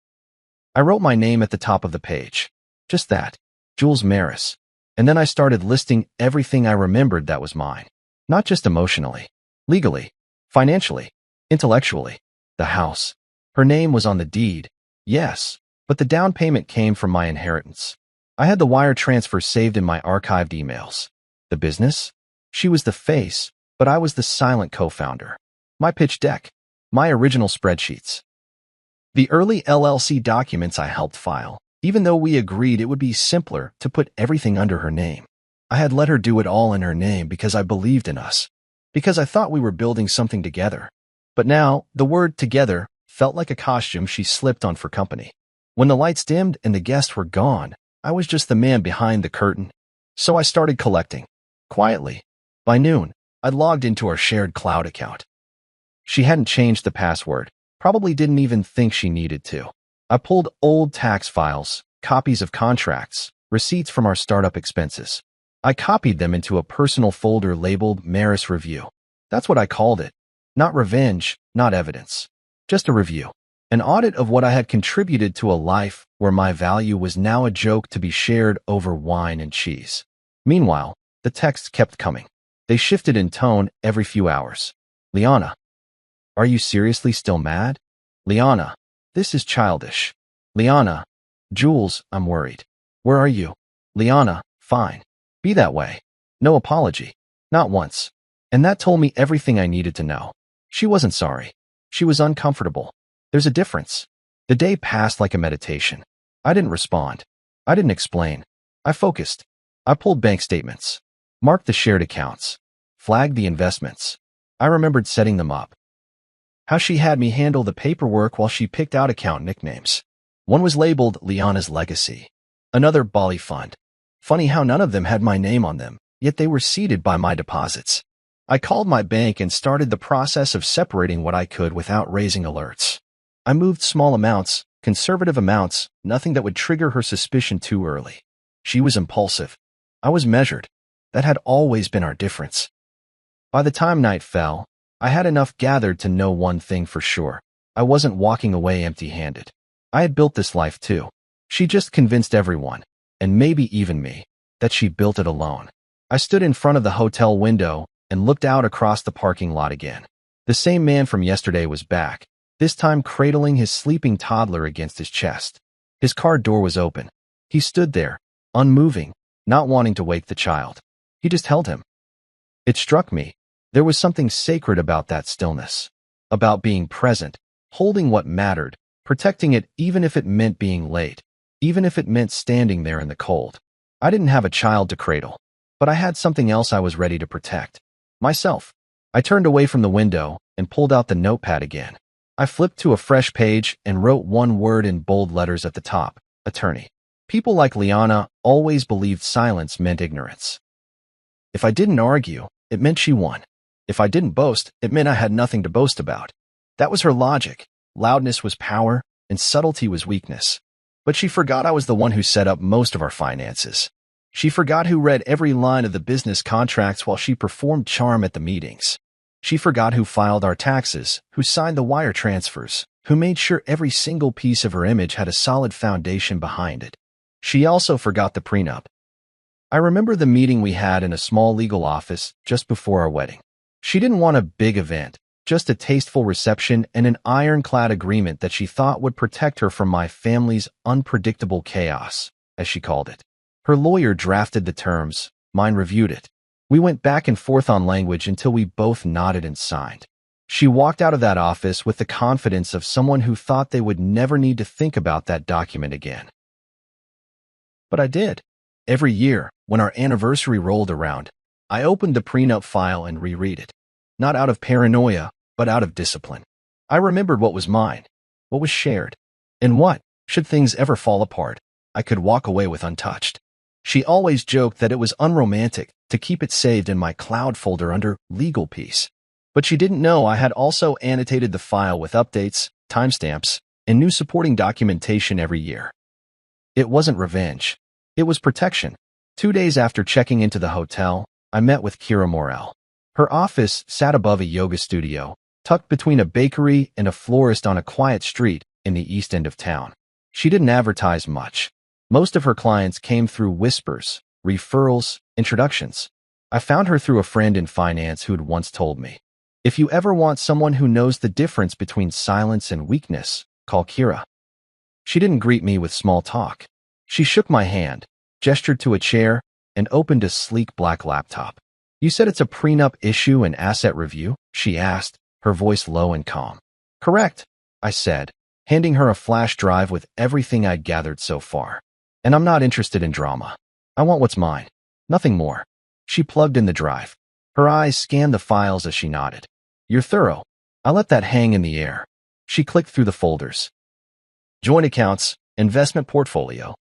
I wrote my name at the top of the page. Just that. Jules Maris. And then I started listing everything I remembered that was mine. Not just emotionally, legally, financially, intellectually. The house. Her name was on the deed. Yes, but the down payment came from my inheritance. I had the wire transfer saved in my archived emails. The business? She was the face, but I was the silent co-founder. My pitch deck. My original spreadsheets. The early LLC documents I helped file, even though we agreed it would be simpler to put everything under her name. I had let her do it all in her name because I believed in us, because I thought we were building something together. But now, the word together felt like a costume she slipped on for company. When the lights dimmed and the guests were gone, I was just the man behind the curtain. So I started collecting. Quietly. By noon, I'd logged into our shared cloud account. She hadn't changed the password, probably didn't even think she needed to. I pulled old tax files, copies of contracts, receipts from our startup expenses. I copied them into a personal folder labeled Maris Review. That's what I called it. Not revenge, not evidence. Just a review. An audit of what I had contributed to a life where my value was now a joke to be shared over wine and cheese. Meanwhile, the texts kept coming. They shifted in tone every few hours. Liana. Are you seriously still mad? Liana. This is childish. Liana. Jules, I'm worried. Where are you? Liana. Fine. Be that way. No apology. Not once. And that told me everything I needed to know. She wasn't sorry. She was uncomfortable. There's a difference. The day passed like a meditation. I didn't respond. I didn't explain. I focused. I pulled bank statements. Marked the shared accounts. Flagged the investments. I remembered setting them up. How she had me handle the paperwork while she picked out account nicknames. One was labeled Liana's Legacy. Another Bali Fund. Funny how none of them had my name on them, yet they were seeded by my deposits. I called my bank and started the process of separating what I could without raising alerts. I moved small amounts, conservative amounts, nothing that would trigger her suspicion too early. She was impulsive. I was measured. That had always been our difference. By the time night fell, I had enough gathered to know one thing for sure. I wasn't walking away empty-handed. I had built this life too. She just convinced everyone, and maybe even me, that she built it alone. I stood in front of the hotel window and looked out across the parking lot again. The same man from yesterday was back, this time cradling his sleeping toddler against his chest. His car door was open. He stood there, unmoving, not wanting to wake the child. He just held him. It struck me. There was something sacred about that stillness. About being present, holding what mattered, protecting it even if it meant being late, even if it meant standing there in the cold. I didn't have a child to cradle, but I had something else I was ready to protect. Myself. I turned away from the window and pulled out the notepad again. I flipped to a fresh page and wrote one word in bold letters at the top, attorney. People like Liana always believed silence meant ignorance. If I didn't argue, it meant she won. If I didn't boast, it meant I had nothing to boast about. That was her logic. Loudness was power, and subtlety was weakness. But she forgot I was the one who set up most of our finances. She forgot who read every line of the business contracts while she performed charm at the meetings. She forgot who filed our taxes, who signed the wire transfers, who made sure every single piece of her image had a solid foundation behind it. She also forgot the prenup. I remember the meeting we had in a small legal office just before our wedding. She didn't want a big event, just a tasteful reception and an ironclad agreement that she thought would protect her from my family's unpredictable chaos, as she called it. Her lawyer drafted the terms, mine reviewed it. We went back and forth on language until we both nodded and signed. She walked out of that office with the confidence of someone who thought they would never need to think about that document again. But I did. Every year, when our anniversary rolled around, I opened the prenup file and reread it. Not out of paranoia, but out of discipline. I remembered what was mine, what was shared, and what, should things ever fall apart, I could walk away with untouched. She always joked that it was unromantic to keep it saved in my cloud folder under legal piece. But she didn't know I had also annotated the file with updates, timestamps, and new supporting documentation every year. It wasn't revenge. It was protection. 2 days after checking into the hotel, I met with Kira Morel. Her office sat above a yoga studio, tucked between a bakery and a florist on a quiet street in the east end of town. She didn't advertise much. Most of her clients came through whispers, referrals, introductions. I found her through a friend in finance who had once told me, "If you ever want someone who knows the difference between silence and weakness, call Kira." She didn't greet me with small talk. She shook my hand, gestured to a chair, and opened a sleek black laptop. "You said it's a prenup issue and asset review?" she asked, her voice low and calm. "Correct," I said, handing her a flash drive with everything I'd gathered so far. "And I'm not interested in drama. I want what's mine. Nothing more." She plugged in the drive. Her eyes scanned the files as she nodded. "You're thorough." I let that hang in the air. She clicked through the folders. Joint accounts, investment portfolio,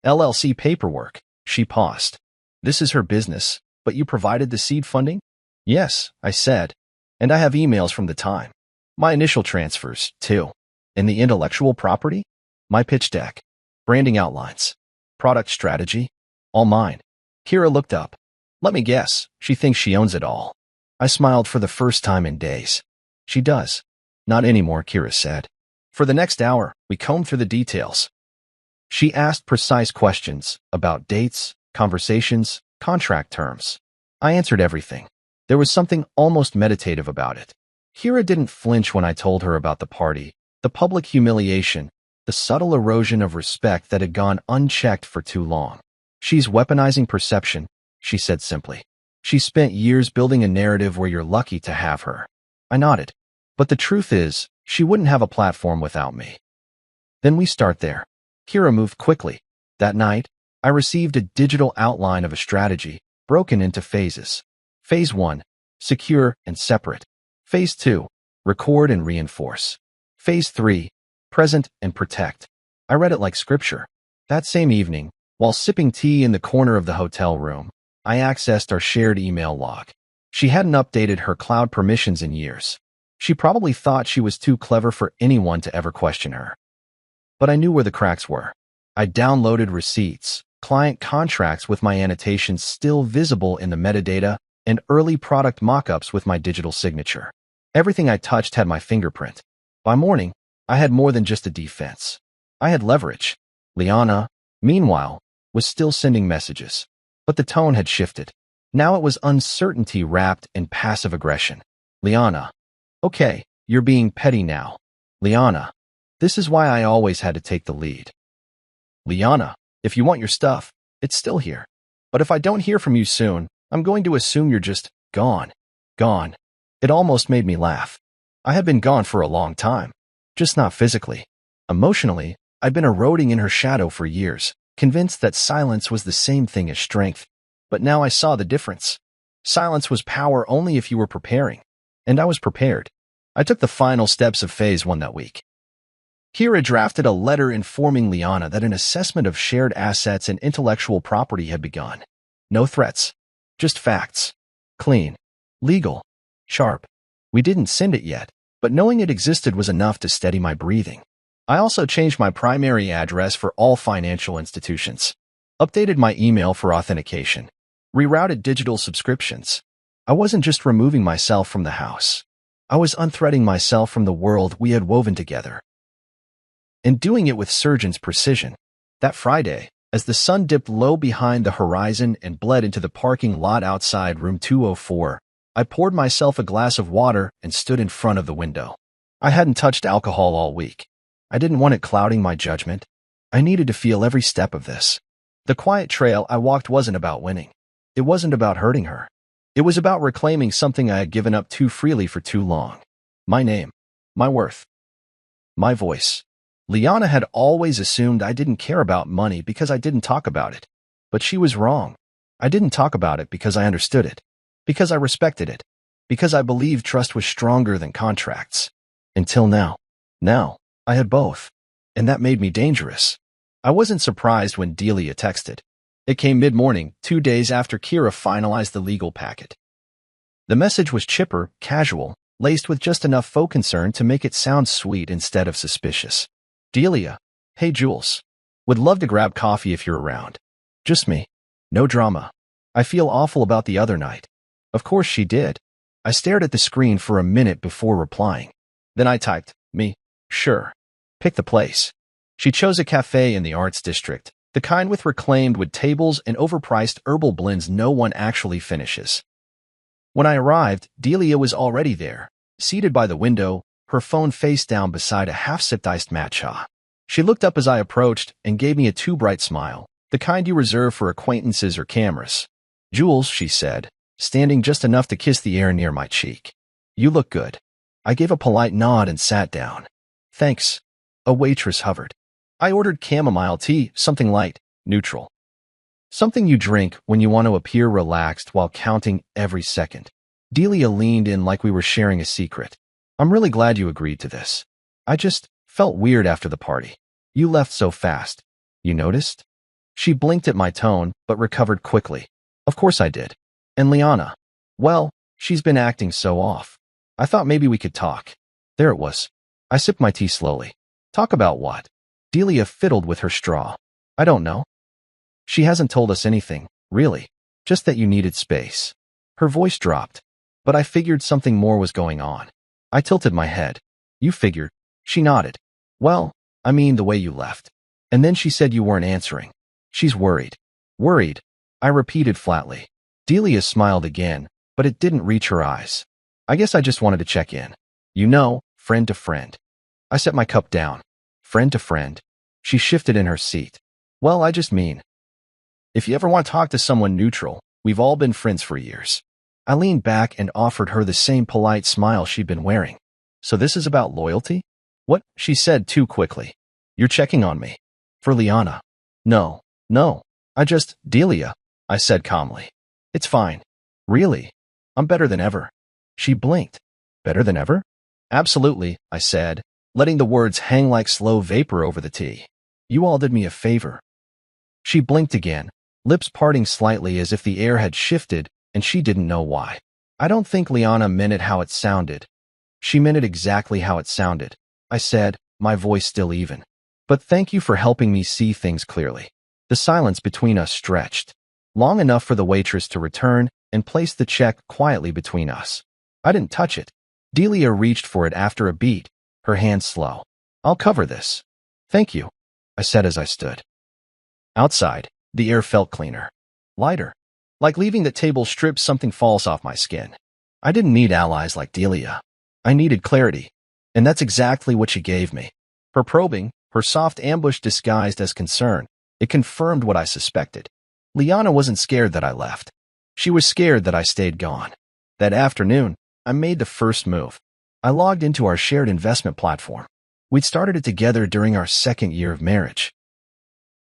LLC paperwork. She paused. "This is her business, but you provided the seed funding?" "Yes," I said, "and I have emails from the time. My initial transfers, too. And the intellectual property? My pitch deck, branding outlines, product strategy, all mine." Kira looked up. "Let me guess, she thinks she owns it all." I smiled for the first time in days. "She does." "Not anymore," Kira said. For the next hour, we combed through the details. She asked precise questions about dates, conversations, contract terms. I answered everything. There was something almost meditative about it. Kira didn't flinch when I told her about the party, the public humiliation, the subtle erosion of respect that had gone unchecked for too long. "She's weaponizing perception," she said simply. "She spent years building a narrative where you're lucky to have her." I nodded. "But the truth is, she wouldn't have a platform without me." Then we start there. Kira moved quickly. That night, I received a digital outline of a strategy, broken into phases. Phase 1, secure and separate. Phase 2, record and reinforce. Phase 3, present and protect. I read it like scripture. That same evening, while sipping tea in the corner of the hotel room, I accessed our shared email log. She hadn't updated her cloud permissions in years. She probably thought she was too clever for anyone to ever question her. But I knew where the cracks were. I downloaded receipts, client contracts with my annotations still visible in the metadata, and early product mock-ups with my digital signature. Everything I touched had my fingerprint. By morning, I had more than just a defense. I had leverage. Liana, meanwhile, was still sending messages. But the tone had shifted. Now it was uncertainty wrapped in passive aggression. "Liana. Okay, you're being petty now. Liana. This is why I always had to take the lead. Liana, if you want your stuff, it's still here. But if I don't hear from you soon, I'm going to assume you're just gone. Gone." It almost made me laugh. I had been gone for a long time. Just not physically. Emotionally, I'd been eroding in her shadow for years, convinced that silence was the same thing as strength. But now I saw the difference. Silence was power only if you were preparing. And I was prepared. I took the final steps of Phase 1 that week. Kira drafted a letter informing Liana that an assessment of shared assets and intellectual property had begun. No threats. Just facts. Clean. Legal. Sharp. We didn't send it yet, but knowing it existed was enough to steady my breathing. I also changed my primary address for all financial institutions. Updated my email for authentication. Rerouted digital subscriptions. I wasn't just removing myself from the house. I was unthreading myself from the world we had woven together. And doing it with surgeon's precision. That Friday, as the sun dipped low behind the horizon and bled into the parking lot outside room 204, I poured myself a glass of water and stood in front of the window. I hadn't touched alcohol all week. I didn't want it clouding my judgment. I needed to feel every step of this. The quiet trail I walked wasn't about winning. It wasn't about hurting her. It was about reclaiming something I had given up too freely for too long. My name, my worth, my voice. Liana had always assumed I didn't care about money because I didn't talk about it. But she was wrong. I didn't talk about it because I understood it, because I respected it, because I believed trust was stronger than contracts. Until now. Now, I had both. And that made me dangerous. I wasn't surprised when Delia texted. It came mid-morning, 2 days after Kira finalized the legal packet. The message was chipper, casual, laced with just enough faux concern to make it sound sweet instead of suspicious. Delia, hey Jules. Would love to grab coffee if you're around. Just me. No drama. I feel awful about the other night. Of course she did. I stared at the screen for a minute before replying. Then I typed, me, sure. Pick the place. She chose a cafe in the Arts District, the kind with reclaimed wood tables and overpriced herbal blends no one actually finishes. When I arrived, Delia was already there, seated by the window, her phone face down beside a half-sipped iced matcha. She looked up as I approached and gave me a too bright smile, the kind you reserve for acquaintances or cameras. Jules, she said, standing just enough to kiss the air near my cheek. You look good. I gave a polite nod and sat down. Thanks. A waitress hovered. I ordered chamomile tea, something light, neutral. Something you drink when you want to appear relaxed while counting every second. Delia leaned in like we were sharing a secret. I'm really glad you agreed to this. I just felt weird after the party. You left so fast. You noticed? She blinked at my tone, but recovered quickly. Of course I did. And Liana? Well, she's been acting so off. I thought maybe we could talk. There it was. I sipped my tea slowly. Talk about what? Delia fiddled with her straw. I don't know. She hasn't told us anything, really. Just that you needed space. Her voice dropped. But I figured something more was going on. I tilted my head. You figured. She nodded. Well, I mean the way you left. And then she said you weren't answering. She's worried. Worried? I repeated flatly. Delia smiled again, but it didn't reach her eyes. I guess I just wanted to check in. You know, friend to friend. I set my cup down. Friend to friend. She shifted in her seat. Well, I just mean, if you ever want to talk to someone neutral, we've all been friends for years. I leaned back and offered her the same polite smile she'd been wearing. So this is about loyalty? What? She said too quickly. You're checking on me. For Liana. No. Delia, I said calmly. It's fine. Really? I'm better than ever. She blinked. Better than ever? Absolutely, I said, letting the words hang like slow vapor over the tea. You all did me a favor. She blinked again, lips parting slightly as if the air had shifted and she didn't know why. I don't think Liana meant it how it sounded. She meant it exactly how it sounded. I said, my voice still even. But thank you for helping me see things clearly. The silence between us stretched. Long enough for the waitress to return and place the check quietly between us. I didn't touch it. Delia reached for it after a beat, her hand slow. I'll cover this. Thank you, I said as I stood. Outside, the air felt cleaner. Lighter. Like leaving the table stripped something false off my skin. I didn't need allies like Delia. I needed clarity. And that's exactly what she gave me. Her probing, her soft ambush disguised as concern, it confirmed what I suspected. Liana wasn't scared that I left. She was scared that I stayed gone. That afternoon, I made the first move. I logged into our shared investment platform. We'd started it together during our second year of marriage.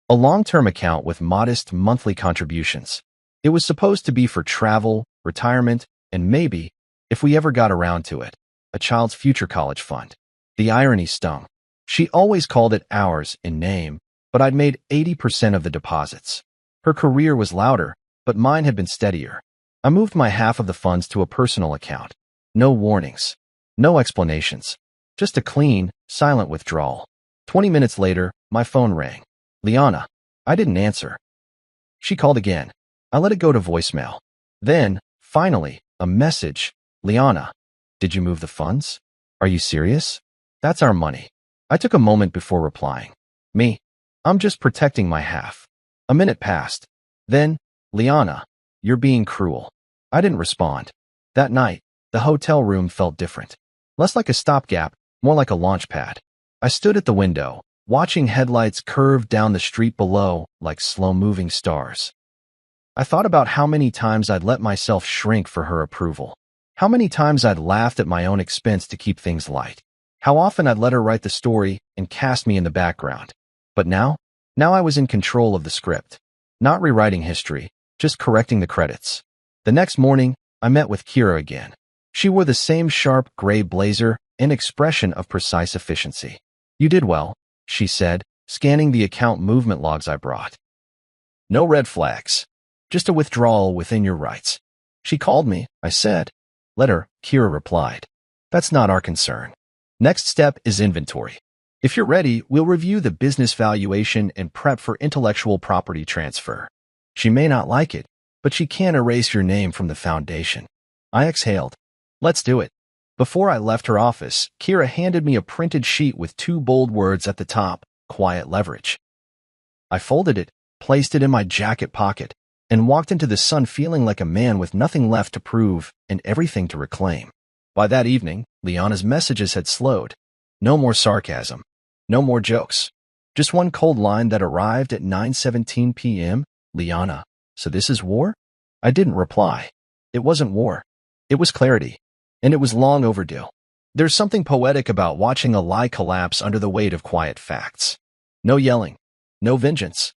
A long-term account with modest monthly contributions. It was supposed to be for travel, retirement, and maybe, if we ever got around to it, a child's future college fund. The irony stung. She always called it ours in name, but I'd made 80% of the deposits. Her career was louder, but mine had been steadier. I moved my half of the funds to a personal account. No warnings. No explanations. Just a clean, silent withdrawal. 20 minutes later, my phone rang. Liana. I didn't answer. She called again. I let it go to voicemail. Then, finally, a message. Liana. Did you move the funds? Are you serious? That's our money. I took a moment before replying. Me. I'm just protecting my half. A minute passed. Then, Liana. You're being cruel. I didn't respond. That night, the hotel room felt different. Less like a stopgap, more like a launch pad. I stood at the window, watching headlights curve down the street below like slow-moving stars. I thought about how many times I'd let myself shrink for her approval. How many times I'd laughed at my own expense to keep things light. How often I'd let her write the story and cast me in the background. But now I was in control of the script. Not rewriting history, just correcting the credits. The next morning, I met with Kira again. She wore the same sharp gray blazer, an expression of precise efficiency. "You did well," she said, scanning the account movement logs I brought. "No red flags. Just a withdrawal within your rights." "She called me," I said. "Let her," Kira replied. "That's not our concern. Next step is inventory. If you're ready, we'll review the business valuation and prep for intellectual property transfer. She may not like it, but she can't erase your name from the foundation." I exhaled. "Let's do it." Before I left her office, Kira handed me a printed sheet with 2 bold words at the top: quiet leverage. I folded it, placed it in my jacket pocket, and walked into the sun feeling like a man with nothing left to prove and everything to reclaim. By that evening, Liana's messages had slowed. No more sarcasm. No more jokes. Just one cold line that arrived at 9:17 p.m. "Liana, so this is war?" I didn't reply. It wasn't war. It was clarity. And it was long overdue. There's something poetic about watching a lie collapse under the weight of quiet facts. No yelling. No vengeance.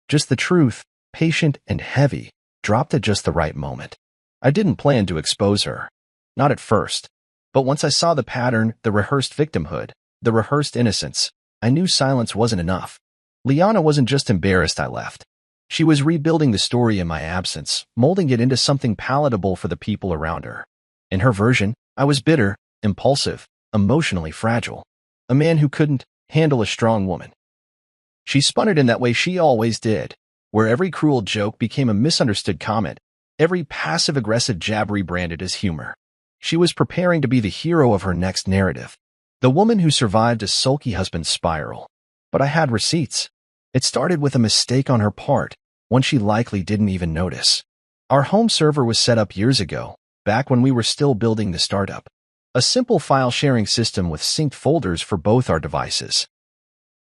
Just the truth, patient and heavy, dropped at just the right moment. I didn't plan to expose her. Not at first. But once I saw the pattern, the rehearsed victimhood, the rehearsed innocence, I knew silence wasn't enough. Liana wasn't just embarrassed I left. She was rebuilding the story in my absence, molding it into something palatable for the people around her. In her version, I was bitter, impulsive, emotionally fragile. A man who couldn't handle a strong woman. She spun it in that way she always did, where every cruel joke became a misunderstood comment, every passive-aggressive jab rebranded as humor. She was preparing to be the hero of her next narrative, the woman who survived a sulky husband's spiral. But I had receipts. It started with a mistake on her part, one she likely didn't even notice. Our home server was set up years ago, back when we were still building the startup. A simple file-sharing system with synced folders for both our devices.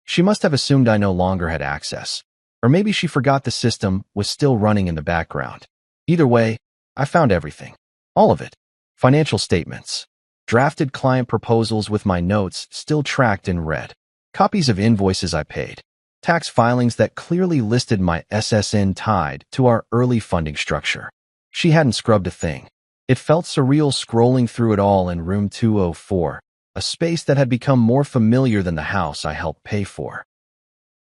She must have assumed I no longer had access. Or maybe she forgot the system was still running in the background. Either way, I found everything. All of it. Financial statements. Drafted client proposals with my notes still tracked in red. Copies of invoices I paid. Tax filings that clearly listed my SSN tied to our early funding structure. She hadn't scrubbed a thing. It felt surreal scrolling through it all in room 204, a space that had become more familiar than the house I helped pay for.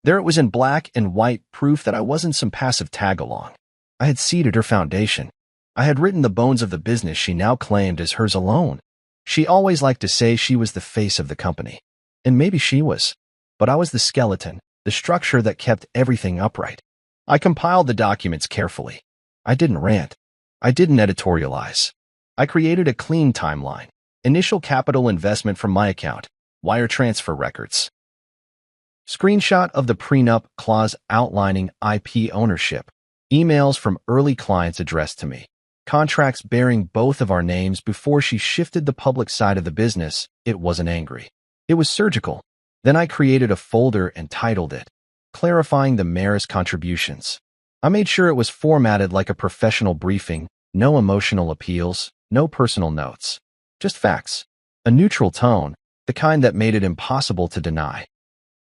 There it was in black and white, proof that I wasn't some passive tag-along. I had seeded her foundation. I had written the bones of the business she now claimed as hers alone. She always liked to say she was the face of the company. And maybe she was. But I was the skeleton, the structure that kept everything upright. I compiled the documents carefully. I didn't rant. I didn't editorialize. I created a clean timeline. Initial capital investment from my account. Wire transfer records. Screenshot of the prenup clause outlining IP ownership. Emails from early clients addressed to me. Contracts bearing both of our names before she shifted the public side of the business. It wasn't angry. It was surgical. Then I created a folder and titled it, Clarifying the Mayor's Contributions. I made sure it was formatted like a professional briefing, no emotional appeals, no personal notes. Just facts. A neutral tone, the kind that made it impossible to deny.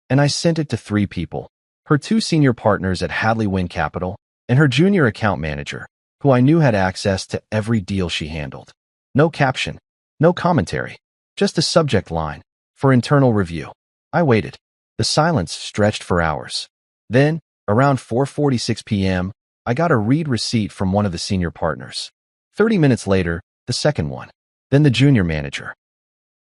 And I sent it to 3 people, her 2 senior partners at Hadley Wynn Capital, and her junior account manager, who I knew had access to every deal she handled. No caption, no commentary, just a subject line, for internal review. I waited. The silence stretched for hours. Then, around 4:46 p.m., I got a read receipt from one of the senior partners. 30 minutes later, the second one. Then the junior manager.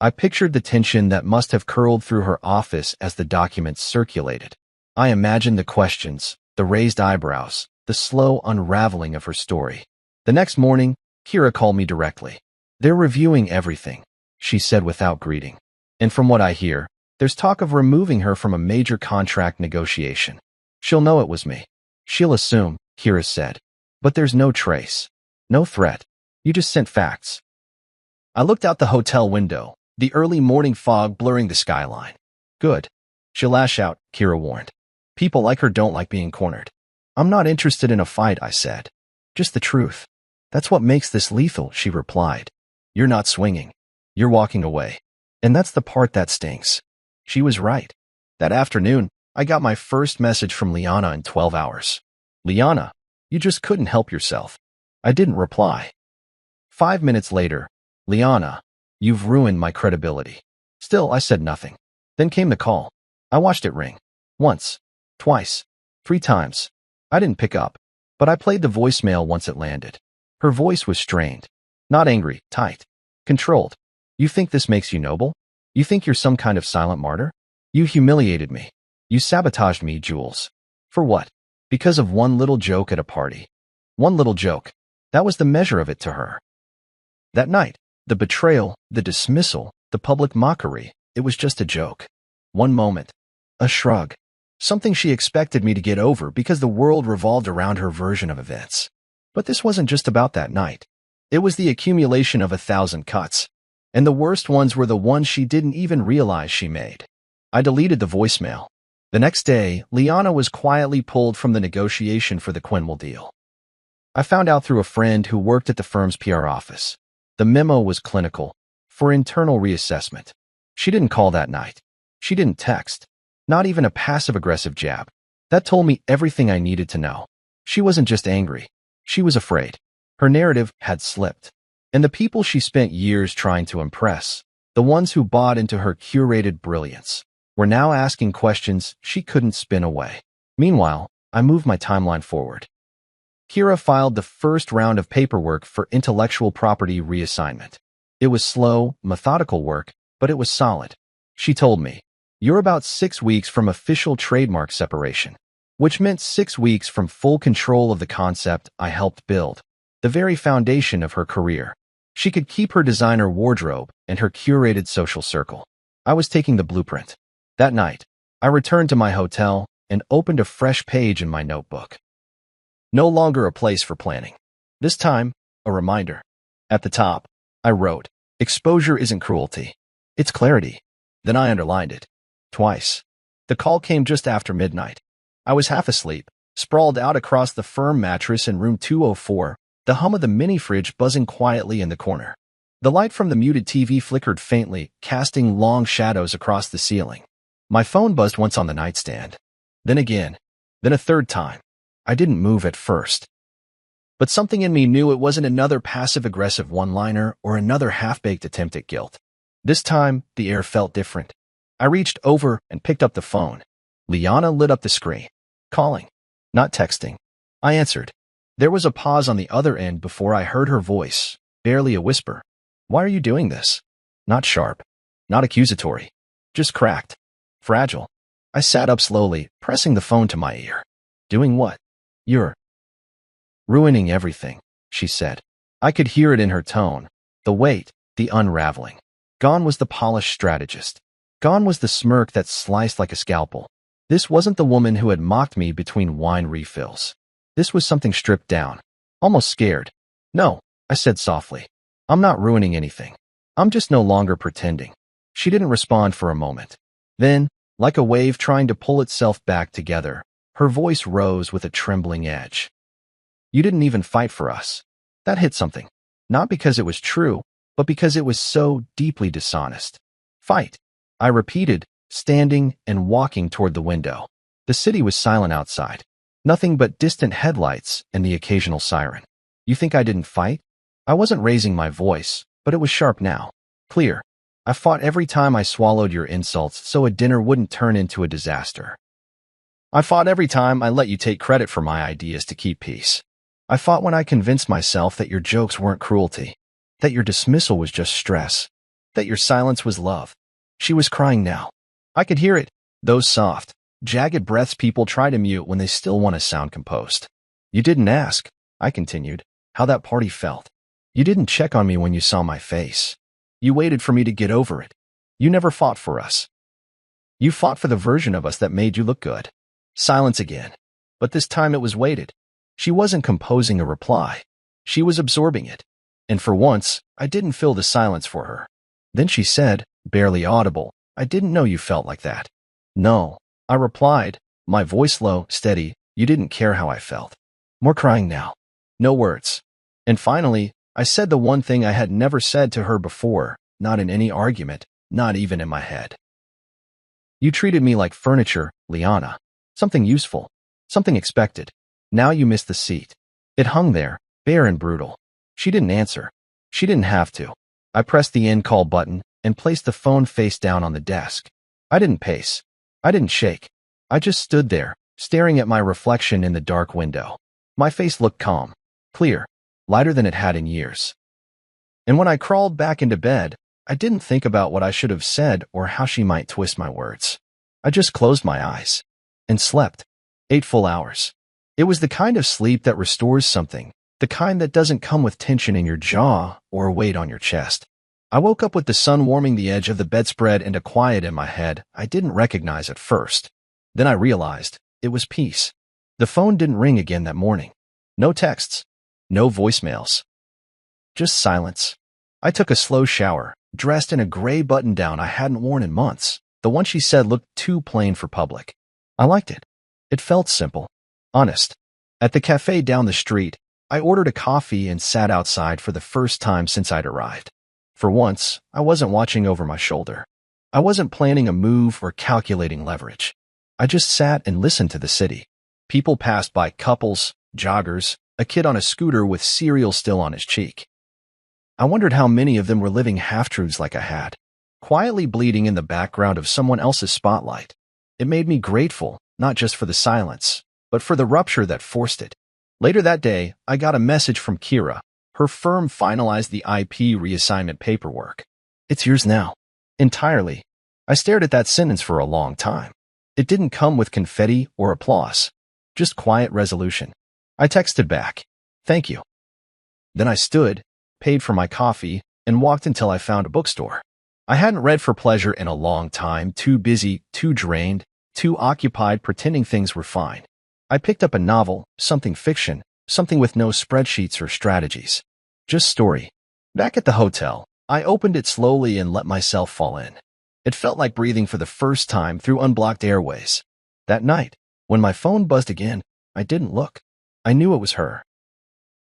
I pictured the tension that must have curled through her office as the documents circulated. I imagined the questions, the raised eyebrows, the slow unraveling of her story. The next morning, Kira called me directly. "They're reviewing everything," she said without greeting. "And from what I hear, there's talk of removing her from a major contract negotiation. She'll know it was me. She'll assume," Kira said. "But there's no trace. No threat. You just sent facts. I looked out the hotel window, the early morning fog blurring the skyline. Good. She'll lash out, Kira warned. People like her don't like being cornered. I'm not interested in a fight, I said. Just the truth. That's what makes this lethal, she replied. You're not swinging. You're walking away. And that's the part that stings. She was right. That afternoon, I got my first message from Liana in 12 hours. Liana, you just couldn't help yourself. I didn't reply. 5 minutes later, Liana, you've ruined my credibility. Still, I said nothing. Then came the call. I watched it ring. Once, twice, 3 times. I didn't pick up, but I played the voicemail once it landed. Her voice was strained. Not angry, tight. Controlled. You think this makes you noble? You think you're some kind of silent martyr? You humiliated me. You sabotaged me, Jules. For what? Because of one little joke at a party. One little joke. That was the measure of it to her. That night, the betrayal, the dismissal, the public mockery, it was just a joke. One moment. A shrug. Something she expected me to get over because the world revolved around her version of events. But this wasn't just about that night. It was the accumulation of 1,000 cuts. And the worst ones were the ones she didn't even realize she made. I deleted the voicemail. The next day, Liana was quietly pulled from the negotiation for the Quinwell deal. I found out through a friend who worked at the firm's PR office. The memo was clinical, for internal reassessment. She didn't call that night. She didn't text. Not even a passive-aggressive jab. That told me everything I needed to know. She wasn't just angry. She was afraid. Her narrative had slipped. And the people she spent years trying to impress, the ones who bought into her curated brilliance, were now asking questions she couldn't spin away. Meanwhile, I moved my timeline forward. Kira filed the first round of paperwork for intellectual property reassignment. It was slow, methodical work, but it was solid. She told me, "You're about 6 weeks from official trademark separation," which meant 6 weeks from full control of the concept I helped build, the very foundation of her career. She could keep her designer wardrobe and her curated social circle. I was taking the blueprint. That night, I returned to my hotel and opened a fresh page in my notebook. No longer a place for planning. This time, a reminder. At the top, I wrote, "Exposure isn't cruelty. It's clarity." Then I underlined it. Twice. The call came just after midnight. I was half asleep, sprawled out across the firm mattress in room 204, the hum of the mini-fridge buzzing quietly in the corner. The light from the muted TV flickered faintly, casting long shadows across the ceiling. My phone buzzed once on the nightstand. Then again. Then a third time. I didn't move at first. But something in me knew it wasn't another passive-aggressive one-liner or another half-baked attempt at guilt. This time, the air felt different. I reached over and picked up the phone. Liana lit up the screen. Calling. Not texting. I answered. There was a pause on the other end before I heard her voice, barely a whisper. "Why are you doing this?" Not sharp. Not accusatory. Just cracked. Fragile. I sat up slowly, pressing the phone to my ear. "Doing what?" "You're ruining everything," she said. I could hear it in her tone. The weight, the unraveling. Gone was the polished strategist. Gone was the smirk that sliced like a scalpel. This wasn't the woman who had mocked me between wine refills. This was something stripped down. Almost scared. "No," I said softly. "I'm not ruining anything. I'm just no longer pretending." She didn't respond for a moment. Then, like a wave trying to pull itself back together, her voice rose with a trembling edge. "You didn't even fight for us." That hit something. Not because it was true, but because it was so deeply dishonest. "Fight," I repeated, standing and walking toward the window. The city was silent outside. Nothing but distant headlights and the occasional siren. You think I didn't fight? I wasn't raising my voice, but it was sharp now. Clear. I fought every time I swallowed your insults so a dinner wouldn't turn into a disaster. I fought every time I let you take credit for my ideas to keep peace. I fought when I convinced myself that your jokes weren't cruelty, that your dismissal was just stress, that your silence was love. She was crying now. I could hear it, those soft, jagged breaths people try to mute when they still want to sound composed. "You didn't ask," I continued, "how that party felt. You didn't check on me when you saw my face. You waited for me to get over it. You never fought for us. You fought for the version of us that made you look good." Silence again. But this time it was weighted. She wasn't composing a reply. She was absorbing it. And for once, I didn't fill the silence for her. Then she said, barely audible, "I didn't know you felt like that." "No," I replied, my voice low, steady. "You didn't care how I felt." More crying now. No words. And finally, I said the one thing I had never said to her before, not in any argument, not even in my head. "You treated me like furniture, Liana. Something useful. Something expected. Now you miss the seat." It hung there, bare and brutal. She didn't answer. She didn't have to. I pressed the end call button and placed the phone face down on the desk. I didn't pace. I didn't shake. I just stood there, staring at my reflection in the dark window. My face looked calm, clear, lighter than it had in years. And when I crawled back into bed, I didn't think about what I should have said or how she might twist my words. I just closed my eyes and slept. 8 full hours. It was the kind of sleep that restores something, the kind that doesn't come with tension in your jaw or weight on your chest. I woke up with the sun warming the edge of the bedspread and a quiet in my head I didn't recognize at first. Then I realized it was peace. The phone didn't ring again that morning. No texts. No voicemails. Just silence. I took a slow shower, dressed in a gray button-down I hadn't worn in months. The one she said looked too plain for public. I liked it. It felt simple. Honest. At the cafe down the street, I ordered a coffee and sat outside for the first time since I'd arrived. For once, I wasn't watching over my shoulder. I wasn't planning a move or calculating leverage. I just sat and listened to the city. People passed by, couples, joggers, a kid on a scooter with cereal still on his cheek. I wondered how many of them were living half-truths like I had, quietly bleeding in the background of someone else's spotlight. It made me grateful, not just for the silence, but for the rupture that forced it. Later that day, I got a message from Kira. Her firm finalized the IP reassignment paperwork. "It's yours now." Entirely. I stared at that sentence for a long time. It didn't come with confetti or applause, just quiet resolution. I texted back, "Thank you." Then I stood, paid for my coffee, and walked until I found a bookstore. I hadn't read for pleasure in a long time, too busy, too drained, too occupied pretending things were fine. I picked up a novel, something fiction, something with no spreadsheets or strategies. Just story. Back at the hotel, I opened it slowly and let myself fall in. It felt like breathing for the first time through unblocked airways. That night, when my phone buzzed again, I didn't look. I knew it was her.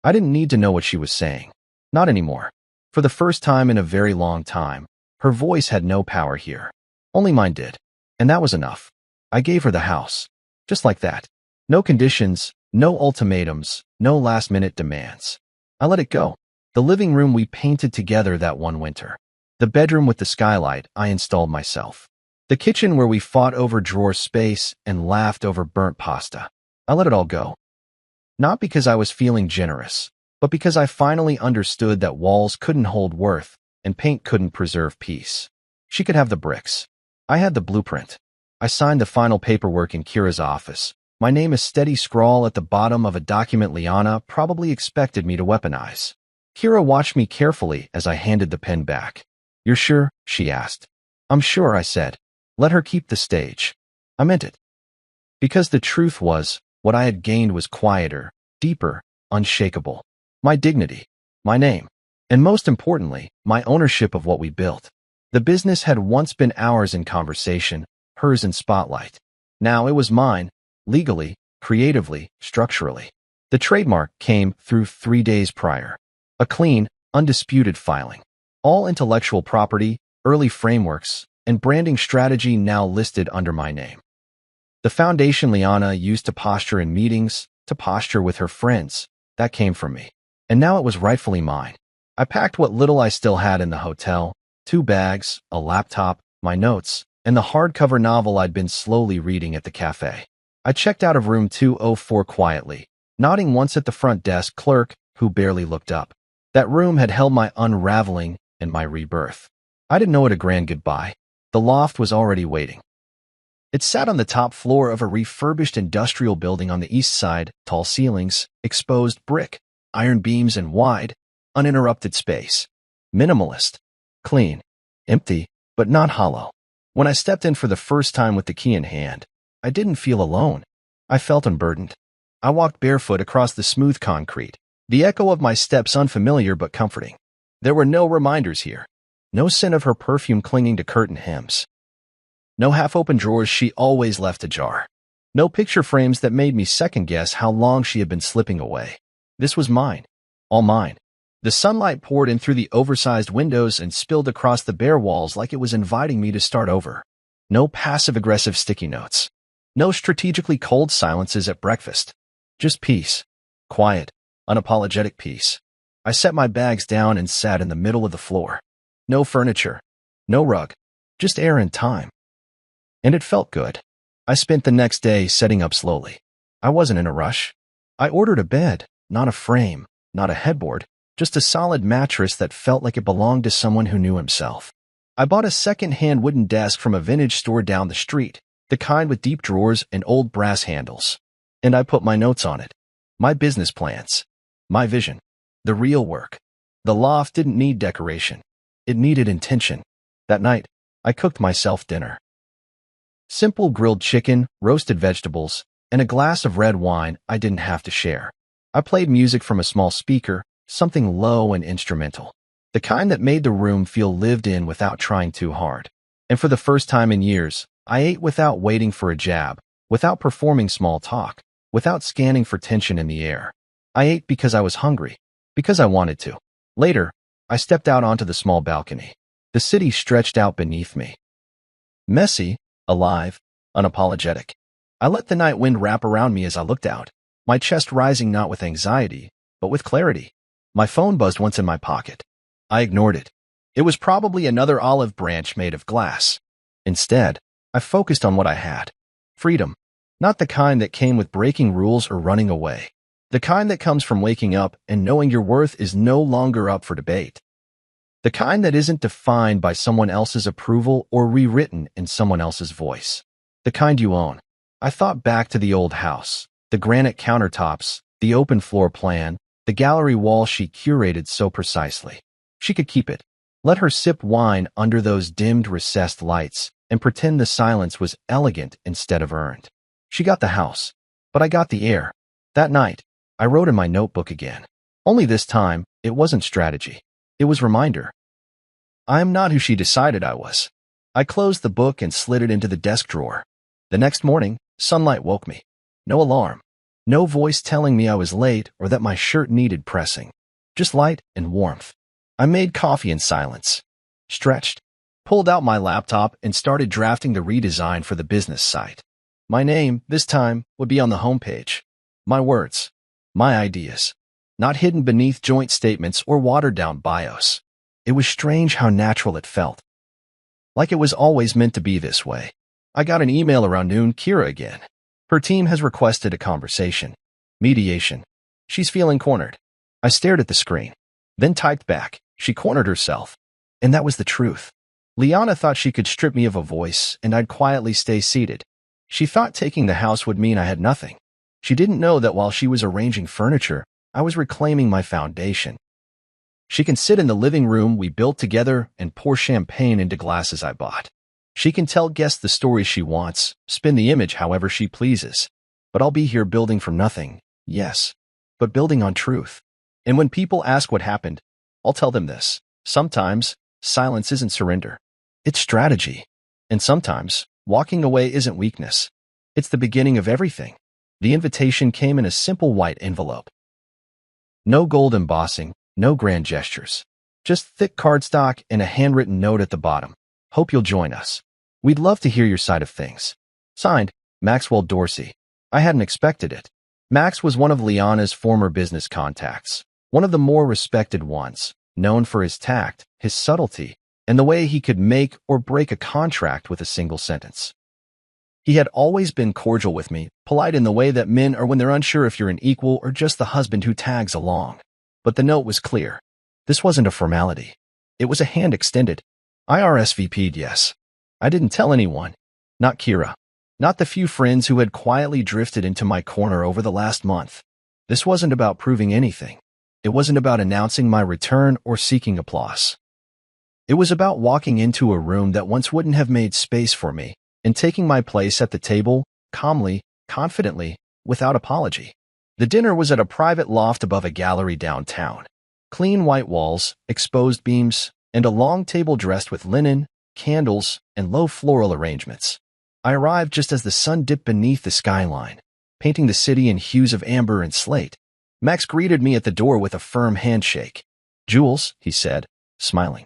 I didn't need to know what she was saying. Not anymore. For the first time in a very long time, her voice had no power here. Only mine did. And that was enough. I gave her the house. Just like that. No conditions, no ultimatums, no last-minute demands. I let it go. The living room we painted together that one winter. The bedroom with the skylight I installed myself. The kitchen where we fought over drawer space and laughed over burnt pasta. I let it all go. Not because I was feeling generous, but because I finally understood that walls couldn't hold worth and paint couldn't preserve peace. She could have the bricks. I had the blueprint. I signed the final paperwork in Kira's office. My name a steady scrawl at the bottom of a document Liana probably expected me to weaponize. Kira watched me carefully as I handed the pen back. "You're sure?" she asked. "I'm sure," I said. Let her keep the stage. I meant it. Because the truth was, what I had gained was quieter, deeper, unshakable. My dignity, my name, and most importantly, my ownership of what we built. The business had once been ours in conversation, hers in spotlight. Now it was mine, legally, creatively, structurally. The trademark came through 3 days prior. A clean, undisputed filing. All intellectual property, early frameworks, and branding strategy now listed under my name. The foundation Liana used to posture in meetings, to posture with her friends, that came from me. And now it was rightfully mine. I packed what little I still had in the hotel, 2 bags, a laptop, my notes, and the hardcover novel I'd been slowly reading at the cafe. I checked out of room 204 quietly, nodding once at the front desk clerk, who barely looked up. That room had held my unraveling and my rebirth. I didn't know it a grand goodbye. The loft was already waiting. It sat on the top floor of a refurbished industrial building on the east side, tall ceilings, exposed brick, iron beams, and wide, uninterrupted space. Minimalist. Clean. Empty, but not hollow. When I stepped in for the first time with the key in hand, I didn't feel alone. I felt unburdened. I walked barefoot across the smooth concrete, The echo of my steps unfamiliar but comforting. There were no reminders here. No scent of her perfume clinging to curtain hems. No half-open drawers she always left ajar. No picture frames that made me second-guess how long she had been slipping away. This was mine. All mine. The sunlight poured in through the oversized windows and spilled across the bare walls like it was inviting me to start over. No passive-aggressive sticky notes. No strategically cold silences at breakfast. Just peace. Quiet, unapologetic peace. I set my bags down and sat in the middle of the floor. No furniture. No rug. Just air and time. And it felt good. I spent the next day setting up slowly. I wasn't in a rush. I ordered a bed, not a frame, not a headboard, just a solid mattress that felt like it belonged to someone who knew himself. I bought a second-hand wooden desk from a vintage store down the street, the kind with deep drawers and old brass handles. And I put my notes on it. My business plans. My vision. The real work. The loft didn't need decoration. It needed intention. That night, I cooked myself dinner. Simple grilled chicken, roasted vegetables, and a glass of red wine I didn't have to share. I played music from a small speaker, something low and instrumental. The kind that made the room feel lived in without trying too hard. And for the first time in years, I ate without waiting for a jab, without performing small talk, without scanning for tension in the air. I ate because I was hungry, because I wanted to. Later, I stepped out onto the small balcony. The city stretched out beneath me. Messy, alive, unapologetic. I let the night wind wrap around me as I looked out, my chest rising not with anxiety, but with clarity. My phone buzzed once in my pocket. I ignored it. It was probably another olive branch made of glass. Instead, I focused on what I had. Freedom. Not the kind that came with breaking rules or running away. The kind that comes from waking up and knowing your worth is no longer up for debate. The kind that isn't defined by someone else's approval or rewritten in someone else's voice. The kind you own. I thought back to the old house, the granite countertops, the open floor plan, the gallery wall she curated so precisely. She could keep it. Let her sip wine under those dimmed, recessed lights and pretend the silence was elegant instead of earned. She got the house, but I got the air. That night, I wrote in my notebook again. Only this time, it wasn't strategy. It was reminder. I am not who she decided I was. I closed the book and slid it into the desk drawer. The next morning, sunlight woke me. No alarm. No voice telling me I was late or that my shirt needed pressing. Just light and warmth. I made coffee in silence. Stretched. Pulled out my laptop and started drafting the redesign for the business site. My name, this time, would be on the homepage. My words. My ideas. Not hidden beneath joint statements or watered-down bios. It was strange how natural it felt. Like it was always meant to be this way. I got an email around noon, Kira again. Her team has requested a conversation. Mediation. She's feeling cornered. I stared at the screen. Then typed back. She cornered herself. And that was the truth. Liana thought she could strip me of a voice and I'd quietly stay seated. She thought taking the house would mean I had nothing. She didn't know that while she was arranging furniture, I was reclaiming my foundation. She can sit in the living room we built together and pour champagne into glasses I bought. She can tell guests the stories she wants, spin the image however she pleases. But I'll be here building from nothing, yes, but building on truth. And when people ask what happened, I'll tell them this. Sometimes, silence isn't surrender. It's strategy. And sometimes, walking away isn't weakness. It's the beginning of everything. The invitation came in a simple white envelope. No gold embossing, no grand gestures. Just thick cardstock and a handwritten note at the bottom. Hope you'll join us. We'd love to hear your side of things. Signed, Maxwell Dorsey. I hadn't expected it. Max was one of Liana's former business contacts, one of the more respected ones, known for his tact, his subtlety, and the way he could make or break a contract with a single sentence. He had always been cordial with me, polite in the way that men are when they're unsure if you're an equal or just the husband who tags along. But the note was clear. This wasn't a formality. It was a hand extended. I RSVP'd, yes. I didn't tell anyone. Not Kira. Not the few friends who had quietly drifted into my corner over the last month. This wasn't about proving anything. It wasn't about announcing my return or seeking applause. It was about walking into a room that once wouldn't have made space for me and taking my place at the table, calmly, confidently, without apology. The dinner was at a private loft above a gallery downtown. Clean white walls, exposed beams, and a long table dressed with linen, candles, and low floral arrangements. I arrived just as the sun dipped beneath the skyline, painting the city in hues of amber and slate. Max greeted me at the door with a firm handshake. "Jules," he said, smiling.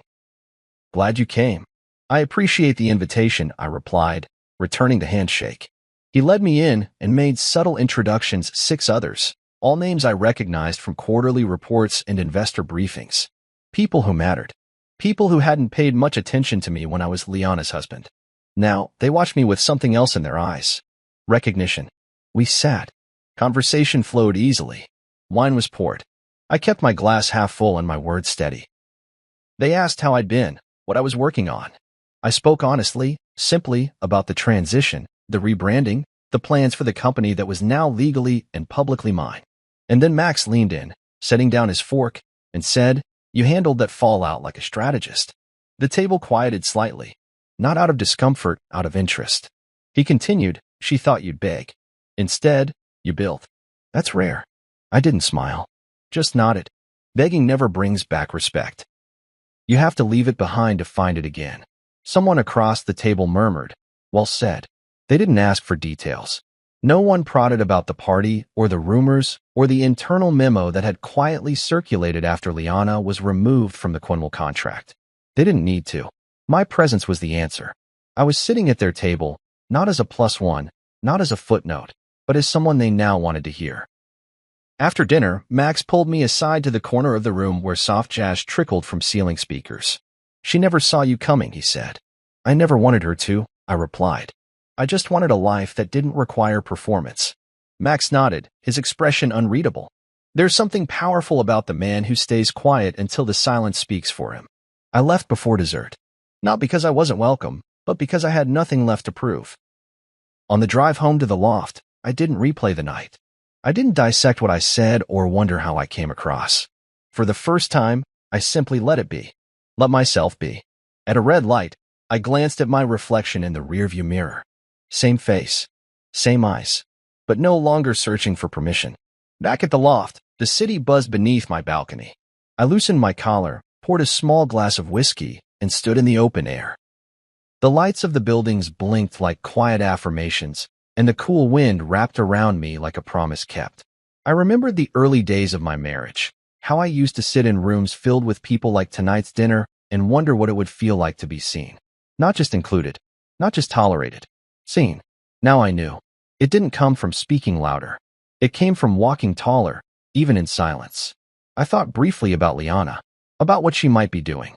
"Glad you came." "I appreciate the invitation," I replied, returning the handshake. He led me in and made subtle introductions, 6 others, all names I recognized from quarterly reports and investor briefings. People who mattered. People who hadn't paid much attention to me when I was Liana's husband. Now, they watched me with something else in their eyes. Recognition. We sat. Conversation flowed easily. Wine was poured. I kept my glass half full and my words steady. They asked how I'd been, what I was working on. I spoke honestly, simply, about the transition, the rebranding, the plans for the company that was now legally and publicly mine. And then Max leaned in, setting down his fork, and said, "You handled that fallout like a strategist." The table quieted slightly, not out of discomfort, out of interest. He continued, "She thought you'd beg. Instead, you built. That's rare." I didn't smile, just nodded. Begging never brings back respect. You have to leave it behind to find it again. Someone across the table murmured, "Well said." They didn't ask for details. No one prodded about the party or the rumors or the internal memo that had quietly circulated after Liana was removed from the Quinwell contract. They didn't need to. My presence was the answer. I was sitting at their table, not as a +1, not as a footnote, but as someone they now wanted to hear. After dinner, Max pulled me aside to the corner of the room where soft jazz trickled from ceiling speakers. "She never saw you coming," he said. "I never wanted her to," I replied. "I just wanted a life that didn't require performance." Max nodded, his expression unreadable. There's something powerful about the man who stays quiet until the silence speaks for him. I left before dessert. Not because I wasn't welcome, but because I had nothing left to prove. On the drive home to the loft, I didn't replay the night. I didn't dissect what I said or wonder how I came across. For the first time, I simply let it be. Let myself be. At a red light, I glanced at my reflection in the rearview mirror. Same face, same eyes, but no longer searching for permission. Back at the loft, the city buzzed beneath my balcony. I loosened my collar, poured a small glass of whiskey, and stood in the open air. The lights of the buildings blinked like quiet affirmations, and the cool wind wrapped around me like a promise kept. I remembered the early days of my marriage, how I used to sit in rooms filled with people like tonight's dinner and wonder what it would feel like to be seen. Not just included, not just tolerated. Seen. Now I knew. It didn't come from speaking louder. It came from walking taller, even in silence. I thought briefly about Liana, about what she might be doing.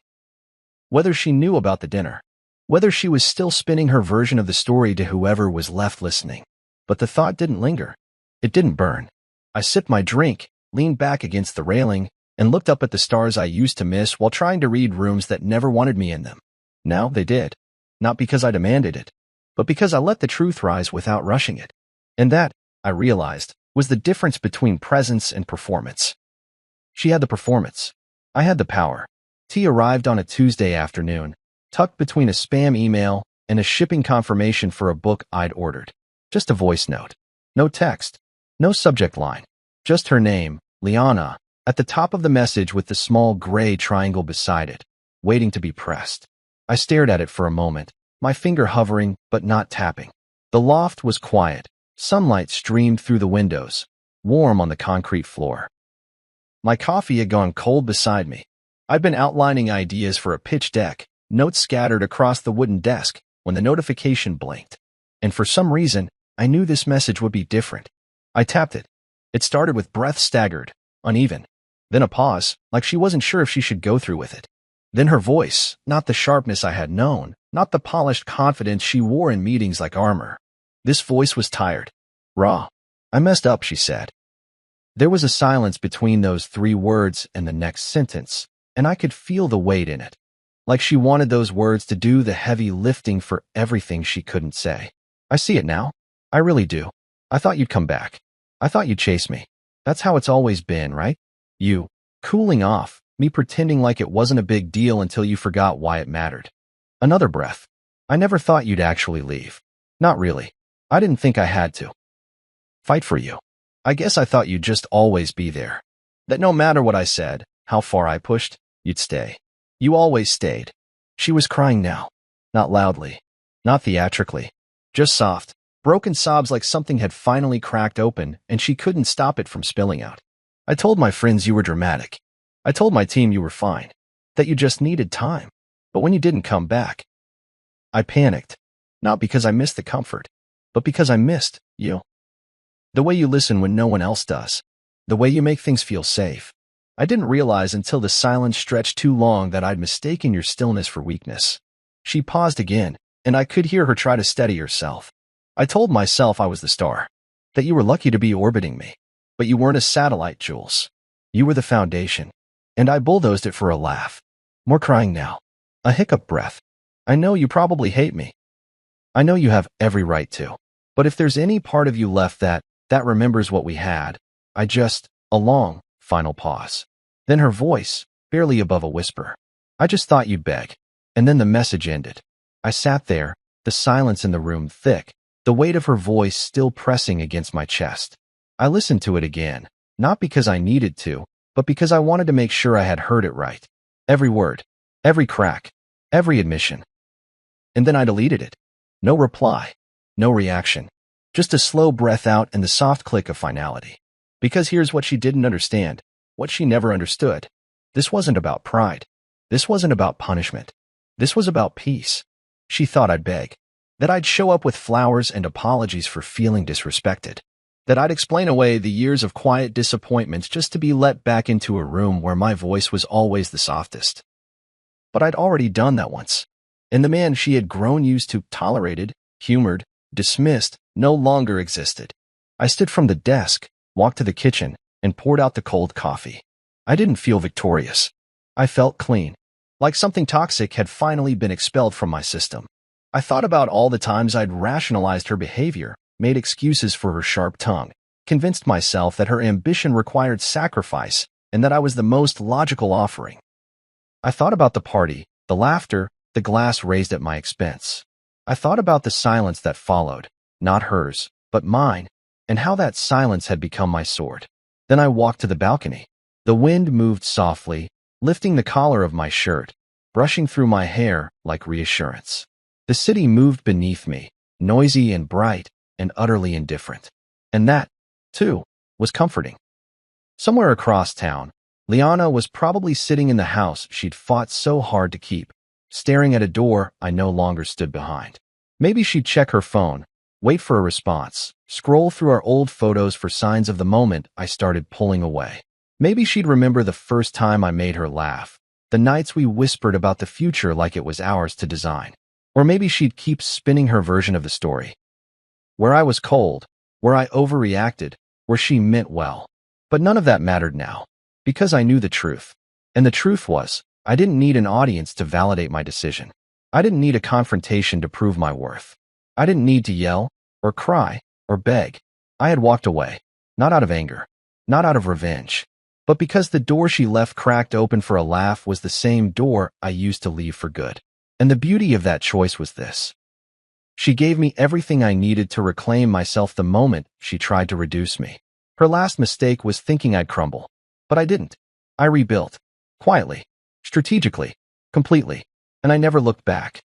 Whether she knew about the dinner, whether she was still spinning her version of the story to whoever was left listening. But the thought didn't linger. It didn't burn. I sipped my drink, leaned back against the railing, and looked up at the stars I used to miss while trying to read rooms that never wanted me in them. Now they did. Not because I demanded it, but because I let the truth rise without rushing it. And that, I realized, was the difference between presence and performance. She had the performance. I had the power. Tea arrived on a Tuesday afternoon, tucked between a spam email and a shipping confirmation for a book I'd ordered. Just a voice note. No text. No subject line. Just her name, Liana, at the top of the message with the small gray triangle beside it, waiting to be pressed. I stared at it for a moment, my finger hovering but not tapping. The loft was quiet. Sunlight streamed through the windows, warm on the concrete floor. My coffee had gone cold beside me. I'd been outlining ideas for a pitch deck, notes scattered across the wooden desk, when the notification blinked. And for some reason, I knew this message would be different. I tapped it. It started with breath staggered, uneven. Then a pause, like she wasn't sure if she should go through with it. Then her voice, not the sharpness I had known, not the polished confidence she wore in meetings like armor. This voice was tired. Raw. "I messed up," she said. There was a silence between those 3 words and the next sentence, and I could feel the weight in it. Like she wanted those words to do the heavy lifting for everything she couldn't say. I see it now. I really do. I thought you'd come back. I thought you'd chase me. That's how it's always been, right? You. Cooling off, me pretending like it wasn't a big deal until you forgot why it mattered. Another breath. I never thought you'd actually leave. Not really. I didn't think I had to. Fight for you. I guess I thought you'd just always be there. That no matter what I said, how far I pushed, you'd stay. You always stayed. She was crying now. Not loudly. Not theatrically. Just soft, broken sobs like something had finally cracked open and she couldn't stop it from spilling out. I told my friends you were dramatic. I told my team you were fine. That you just needed time. But when you didn't come back, I panicked. Not because I missed the comfort, but because I missed you. The way you listen when no one else does. The way you make things feel safe. I didn't realize until the silence stretched too long that I'd mistaken your stillness for weakness. She paused again, and I could hear her try to steady herself. I told myself I was the star. That you were lucky to be orbiting me. But you weren't a satellite, Jules. You were the foundation. And I bulldozed it for a laugh. More crying now. A hiccup breath. I know you probably hate me. I know you have every right to. But if there's any part of you left that remembers what we had, a long, final pause. Then her voice, barely above a whisper. I just thought you'd beg. And then the message ended. I sat there, the silence in the room thick, the weight of her voice still pressing against my chest. I listened to it again, not because I needed to, but because I wanted to make sure I had heard it right. Every word, every crack, every admission. And then I deleted it. No reply, no reaction. Just a slow breath out and the soft click of finality. Because here's what she didn't understand, what she never understood. This wasn't about pride. This wasn't about punishment. This was about peace. She thought I'd beg. That I'd show up with flowers and apologies for feeling disrespected. That I'd explain away the years of quiet disappointments just to be let back into a room where my voice was always the softest. But I'd already done that once. And the man she had grown used to, tolerated, humored, dismissed, no longer existed. I stood from the desk, walked to the kitchen, and poured out the cold coffee. I didn't feel victorious. I felt clean. Like something toxic had finally been expelled from my system. I thought about all the times I'd rationalized her behavior, made excuses for her sharp tongue, convinced myself that her ambition required sacrifice and that I was the most logical offering. I thought about the party, the laughter, the glass raised at my expense. I thought about the silence that followed, not hers, but mine, and how that silence had become my sword. Then I walked to the balcony. The wind moved softly, lifting the collar of my shirt, brushing through my hair like reassurance. The city moved beneath me, noisy and bright and utterly indifferent. And that, too, was comforting. Somewhere across town, Liana was probably sitting in the house she'd fought so hard to keep, staring at a door I no longer stood behind. Maybe she'd check her phone, wait for a response, scroll through our old photos for signs of the moment I started pulling away. Maybe she'd remember the first time I made her laugh, the nights we whispered about the future like it was ours to design. Or maybe she'd keep spinning her version of the story. Where I was cold, where I overreacted, where she meant well. But none of that mattered now, because I knew the truth. And the truth was, I didn't need an audience to validate my decision. I didn't need a confrontation to prove my worth. I didn't need to yell, or cry, or beg. I had walked away, not out of anger, not out of revenge, but because the door she left cracked open for a laugh was the same door I used to leave for good. And the beauty of that choice was this. She gave me everything I needed to reclaim myself the moment she tried to reduce me. Her last mistake was thinking I'd crumble. But I didn't. I rebuilt. Quietly. Strategically. Completely. And I never looked back.